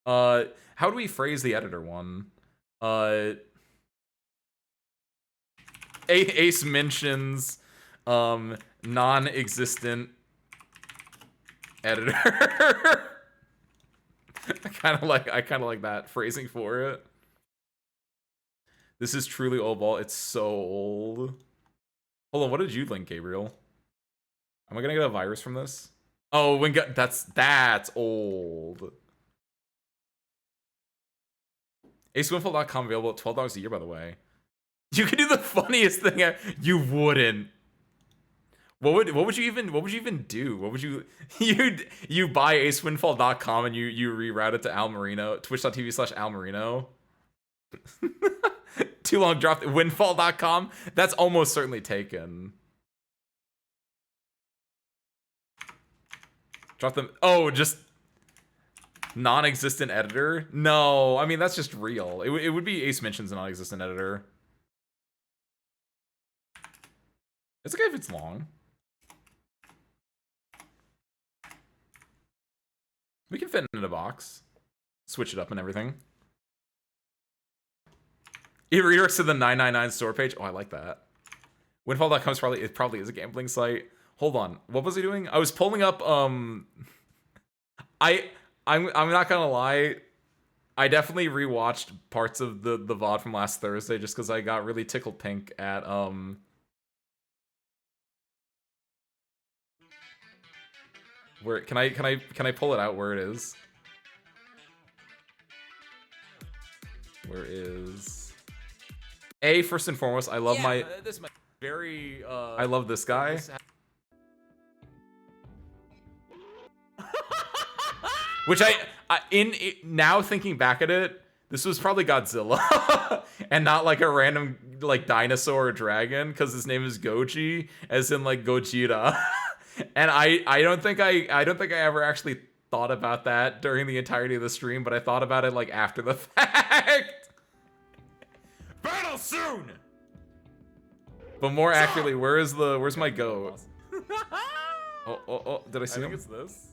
How do we phrase the editor one? Ace mentions non-existent editor. I kind of like that phrasing for it. This is truly old ball. It's so old. Hold on, what did you link, Gabriel? Am I gonna get a virus from this? Oh, that's old. AceWindfall.com available at $12 a year, by the way. You could do the funniest thing. You wouldn't. What would you even do? What would you buy acewindfall.com and you reroute it to Al Marino, twitch.tv/Al Marino. Too long dropped. Windfall.com. That's almost certainly taken. Drop them. Oh, just non-existent editor? No, I mean that's just real. It would be Ace mentions a non-existent editor. It's okay if it's long. We can fit it in a box. Switch it up and everything. It redirects to the 999 store page. Oh, I like that. Windfall.com probably is a gambling site. Hold on. What was I doing? I was pulling up I'm not gonna lie. I definitely rewatched parts of the VOD from last Thursday just because I got really tickled pink at where can I pull it out where it is? Where is first and foremost, I love this my very I love this guy. Which now thinking back at it, this was probably Godzilla and not like a random like dinosaur or dragon, because his name is Goji, as in like Gojira. And I don't think I ever actually thought about that during the entirety of the stream, but I thought about it like after the fact. Battle soon. But more accurately, where's my goat? Oh, did I see him? I think it's this.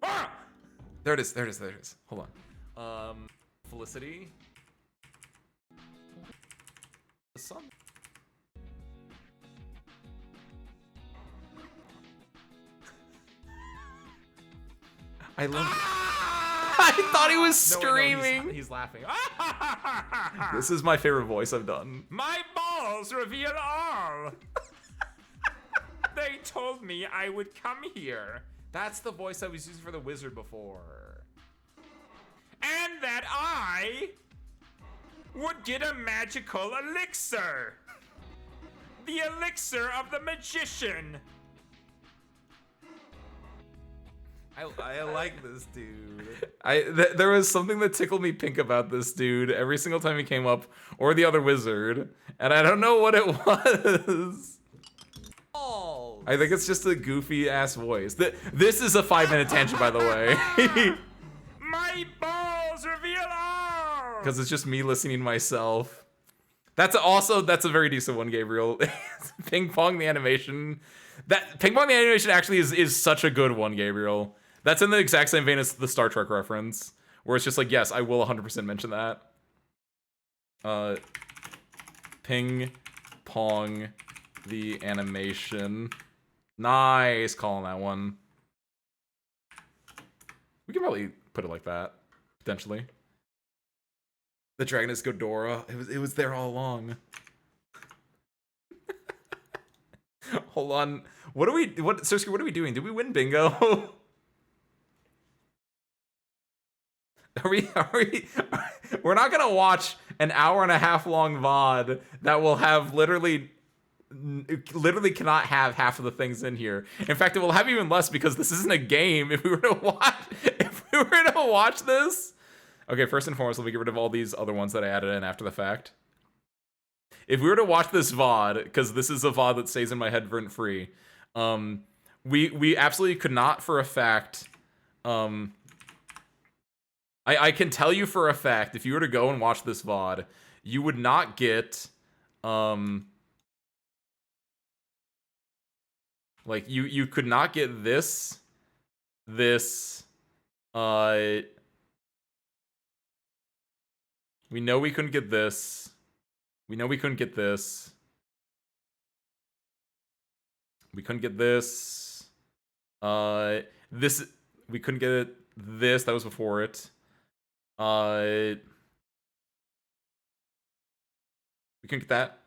Ah! There it is. Hold on. Felicity. The sun. I love it. I thought he was screaming. No, he's laughing. This is my favorite voice I've done. My balls reveal all. They told me I would come here. That's the voice I was using for the wizard before. And that I would get a magical elixir. The elixir of the magician. I like this dude. There was something that tickled me pink about this dude every single time he came up, or the other wizard, and I don't know what it was. Balls. I think it's just a goofy ass voice. This is a 5-minute tangent, by the way, My balls reveal all. because it's just me listening to myself. That's a very decent one, Gabriel. Ping pong the animation. That Ping pong the animation actually is such a good one, Gabriel. That's in the exact same vein as the Star Trek reference, where it's just like, yes, I will 100% mention that. Ping pong the animation. Nice call on that one. We can probably put it like that, potentially. The dragon is Godora. It was there all along. Hold on. Sirski, what are we doing? Did we win bingo? We're not gonna watch an hour-and-a-half long VOD that will have literally cannot have half of the things in here. In fact, it will have even less because this isn't a game. If we were to watch this. Okay, first and foremost, let me get rid of all these other ones that I added in after the fact. If we were to watch this VOD, because this is a VOD that stays in my head rent free, we absolutely could not for a fact. I can tell you for a fact, if you were to go and watch this VOD, you would not get like you could not get this we know we couldn't get this. We know we couldn't get this. We couldn't get this. This we couldn't get it. This that was before it. We couldn't get that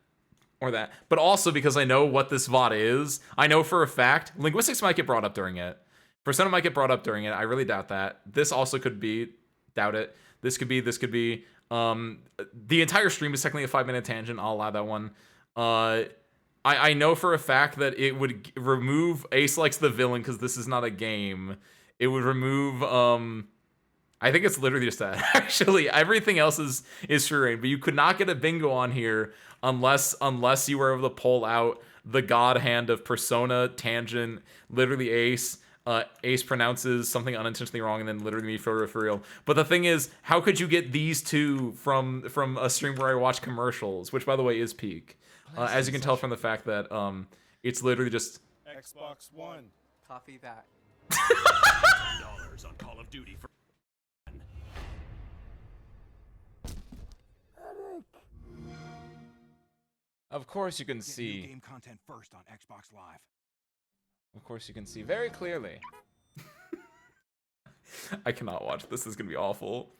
or that. But also because I know what this VOD is, I know for a fact linguistics might get brought up during it. Persona might get brought up during it. I really doubt that. This also could be. Doubt it. This could be. This could be. The entire stream is technically a 5-minute tangent. I'll allow that one. I know for a fact that it would remove Ace likes the villain because this is not a game. It would remove I think it's literally just that. Actually, everything else is free reign, but you could not get a bingo on here unless you were able to pull out the god hand of Persona, Tangent, literally Ace. Ace pronounces something unintentionally wrong and then literally me for real. But the thing is, how could you get these two from a stream where I watch commercials, which by the way is peak. As you can tell from the fact that it's literally just Xbox One. Copy that. $10 on Call of Duty for of course you can Get new see. game content first on Xbox Live. Of course you can see very clearly. I cannot watch this. This is gonna be awful.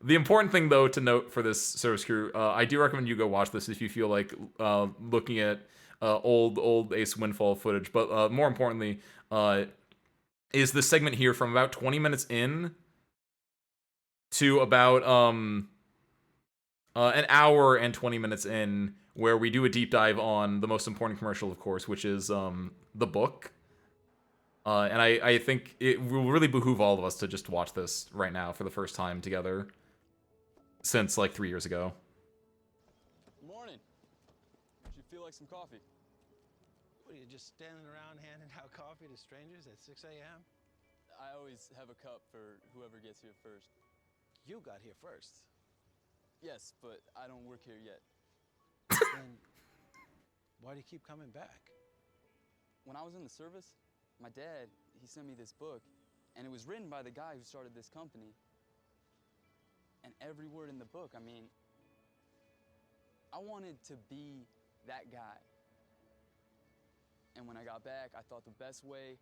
The important thing, though, to note for this service crew, I do recommend you go watch this if you feel like looking at old Ace Windfall footage. But more importantly, is this segment here from about 20 minutes in to about an hour and 20 minutes in, where we do a deep dive on the most important commercial, of course, which is the book. And I think it will really behoove all of us to just watch this right now for the first time together since like 3 years ago. Morning. Would you feel like some coffee? What are you just standing around handing out coffee to strangers at 6 a.m.? I always have a cup for whoever gets here first. You got here first. Yes, but I don't work here yet. Then why do you keep coming back? When I was in the service, my dad, he sent me this book, and it was written by the guy who started this company. And every word in the book, I mean, I wanted to be that guy. And when I got back, I thought the best way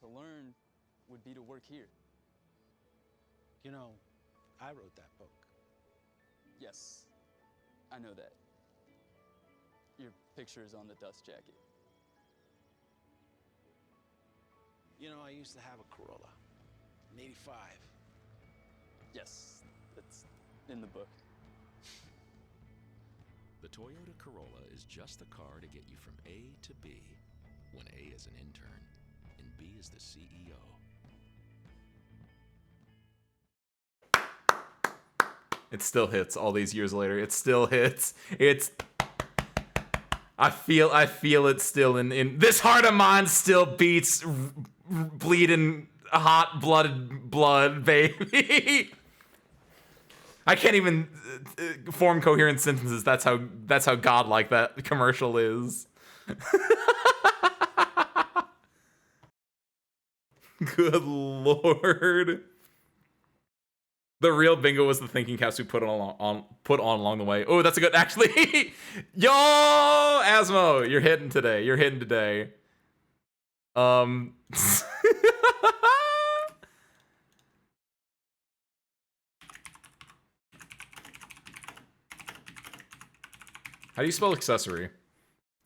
to learn would be to work here. You know, I wrote that book. Yes, I know that. Your picture is on the dust jacket. You know, I used to have a Corolla, an 85. Yes, that's in the book. The Toyota Corolla is just the car to get you from A to B, when A is an intern and B is the CEO. It still hits all these years later. It still hits. It's I feel it still in this heart of mine still beats bleeding hot blood, baby. I can't even form coherent sentences. That's how godlike that commercial is. Good lord. The real bingo was the thinking caps we put on along the way. Oh, that's a good actually. Yo, Asmo, you're hitting today. You're hitting today. How do you spell accessory?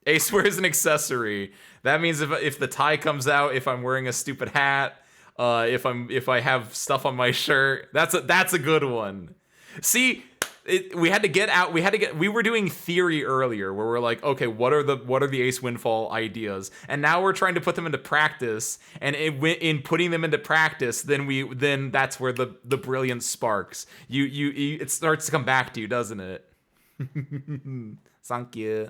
Ace wears an accessory. That means if the tie comes out, if I'm wearing a stupid hat, if I have stuff on my shirt, that's a good one. See, we were doing theory earlier where we're like, okay, what are the Ace Windfall ideas, and now we're trying to put them into practice, and in putting them into practice, then that's where the brilliance sparks. It starts to come back to you, doesn't it? Thank you.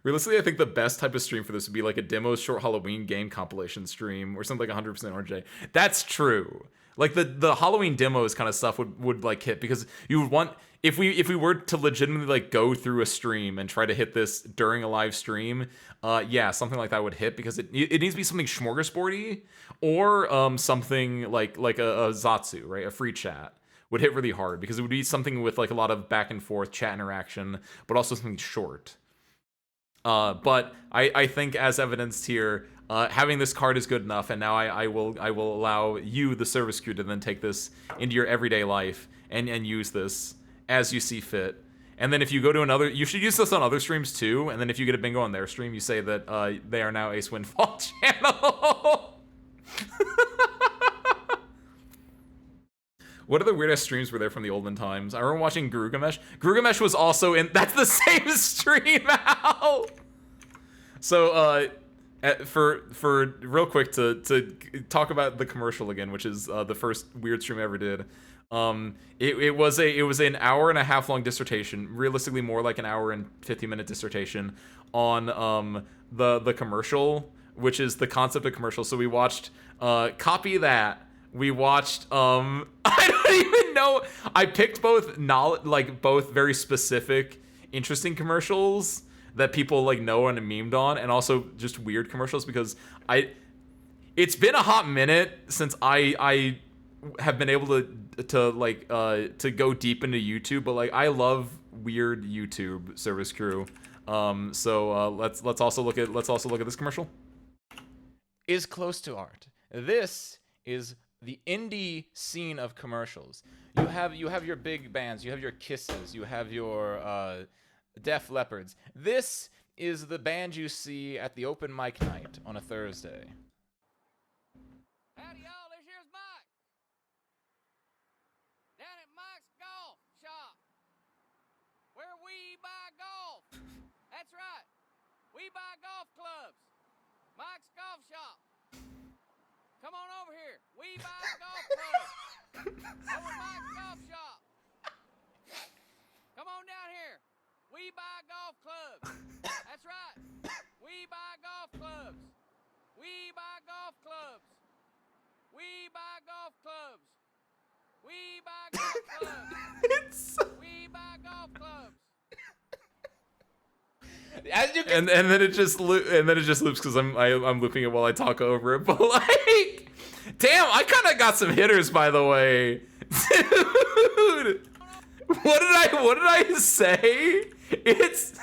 Realistically, I think the best type of stream for this would be like a demo short Halloween game compilation stream or something like 100% RJ. That's true. Like the Halloween demos kind of stuff would like hit, because you would want, if we were to legitimately like go through a stream and try to hit this during a live stream, yeah, something like that would hit, because it needs to be something smorgasbordy, or something like a Zatsu, right? A free chat would hit really hard, because it would be something with like a lot of back and forth chat interaction, but also something short. But I think, as evidenced here, having this card is good enough, and now I will allow you, the service crew, to then take this into your everyday life and use this as you see fit. And then if you go to another, you should use this on other streams too. And then if you get a bingo on their stream, you say that they are now Ace Windfall channel. What are the weirdest streams were there from the olden times? I remember watching Garugamesh. Garugamesh was also in... That's the same stream, Al! So, for real quick to talk about the commercial again, which is the first weird stream I ever did. It was an hour and a half long dissertation, realistically more like an hour and 50-minute dissertation on the commercial, which is the concept of commercial. So we watched copy that. We watched I don't even know. I picked both both very specific, interesting commercials that people like know and memed on, and also just weird commercials, because it's been a hot minute since I have been able to go deep into YouTube, but like I love weird YouTube service crew. So let's also look at this commercial. Is close to art. This is the indie scene of commercials. You have your big bands, you have your Kisses, you have your Def Leopards. This is the band you see at the open mic night on a Thursday. Howdy, y'all. This here's Mike. Down at Mike's Golf Shop, where we buy golf. That's right. We buy golf clubs. Mike's Golf Shop. Come on over here. We buy golf clubs. Over at Mike's Golf Shop. Come on down here. We buy golf clubs. That's right. We buy golf clubs. We buy golf clubs. We buy golf clubs. We buy golf clubs. We buy golf clubs. As you can, and then it just loops because I'm looping it while I talk over it. But like, damn, I kind of got some hitters, by the way, dude. What did I say? It's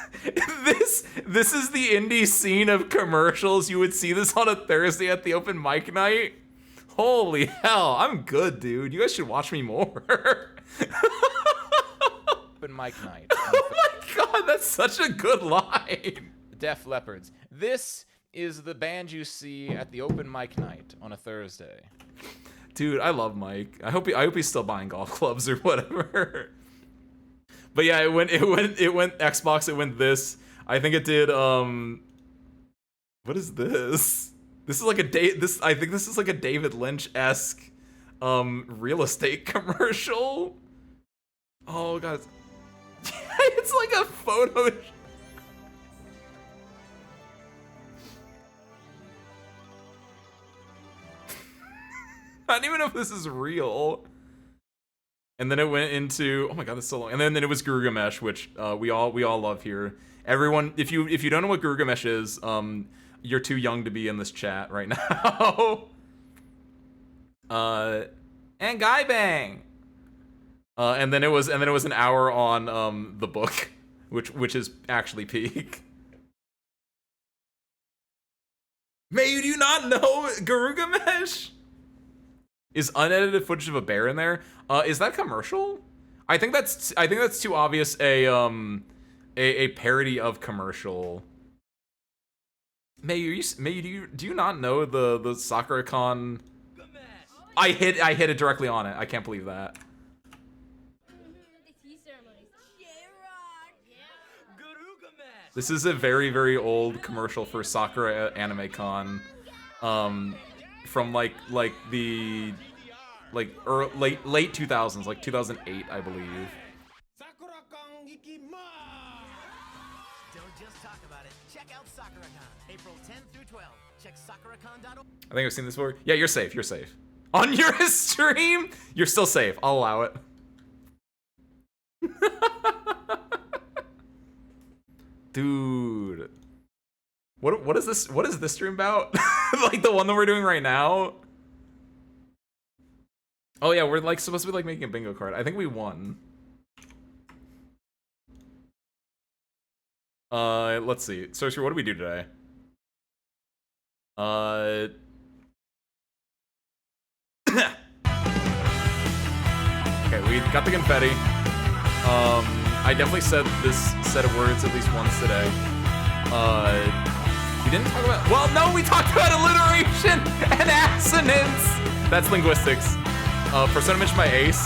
this is the indie scene of commercials. You would see this on a Thursday at the open mic night. Holy hell, I'm good, dude. You guys should watch me more. Open mic night. Oh my god, that's such a good line. Def Leopards. This is the band you see at the open mic night on a Thursday. Dude, I love Mike. I hope he's still buying golf clubs or whatever. But yeah, it went Xbox, it went this. I think it did what is this? This is like I think this is like a David Lynch-esque real estate commercial. Oh god. It's like a photo. I don't even know if this is real. And then it went into, oh my god, that's so long. And then it was Gilgamesh, which we all love here. Everyone, if you don't know what Gilgamesh is, you're too young to be in this chat right now. And Guy Bang. And then it was an hour on the book, which is actually peak. May you do not know Gilgamesh? Is unedited footage of a bear in there? Is that commercial? I think that's too obvious a parody of commercial. Do you not know the Sakura-con? I hit it directly on it. I can't believe that. This is a very, very old commercial for Sakura Anime Con, from like the late 2000s, like 2008, I believe. Don't just talk about it. Check out Sakura-con, April 10th through 12th. Check sakuracon.org. I think I've seen this before. Yeah, you're safe. You're safe. On your stream, you're still safe. I'll allow it. Dude. What is this? What is this stream about? Like the one that we're doing right now? Oh yeah, we're like supposed to be like making a bingo card. I think we won. Let's see. Sorcerer, what do we do today? Okay, we got the confetti. I definitely said this set of words at least once today. We didn't talk about, well, no, we talked about alliteration and assonance. That's linguistics. Persona mentioned by Ace.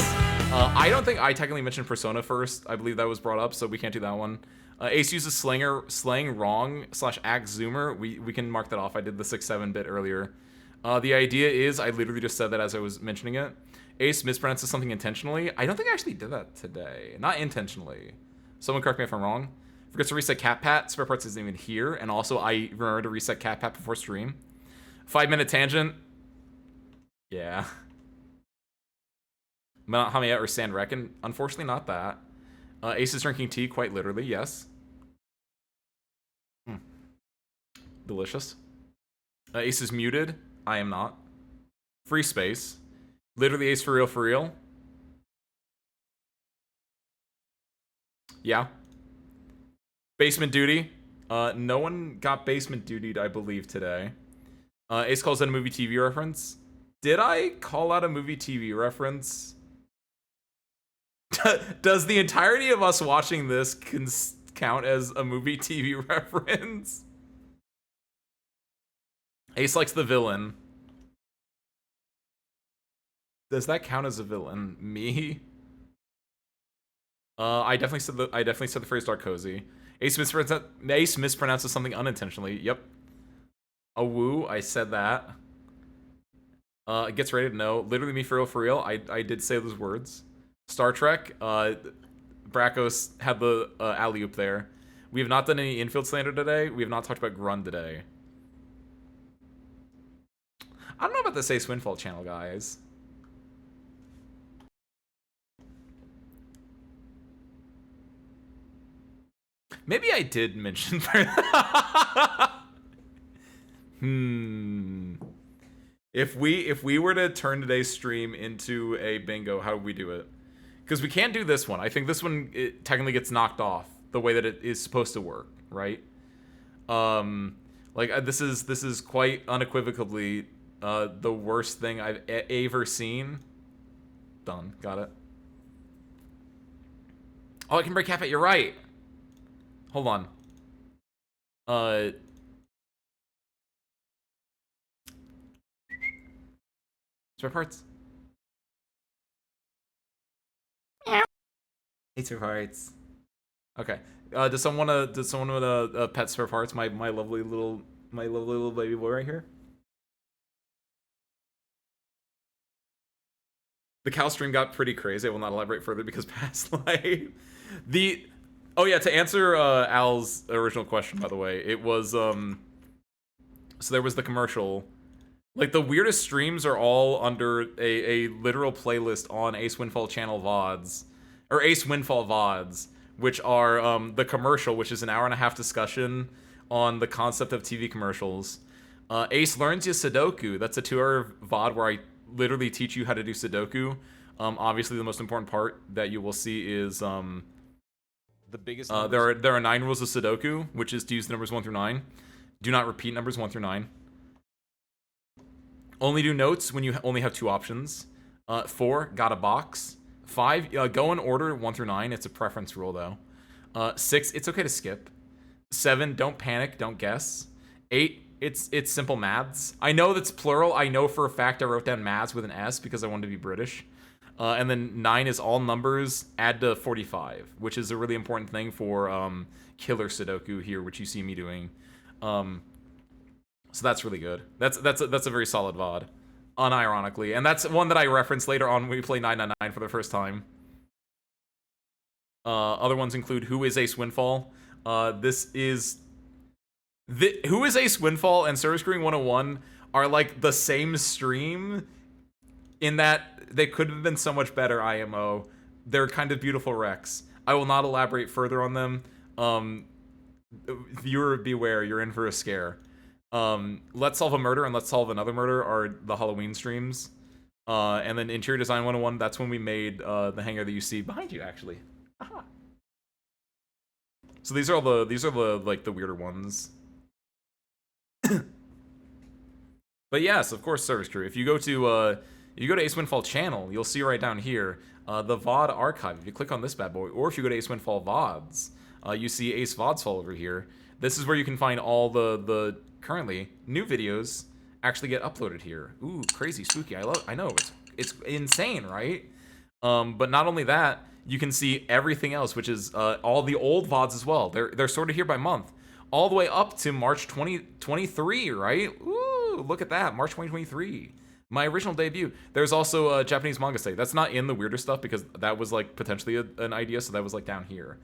I don't think I technically mentioned Persona first. I believe that was brought up, so we can't do that one. Ace uses slang wrong / act zoomer. We can mark that off. I did the 6-7 bit earlier. The idea is, I literally just said that as I was mentioning it. Ace mispronounces something intentionally. I don't think I actually did that today. Not intentionally. Someone correct me if I'm wrong. Forgets to reset CatPat. Spare Parts isn't even here. And also, I remember to reset CatPat before stream. 5-minute tangent. Yeah. Mount Hamiya or Sand Reckon. Unfortunately, not that. Ace is drinking tea, quite literally, yes. Delicious. Ace is muted. I am not. Free space. Literally Ace for real, for real. Yeah. Basement duty. No one got basement dutied, I believe, today. Ace calls that a movie TV reference. Did I call out a movie TV reference? Does the entirety of us watching this count as a movie TV reference? Ace likes the villain. Does that count as a villain? Me? I definitely said the phrase dark cozy. Ace mispronounces something unintentionally. Yep. A woo. I said that. It gets rated no. Literally me for real. I did say those words. Star Trek. Bracos had the alley oop there. We have not done any infield slander today. We have not talked about Grun today. I don't know about this Ace Windfall channel, guys. Maybe I did mention If we were to turn today's stream into a bingo, how would we do it? Because we can't do this one. I think this one technically gets knocked off the way that it is supposed to work, right? This is quite unequivocally the worst thing I've ever seen. Done. Got it. Oh, I can break half it. You're right. Hold on. Spare parts. Hey, spare parts. Okay. Does someone want to pet spare parts? My lovely little baby boy right here. The cow stream got pretty crazy. I will not elaborate further because past life. Oh yeah, to answer Al's original question, by the way, it was so there was the commercial. Like, the weirdest streams are all under a literal playlist on Ace Windfall channel VODs, or Ace Windfall VODs, which are the commercial, which is an hour-and-a-half discussion on the concept of TV commercials. Ace Learns You Sudoku, that's a 2-hour VOD where I literally teach you how to do Sudoku. Obviously, the most important part that you will see is the biggest there are 9 rules of Sudoku, which is to use the numbers 1 through 9. Do not repeat numbers 1 through 9. Only do notes when you only have 2 options. 4, got a box. 5, go in order 1 through 9. It's a preference rule, though. 6, it's okay to skip. 7, don't panic, don't guess. 8, it's simple maths. I know that's plural. I know for a fact I wrote down maths with an S because I wanted to be British. And then 9 is all numbers, add to 45, which is a really important thing for killer Sudoku here, which you see me doing. So that's really good. That's a very solid VOD, unironically, and that's one that I reference later on when we play 999 for the first time. Other ones include Who is Ace Windfall? Who is Ace Windfall and Service Screwing 101 are like the same stream in that they could have been so much better, IMO. They're kind of beautiful wrecks. I will not elaborate further on them. Viewer beware, you're in for a scare. Let's Solve a Murder and Let's Solve Another Murder are the Halloween streams. And then Interior Design 101, that's when we made the hangar that you see behind you, actually. Aha. So these are the like the weirder ones. But yes, of course, Service Crew. If you go to Ace Windfall channel, you'll see right down here the VOD archive. If you click on this bad boy, or if you go to Ace Windfall VODs, you see Ace Vodsfall over here. This is where you can find all the currently new videos actually get uploaded here. Ooh, crazy spooky. I know it's insane, right? But not only that, you can see everything else, which is all the old VODs as well. They're sorted here by month, all the way up to March 2023, right? Ooh, look at that, March 2023. My original debut. There's also a Japanese manga study. That's not in the weirder stuff because that was like potentially an idea, so that was like down here.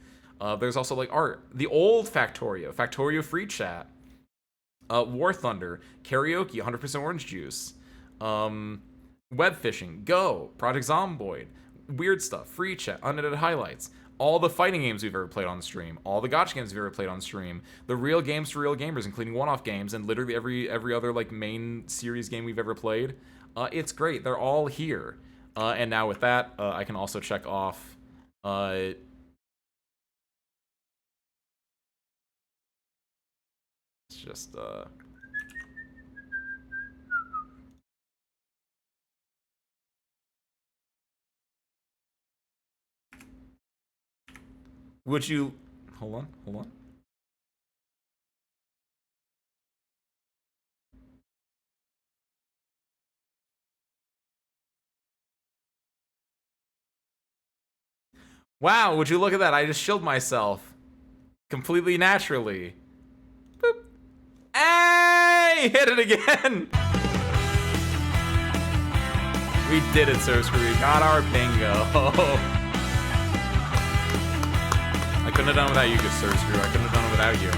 There's also like art. The old Factorio free chat. War Thunder, Karaoke, 100% Orange Juice, Web Fishing, Go, Project Zomboid, Weird Stuff, Free Chat, Unedited Highlights, all the fighting games we've ever played on stream, all the gotcha games we've ever played on stream, the real games for real gamers, including one-off games, and literally every other like main series game we've ever played. It's great. They're all here. And now with that, I can also check off just would you hold on wow, would you look at that? I just shielded myself completely naturally. Boop. Hey, hit it again. We did it, Sir Screw. We got our bingo. I couldn't have done it without you, good Sir Screw. I couldn't have done it without you.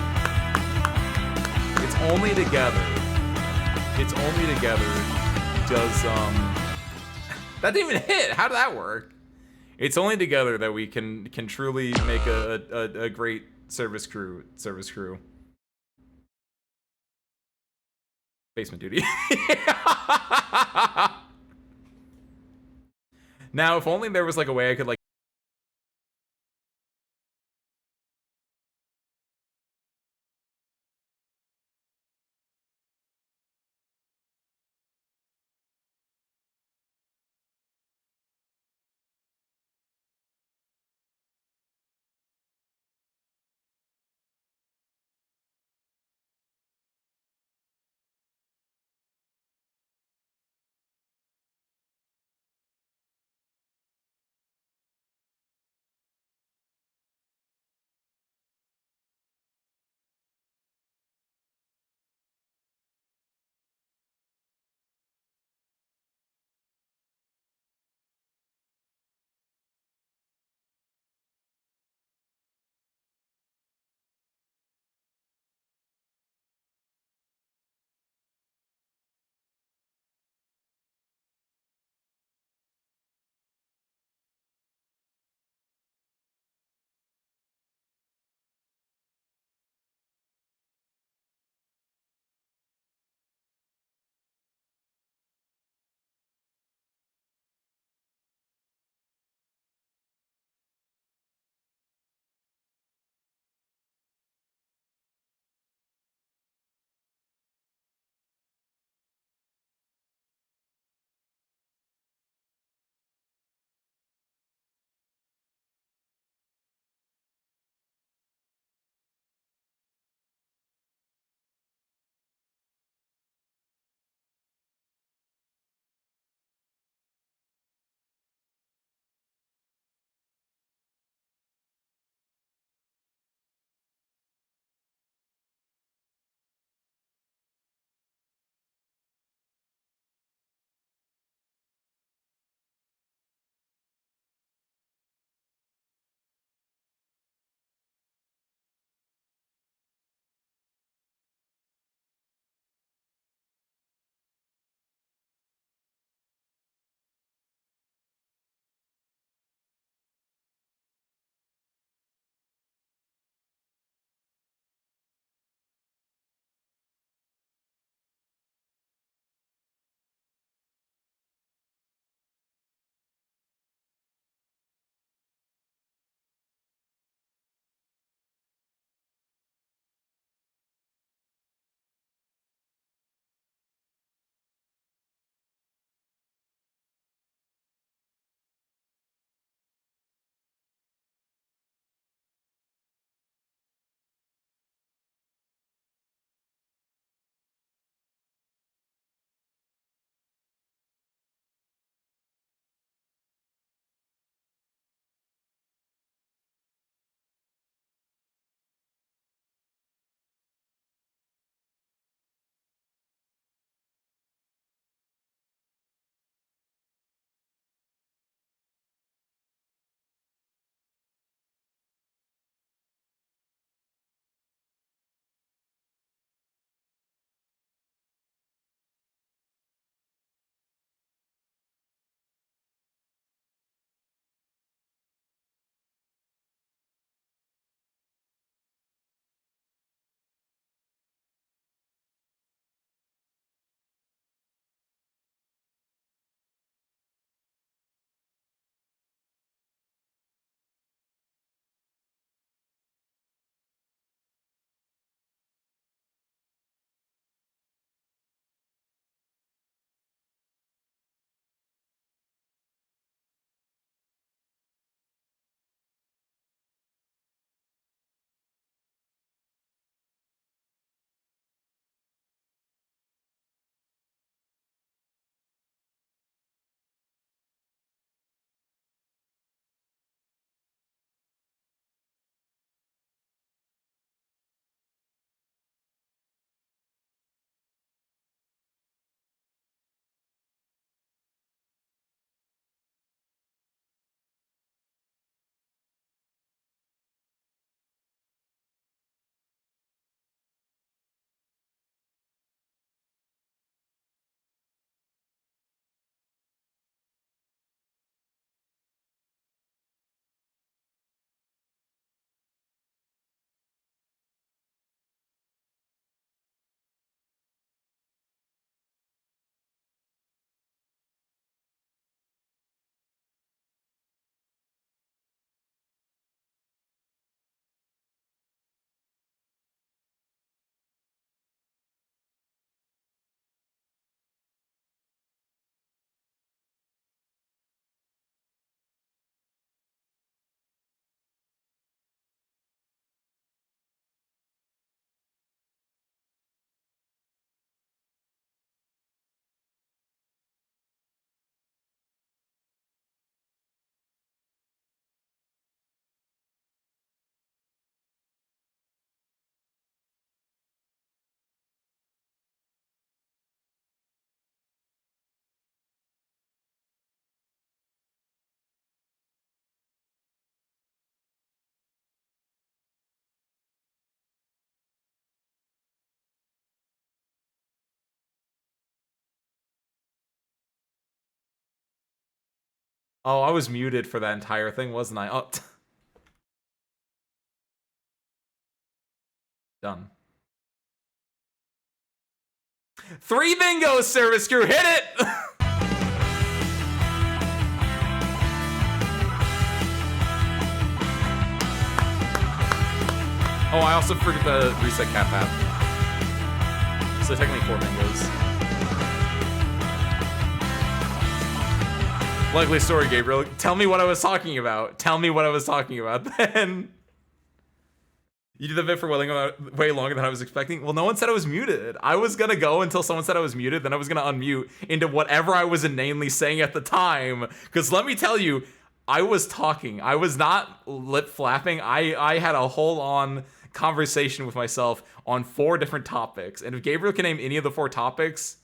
It's only together. It's only together does that didn't even hit. How did that work? It's only together that we can truly make a great service crew. Basement duty. Now, if only there was like a way I could like Oh, I was muted for that entire thing, wasn't I? Oh. Done. 3 bingos, service crew. Hit it! Oh, I also forgot the reset cap app. So technically 4 bingos. Likely story, Gabriel. Tell me what I was talking about. Tell me what I was talking about then. You did the bit for way longer than I was expecting. Well, no one said I was muted. I was gonna go until someone said I was muted, then I was gonna unmute into whatever I was inanely saying at the time. Because let me tell you, I was talking. I was not lip flapping. I had a whole on conversation with myself on 4 different topics. And if Gabriel can name any of the 4 topics,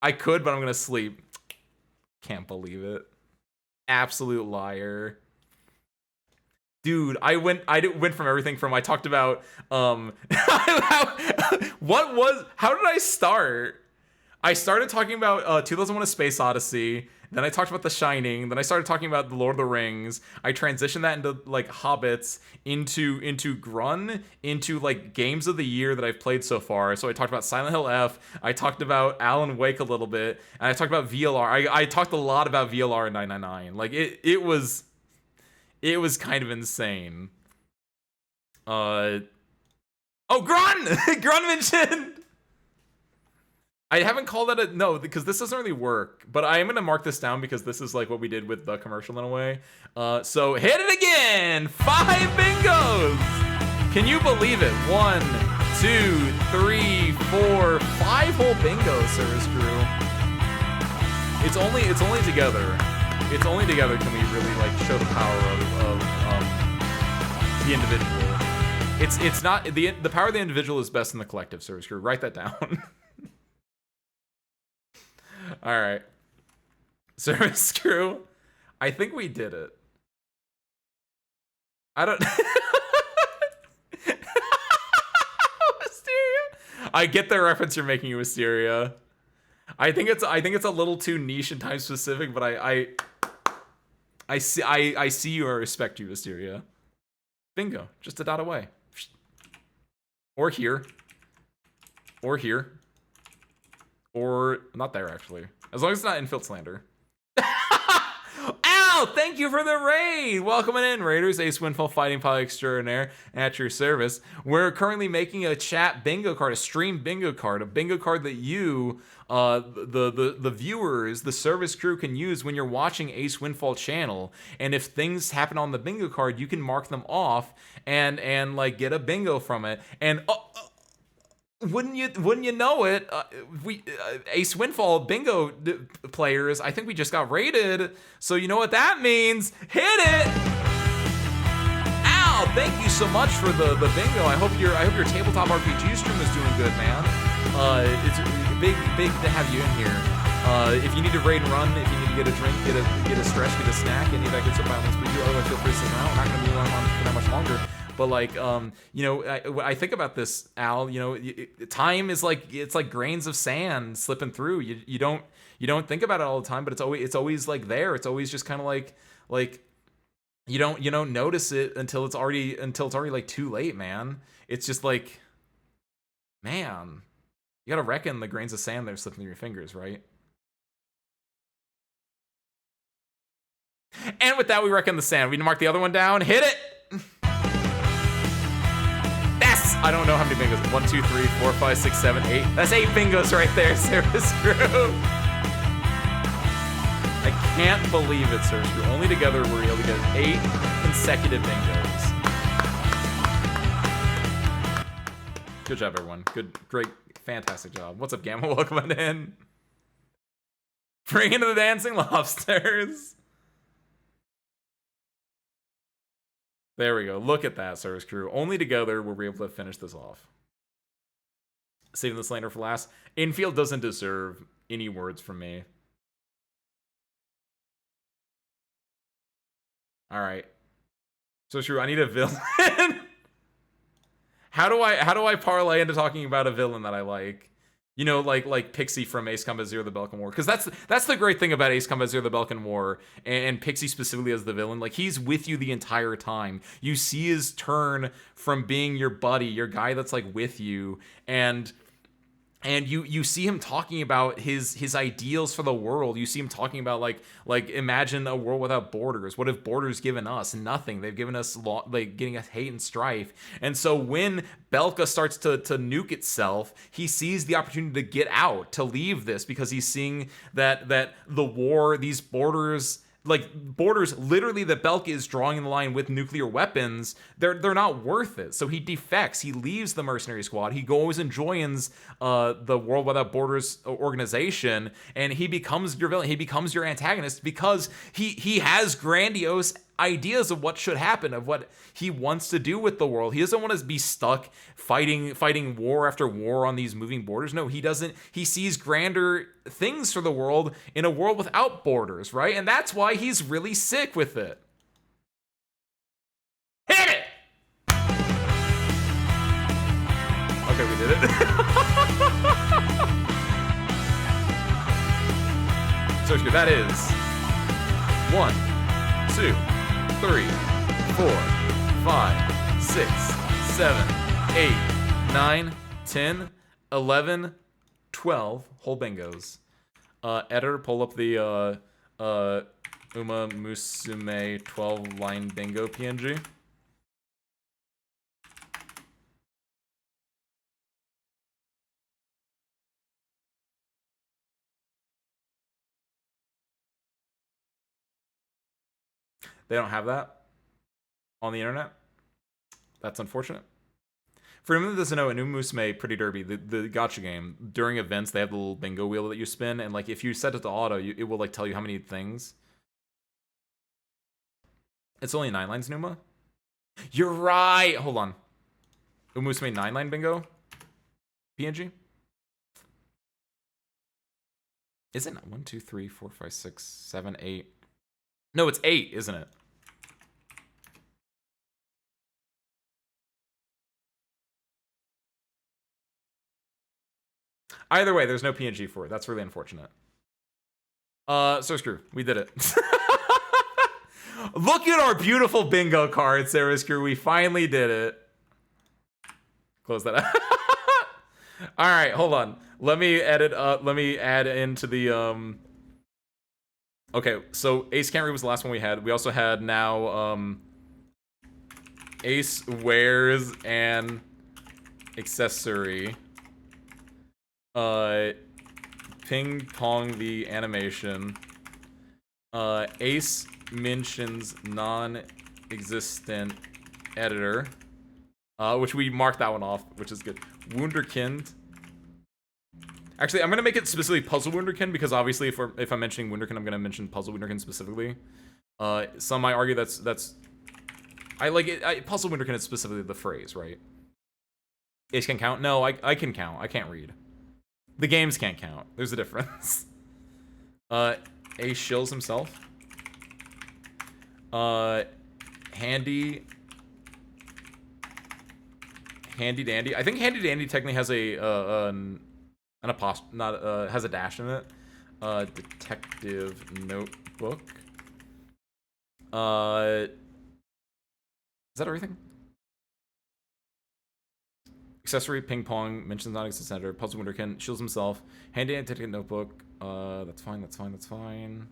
I could, but I'm gonna sleep. Can't believe it. Absolute liar. Dude, I went from everything from I talked about how did I start? I started talking about 2001: A Space Odyssey, then I talked about The Shining, then I started talking about The Lord of the Rings. I transitioned that into like Hobbits, into Grun, into like games of the year that I've played so far. So I talked about Silent Hill F, I talked about Alan Wake a little bit, and I talked about VLR. I talked a lot about VLR in 999. Like it was kind of insane. Oh, Grun! Grun mentioned! I haven't called that no, because this doesn't really work, but I am going to mark this down because this is like what we did with the commercial in a way. So hit it again! 5 bingos! Can you believe it? 1, 2, 3, 4, 5 whole bingos, service crew. It's only together. It's only together can we really like show the power of the individual. It's not the power of the individual is best in the collective, service crew. Write that down. All right, service crew. I think we did it. I don't. Wisteria. I get the reference you're making, Wisteria. I think it's a little too niche and time specific, but I see you. I respect you, Wisteria. Bingo, just a dot away. Or here. Or here. Or not there, actually. As long as it's not infield slander. Ow! Thank you for the raid! Welcome in, Raiders. Ace Windfall Fighting Pilot Extraordinaire at your service. We're currently making a chat bingo card, a stream bingo card, a bingo card that you, the viewers, the service crew can use when you're watching Ace Windfall channel. And if things happen on the bingo card, you can mark them off and like get a bingo from it. And wouldn't you know it, Ace Windfall bingo players, I think we just got raided. So you know what that means. Hit it! Ow! Thank you so much for the bingo. I hope your tabletop RPG stream is doing good, man. It's big to have you in here. If you need to raid and run, if you need to get a drink, get a stretch, get a snack, any of that good stuff, by all means, please do. Otherwise, feel free to stick around. We're not going to be on for that much longer. But like, you know, I think about this, Al. You know, time is like it's like grains of sand slipping through. You don't think about it all the time, but it's always like there. It's always just kind of like you don't notice it until it's already like too late, man. It's just like, man, you gotta reckon the grains of sand that are slipping through your fingers, right? And with that, we reckon the sand. We mark the other one down. Hit it. I don't know how many bingos. 1, 2, 3, 4, 5, 6, 7, 8. That's 8 bingos right there, service crew. I can't believe it, service crew. Only together we're able to get 8 consecutive bingos. Good job, everyone. Great, fantastic job. What's up, Gamma? Welcome in. Bring into the dancing lobsters. There we go. Look at that, service crew. Only together were we able to finish this off. Saving the slander for last. Infield doesn't deserve any words from me. All right. So true. I need a villain. How do I parlay into talking about a villain that I like? You know, like Pixie from Ace Combat Zero: The Belkin War, because that's the great thing about Ace Combat Zero: The Belkin War, and Pixie specifically as the villain. Like, he's with you the entire time. You see his turn from being your buddy, your guy that's like with you, and you see him talking about his ideals for the world. You see him talking about like imagine a world without borders. What have borders given us? Nothing. They've given us getting us hate and strife. And so when Belka starts to nuke itself, he sees the opportunity to get out, to leave this, because he's seeing that the war, these borders, literally that Belka is drawing the line with nuclear weapons, they're not worth it. So he defects. He leaves the mercenary squad. He goes and joins the World Without Borders organization, and he becomes your villain. He becomes your antagonist because he has grandiose ideas of what should happen, of what he wants to do with the world. He doesn't want to be stuck fighting war after war on these moving borders. No, he doesn't. He sees grander things for the world in a world without borders, right? And that's why he's really sick with it. Hit it! Okay, we did it. So that is 1, 2, 3, 4, 5, 6, 7, 8, 9, 10, 11, 12 whole bingos. Editor, pull up the Uma Musume 12 line bingo PNG. They don't have that on the internet. That's unfortunate. For anyone that doesn't know, in Uma Musume Pretty Derby, the gacha game, during events, they have the little bingo wheel that you spin, and like if you set it to auto, it will like tell you how many things. It's only 9 lines, Numa. You're right. Hold on. Uma Musume 9-line bingo PNG. Isn't it 1, 2, 3, 4, 5, 6, 7, 8? No, it's 8, isn't it? Either way, there's no PNG for it. That's really unfortunate. So screw. We did it. Look at our beautiful bingo card, Sarah Screw. We finally did it. Close that out. All right, hold on. Let me edit up. Let me add into the Okay, so Ace Can't Read was the last one we had. We also had now Ace wears an accessory. Ping pong the animation. Ace mentions non-existent editor. Which we marked that one off, which is good. Wunderkind. Actually, I'm gonna make it specifically Puzzle Wunderkind because obviously, if I'm mentioning Wunderkind, I'm gonna mention Puzzle Wunderkind specifically. Some might argue that's I like it. Puzzle Wunderkind is specifically the phrase, right? Ace can count. No, I can count. I can't read. The games can't count. There's a difference. Ace shills himself. Handy Dandy. I think Handy Dandy technically has an apostrophe, not has a dash in it. Detective notebook. Is that everything? Accessory ping pong mentions non-existent center. Puzzle Wunderkind shields himself. Handy Dandy detective notebook. That's fine. That's fine. That's fine.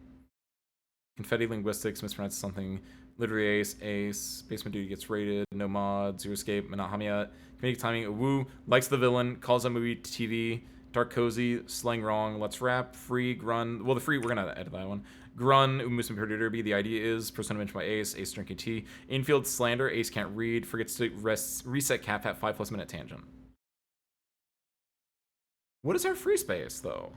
Confetti linguistics mispronounces something. Literary ace. Basement duty gets raided. No mod. Zero escape. Manat Hamiat. Comedic timing. Woo. Likes the villain. Calls that movie TV. Dark cozy. Slang wrong. Let's rap. Free. Grun. Well, the free, we're gonna edit that one. Grun. Umus Pretty Derby. The idea is persona mentioned by Ace. Ace drinking tea. Infield slander. Ace can't read. Forgets to reset cap at 5+ minute tangent. What is our free space though?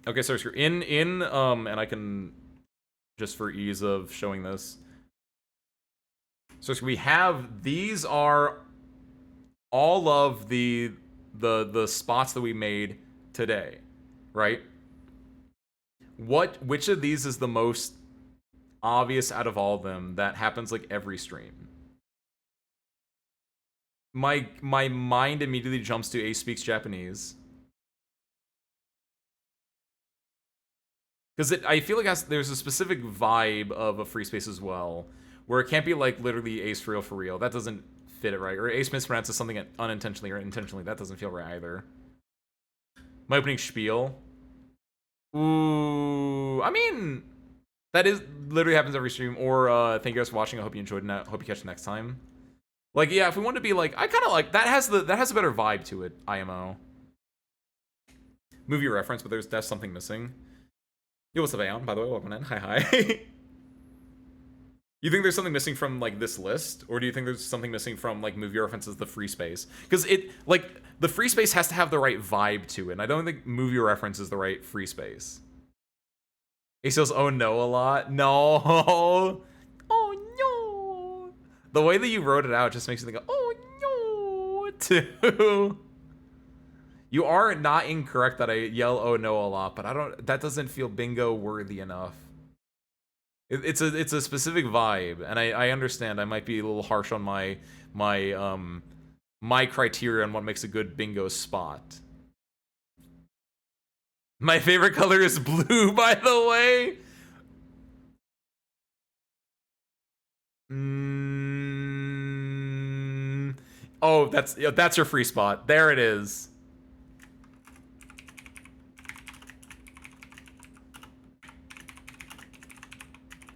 Okay, so in and I can just for ease of showing this. So we have, these are all of the spots that we made today, right? Which of these is the most obvious out of all of them that happens like every stream? My mind immediately jumps to Ace speaks Japanese. Because I feel like there's a specific vibe of a free space as well, where it can't be like literally Ace for real. That doesn't fit it right. Or Ace mispronounces something unintentionally or intentionally. That doesn't feel right either. My opening spiel. Ooh, I mean, that is literally happens every stream. Or thank you guys for watching. I hope you enjoyed it. Hope you catch it next time. Like, yeah, if we want to be like, I kind of like that has a better vibe to it. IMO. Movie reference, but that's something missing. Yo, what's up, Aeon? By the way, welcome in. Hi. You think there's something missing from like this list, or do you think there's something missing from like movie references, the free space? Because it like the free space has to have the right vibe to it, and I don't think movie reference is the right free space. He says, "Oh no" a lot. No. Oh no. The way that you wrote it out just makes me think, "Oh no," too. You are not incorrect that I yell "oh no" a lot, but I don't. That doesn't feel bingo worthy enough. It's a specific vibe, and I understand I might be a little harsh on my criteria on what makes a good bingo spot. My favorite color is blue, by the way. Oh, that's your free spot. There it is.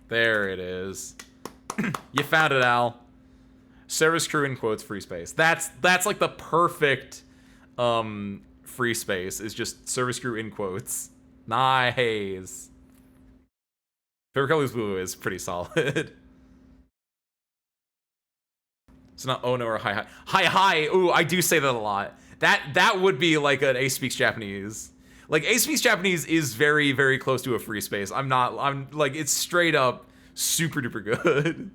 There it is. You found it, Al. Service crew in quotes free space. That's like the perfect free space, is just service crew in quotes. Nice. Favorite color is blue is pretty solid. It's not oh no or hi. Hi. Ooh, I do say that a lot. That would be like an Ace Speaks Japanese. Like, Ace Speaks Japanese is very, very close to a free space. I'm like, it's straight up super duper good.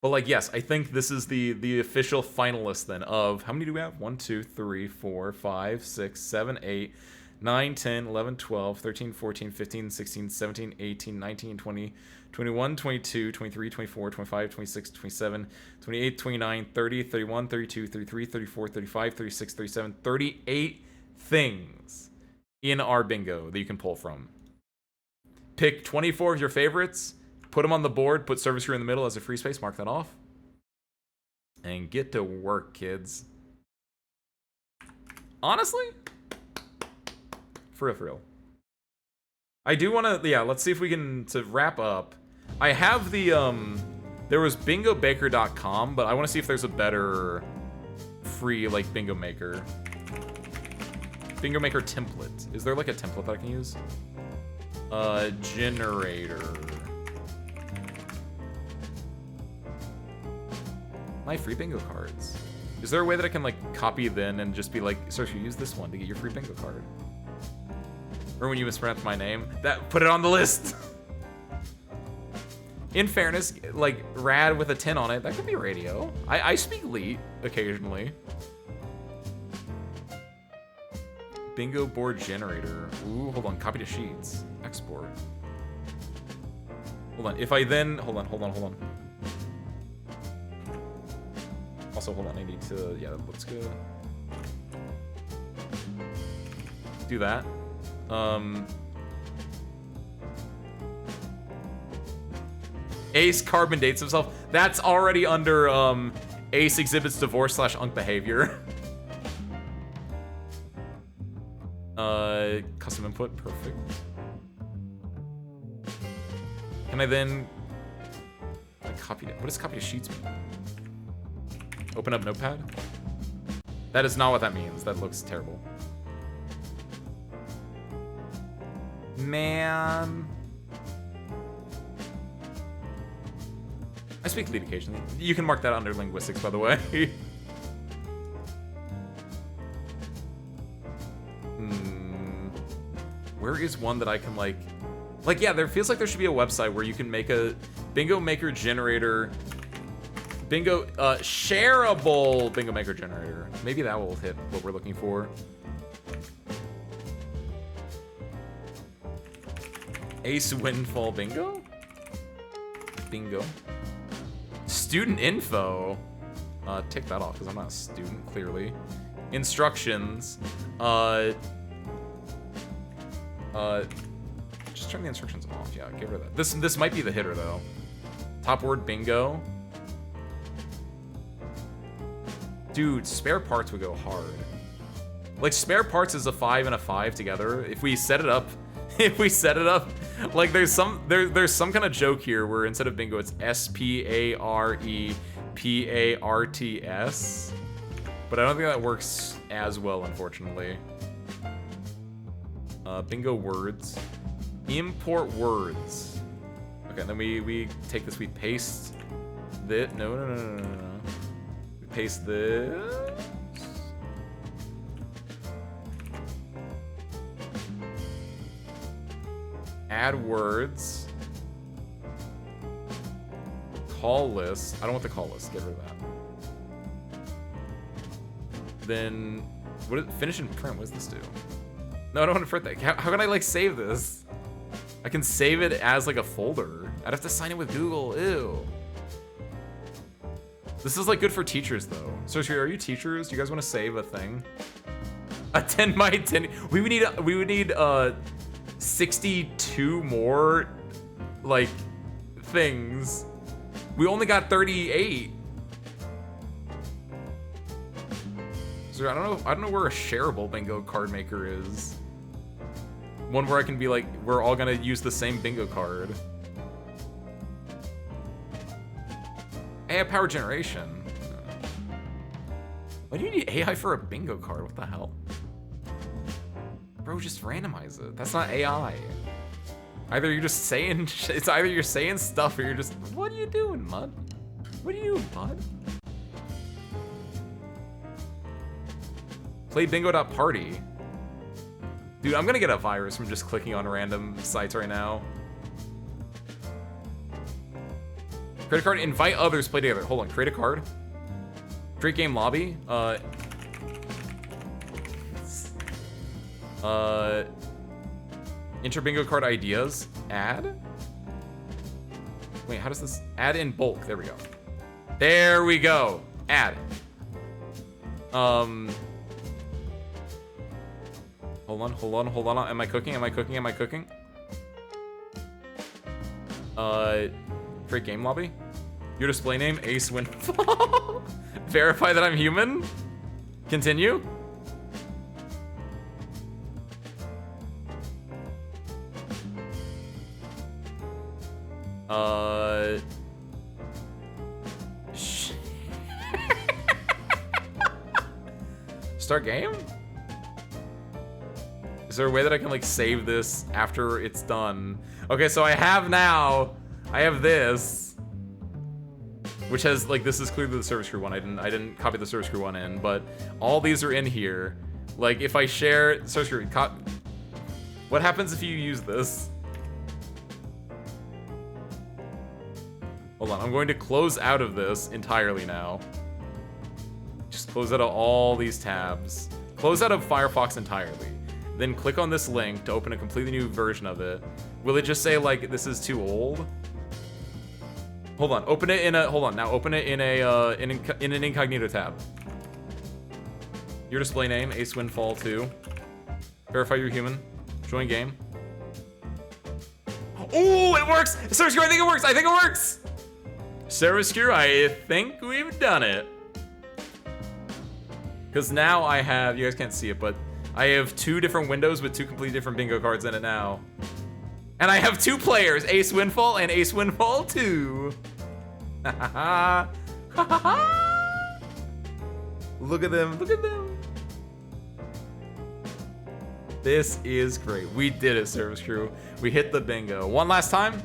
But like, yes, I think this is the official finalist then of, how many do we have? 1, 2, 3, 4, 5, 6, 7, 8, 9, 10, 11, 12, 13, 14, 15, 16, 17, 18, 19, 20, 21, 22, 23, 24, 25, 26, 27, 28, 29, 30, 31, 32, 33, 34, 35, 36, 37, 38 things in our bingo that you can pull from. Pick 24 of your favorites, put them on the board, put service crew in the middle as a free space, mark that off, and get to work, kids. Honestly, for real. I do want to, yeah, let's see if we can, to wrap up, I have the, there was bingobaker.com, but I want to see if there's a better free, like, bingo maker. Bingo maker template. Is there, like, a template that I can use? Generator. My free bingo cards. Is there a way that I can, like, copy then and just be like, Search, use this one to get your free bingo card? Or when you mispronounce my name, put it on the list. In fairness, like, rad with a 10 on it, that could be radio. I speak Leet occasionally. Bingo board generator. Ooh, hold on, copy to sheets. Export. Hold on, if I then, hold on. Also, hold on, I need to, yeah, that looks good. Do that. Ace carbon dates himself. That's already under Ace exhibits divorce / unk behavior. Custom input, perfect. Can I then copy it? What does copy to sheets mean? Open up Notepad? That is not what that means. That looks terrible. Man. I speak Leet occasionally. You can mark that under linguistics, by the way. Where is one that I can, like, yeah, there feels like there should be a website where you can make a bingo maker generator, bingo, shareable bingo maker generator. Maybe that will hit what we're looking for. Ace Windfall bingo? Bingo. Student info. Take that off because I'm not a student, clearly. Instructions. Just turn the instructions off. Yeah, get rid of that. This might be the hitter though. Top word bingo. Dude, spare parts would go hard. Like spare parts is a 5 and a 5 together. If we set it up, like there's some kind of joke here where instead of bingo it's SPAREPARTS. But I don't think that works as well, unfortunately. Bingo words. Import words. Okay, and then we take this, we paste this. No. We paste this. Add words. Call list. I don't want the call list. Get rid of that. Then, finish and print. What does this do? No, I don't want to print that. How can I like save this? I can save it as like a folder. I'd have to sign in with Google. Ew. This is like good for teachers though. So are you teachers? Do you guys want to save a thing? A 10 by 10. We would need 62 more like things. We only got 38. So I don't know where a shareable bingo card maker is. One where I can be like, we're all gonna use the same bingo card. AI power generation. Why do you need AI for a bingo card? What the hell? Bro, just randomize it. That's not AI. Either you're just saying, it's either you're saying stuff or you're just, what are you doing, Mud? What are you doing, Mud? Play bingo.party. Dude, I'm gonna get a virus from just clicking on random sites right now. Create a card, invite others, play together. Hold on, create a card. Create game lobby. Enter bingo card ideas. Add? Wait, how does this? Add in bulk. There we go. There we go. Add. Hold on. Am I cooking? Create game lobby. Your display name, Ace Windfall. Verify that I'm human. Continue. Start game? Is there a way that I can like save this after it's done? Okay, so I have this, which has like, this is clearly the service crew one. I didn't copy the service crew one in, but all these are in here. Like if I share service crew, what happens if you use this? Hold on, I'm going to close out of this entirely now. Just close out of all these tabs. Close out of Firefox entirely. Then click on this link to open a completely new version of it. Will it just say like, this is too old? Hold on, open it in a, now open it in an incognito tab. Your display name, Ace Windfall 2. Verify you're human. Join game. Oh, it works! Service crew, I think it works! Service crew, I think we've done it. Because now I have, you guys can't see it, but I have 2 different windows with 2 completely different bingo cards in it now. And I have 2 players, Ace Windfall and Ace Windfall 2. Look at them, look at them. This is great. We did it, service crew. We hit the bingo. One last time.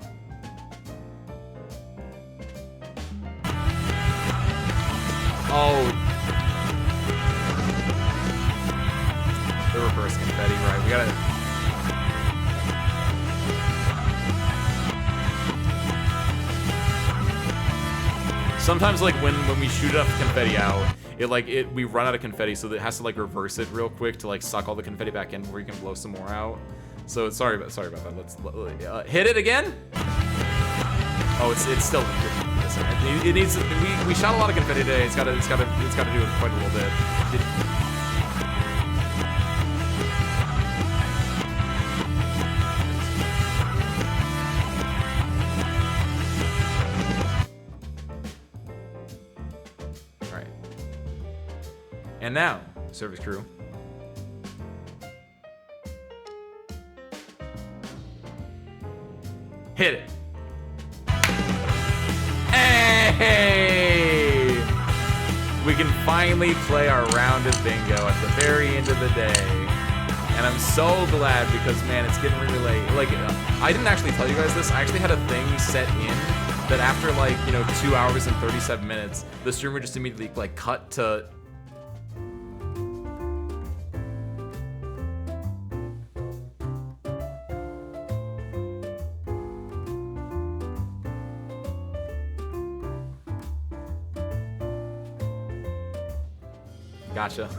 Oh. The reverse confetti, right? We gotta. Sometimes, like when we shoot up confetti out, we run out of confetti, so it has to like reverse it real quick to like suck all the confetti back in before you can blow some more out. So sorry about that. Let's hit it again. Oh, it's still. It needs. We shot a lot of confetti today. It's got to do it quite a little bit. And now, service crew. Hit it. Hey! We can finally play our rounded bingo at the very end of the day. And I'm so glad because, man, it's getting really late. Like, I didn't actually tell you guys this. I actually had a thing set in that after, like, 2 hours and 37 minutes, the streamer just immediately, like, cut to... Gotcha.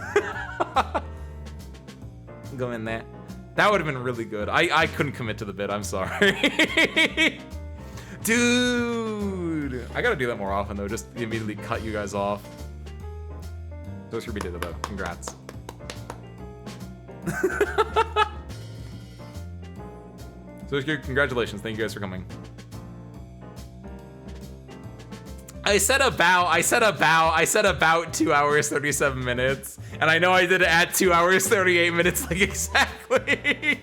Go in there. That would have been really good. I couldn't commit to the bit. I'm sorry. Dude. I gotta do that more often, though. Just immediately cut you guys off. Those Ruby did it, though. Congrats. So, congratulations. Thank you guys for coming. I said about 2 hours, 37 minutes. And I know I did it at 2 hours, 38 minutes, like exactly.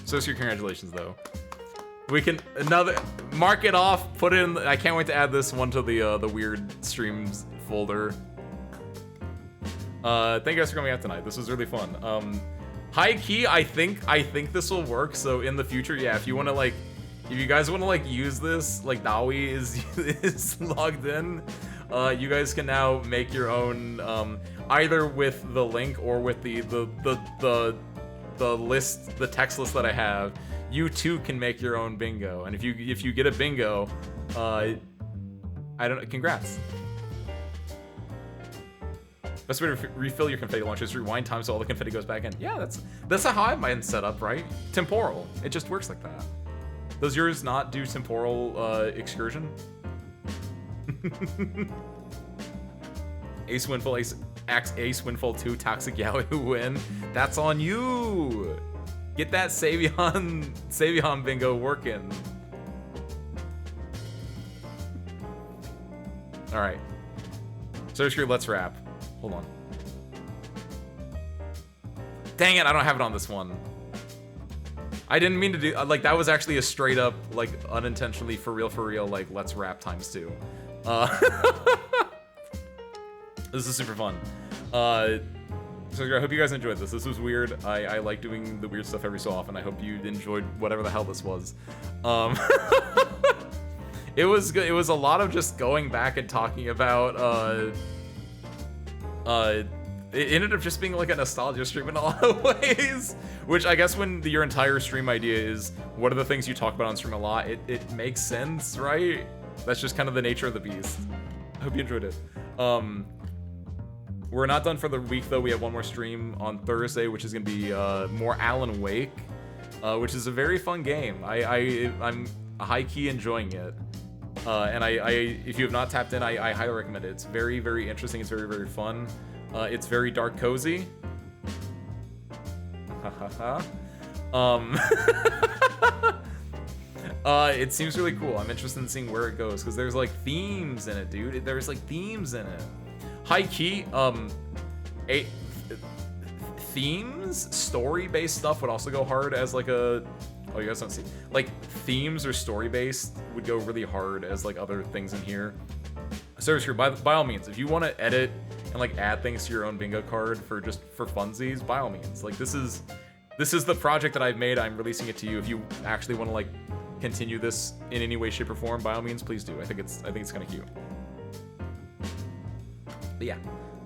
So congratulations, though. We can mark it off, put it in, I can't wait to add this one to the weird streams folder. Thank you guys for coming out tonight. This was really fun. High key, I think this will work. So in the future, yeah, if you want to like, if you guys want to like use this, like Dawi is logged in, you guys can now make your own, either with the link or with the list, the text list that I have. You too can make your own bingo, and if you get a bingo, I don't. Congrats. Best way to refill your confetti launcher is rewind time so all the confetti goes back in. Yeah, that's how I might set up, right? Temporal. It just works like that. Does yours not do temporal excursion? Ace Windfall, Ace Windfall 2, Toxic Yaoi win. That's on you. Get that Savion bingo working. All right. So screw. Let's wrap. Hold on. Dang it! I don't have it on this one. I didn't mean to do, like, that was actually a straight up, like, unintentionally, for real, like, let's rap ×2. This is super fun. So I hope you guys enjoyed this. This was weird. I like doing the weird stuff every so often. I hope you enjoyed whatever the hell this was. It was good. It was a lot of just going back and talking about, it ended up just being like a nostalgia stream in a lot of ways, which I guess when your entire stream idea is what are the things you talk about on stream a lot, it makes sense, right? That's just kind of the nature of the beast. I hope you enjoyed it. We're not done for the week though. We have one more stream on Thursday, which is gonna be more Alan Wake, which is a very fun game. I'm high-key enjoying it. And if you have not tapped in, I highly recommend it. It's very, very interesting. It's very, very fun. It's very dark cozy. It seems really cool. I'm interested in seeing where it goes because there's like themes in it, dude. There's like themes in it. High key, themes, story-based stuff would also go hard as like a. Oh, you guys don't see. Like themes or story-based would go really hard as like other things in here. Service crew, by all means, if you want to edit and like add things to your own bingo card for funsies, by all means. Like this is the project that I've made. I'm releasing it to you. If you actually want to like continue this in any way, shape, or form, by all means, please do. I think it's kind of cute. But yeah,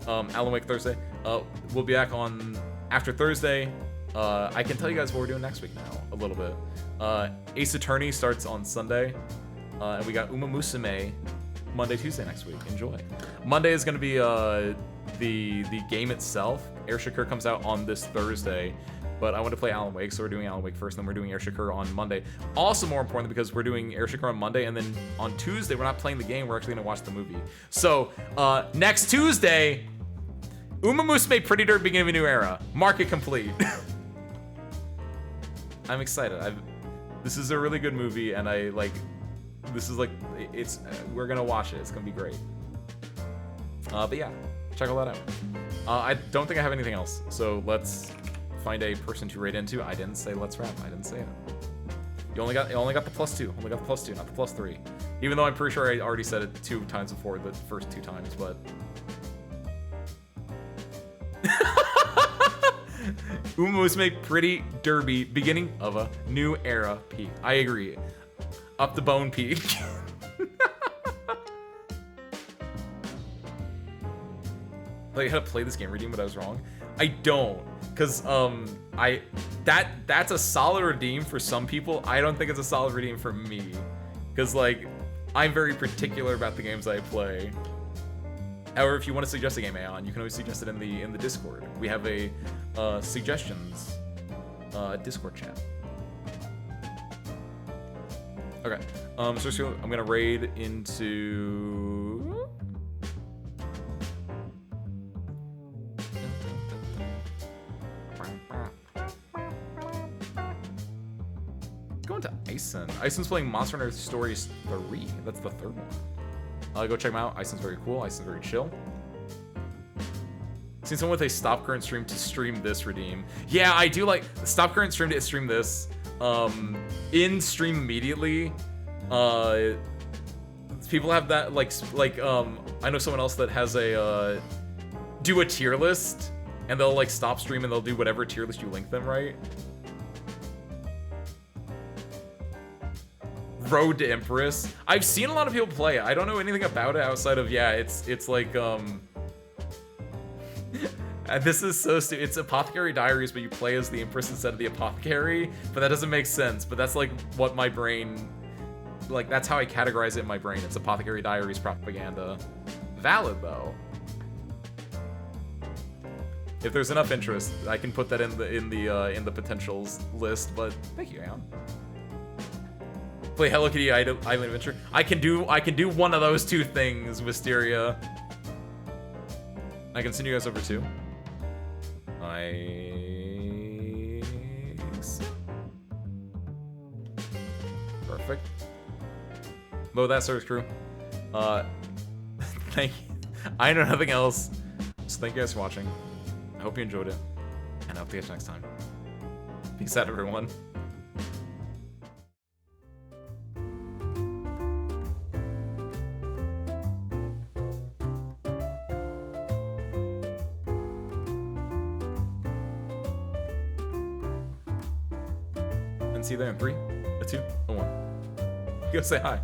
Alan Wake Thursday. We'll be back on after Thursday. I can tell you guys what we're doing next week now a little bit. Ace Attorney starts on Sunday, and we got Uma Musume Monday, Tuesday next week. Enjoy. Monday is going to be the game itself. Air Shakur comes out on this Thursday, but I want to play Alan Wake, so we're doing Alan Wake first, and then we're doing Air Shakur on Monday. Also, more importantly, because we're doing Air Shakur on Monday, and then on Tuesday we're not playing the game. We're actually going to watch the movie. So next Tuesday, Uma Musume Pretty Dirt Beginning of a New Era. Market complete. I'm excited. This is a really good movie, and we're gonna watch it. It's gonna be great. But yeah, check all that out. I don't think I have anything else, so let's find a person to raid into. I didn't say let's rap. I didn't say it. You only got the +2. Only got the +2, not the +3. Even though I'm pretty sure I already said it 2 times before, the first 2 times, but. Umos make pretty derby, beginning of a new era peak. I agree. Up the bone peak. Like how to play this game, redeem what I was wrong. I don't, cause that's a solid redeem for some people. I don't think it's a solid redeem for me, cause like I'm very particular about the games I play. However, if you want to suggest a game, Aeon, you can always suggest it in the Discord. We have a suggestions Discord chat. Okay, so I'm gonna raid into. Going to Ison. Ison's playing Monster Hunter Stories 3. That's the 3rd one. Go check him out. Ison's very cool. Ison's very chill. Seen someone with a stop current stream to stream this redeem. Yeah, I do like stop current stream to stream this. In stream immediately. People have that I know someone else that has a do a tier list, and they'll like stop stream and they'll do whatever tier list you link them, right? Road to Empress. I've seen a lot of people play it. I don't know anything about it outside of it's like this is so stupid. It's Apothecary Diaries, but you play as the Empress instead of the Apothecary. But that doesn't make sense. But that's like what my brain, like that's how I categorize it in my brain. It's Apothecary Diaries propaganda. Valid though. If there's enough interest, I can put that in the potentials list. But thank you, Aeon. Play Hello Kitty Island Adventure. I can do one of those 2 things, Wisteria. I can send you guys over too. Nice. Perfect. Mo, that serves crew. Thank you. I know nothing else. So thank you guys for watching. I hope you enjoyed it. And I hope to catch you next time. Peace out, everyone. And see you there in 3, a 2, a 1. Go say hi.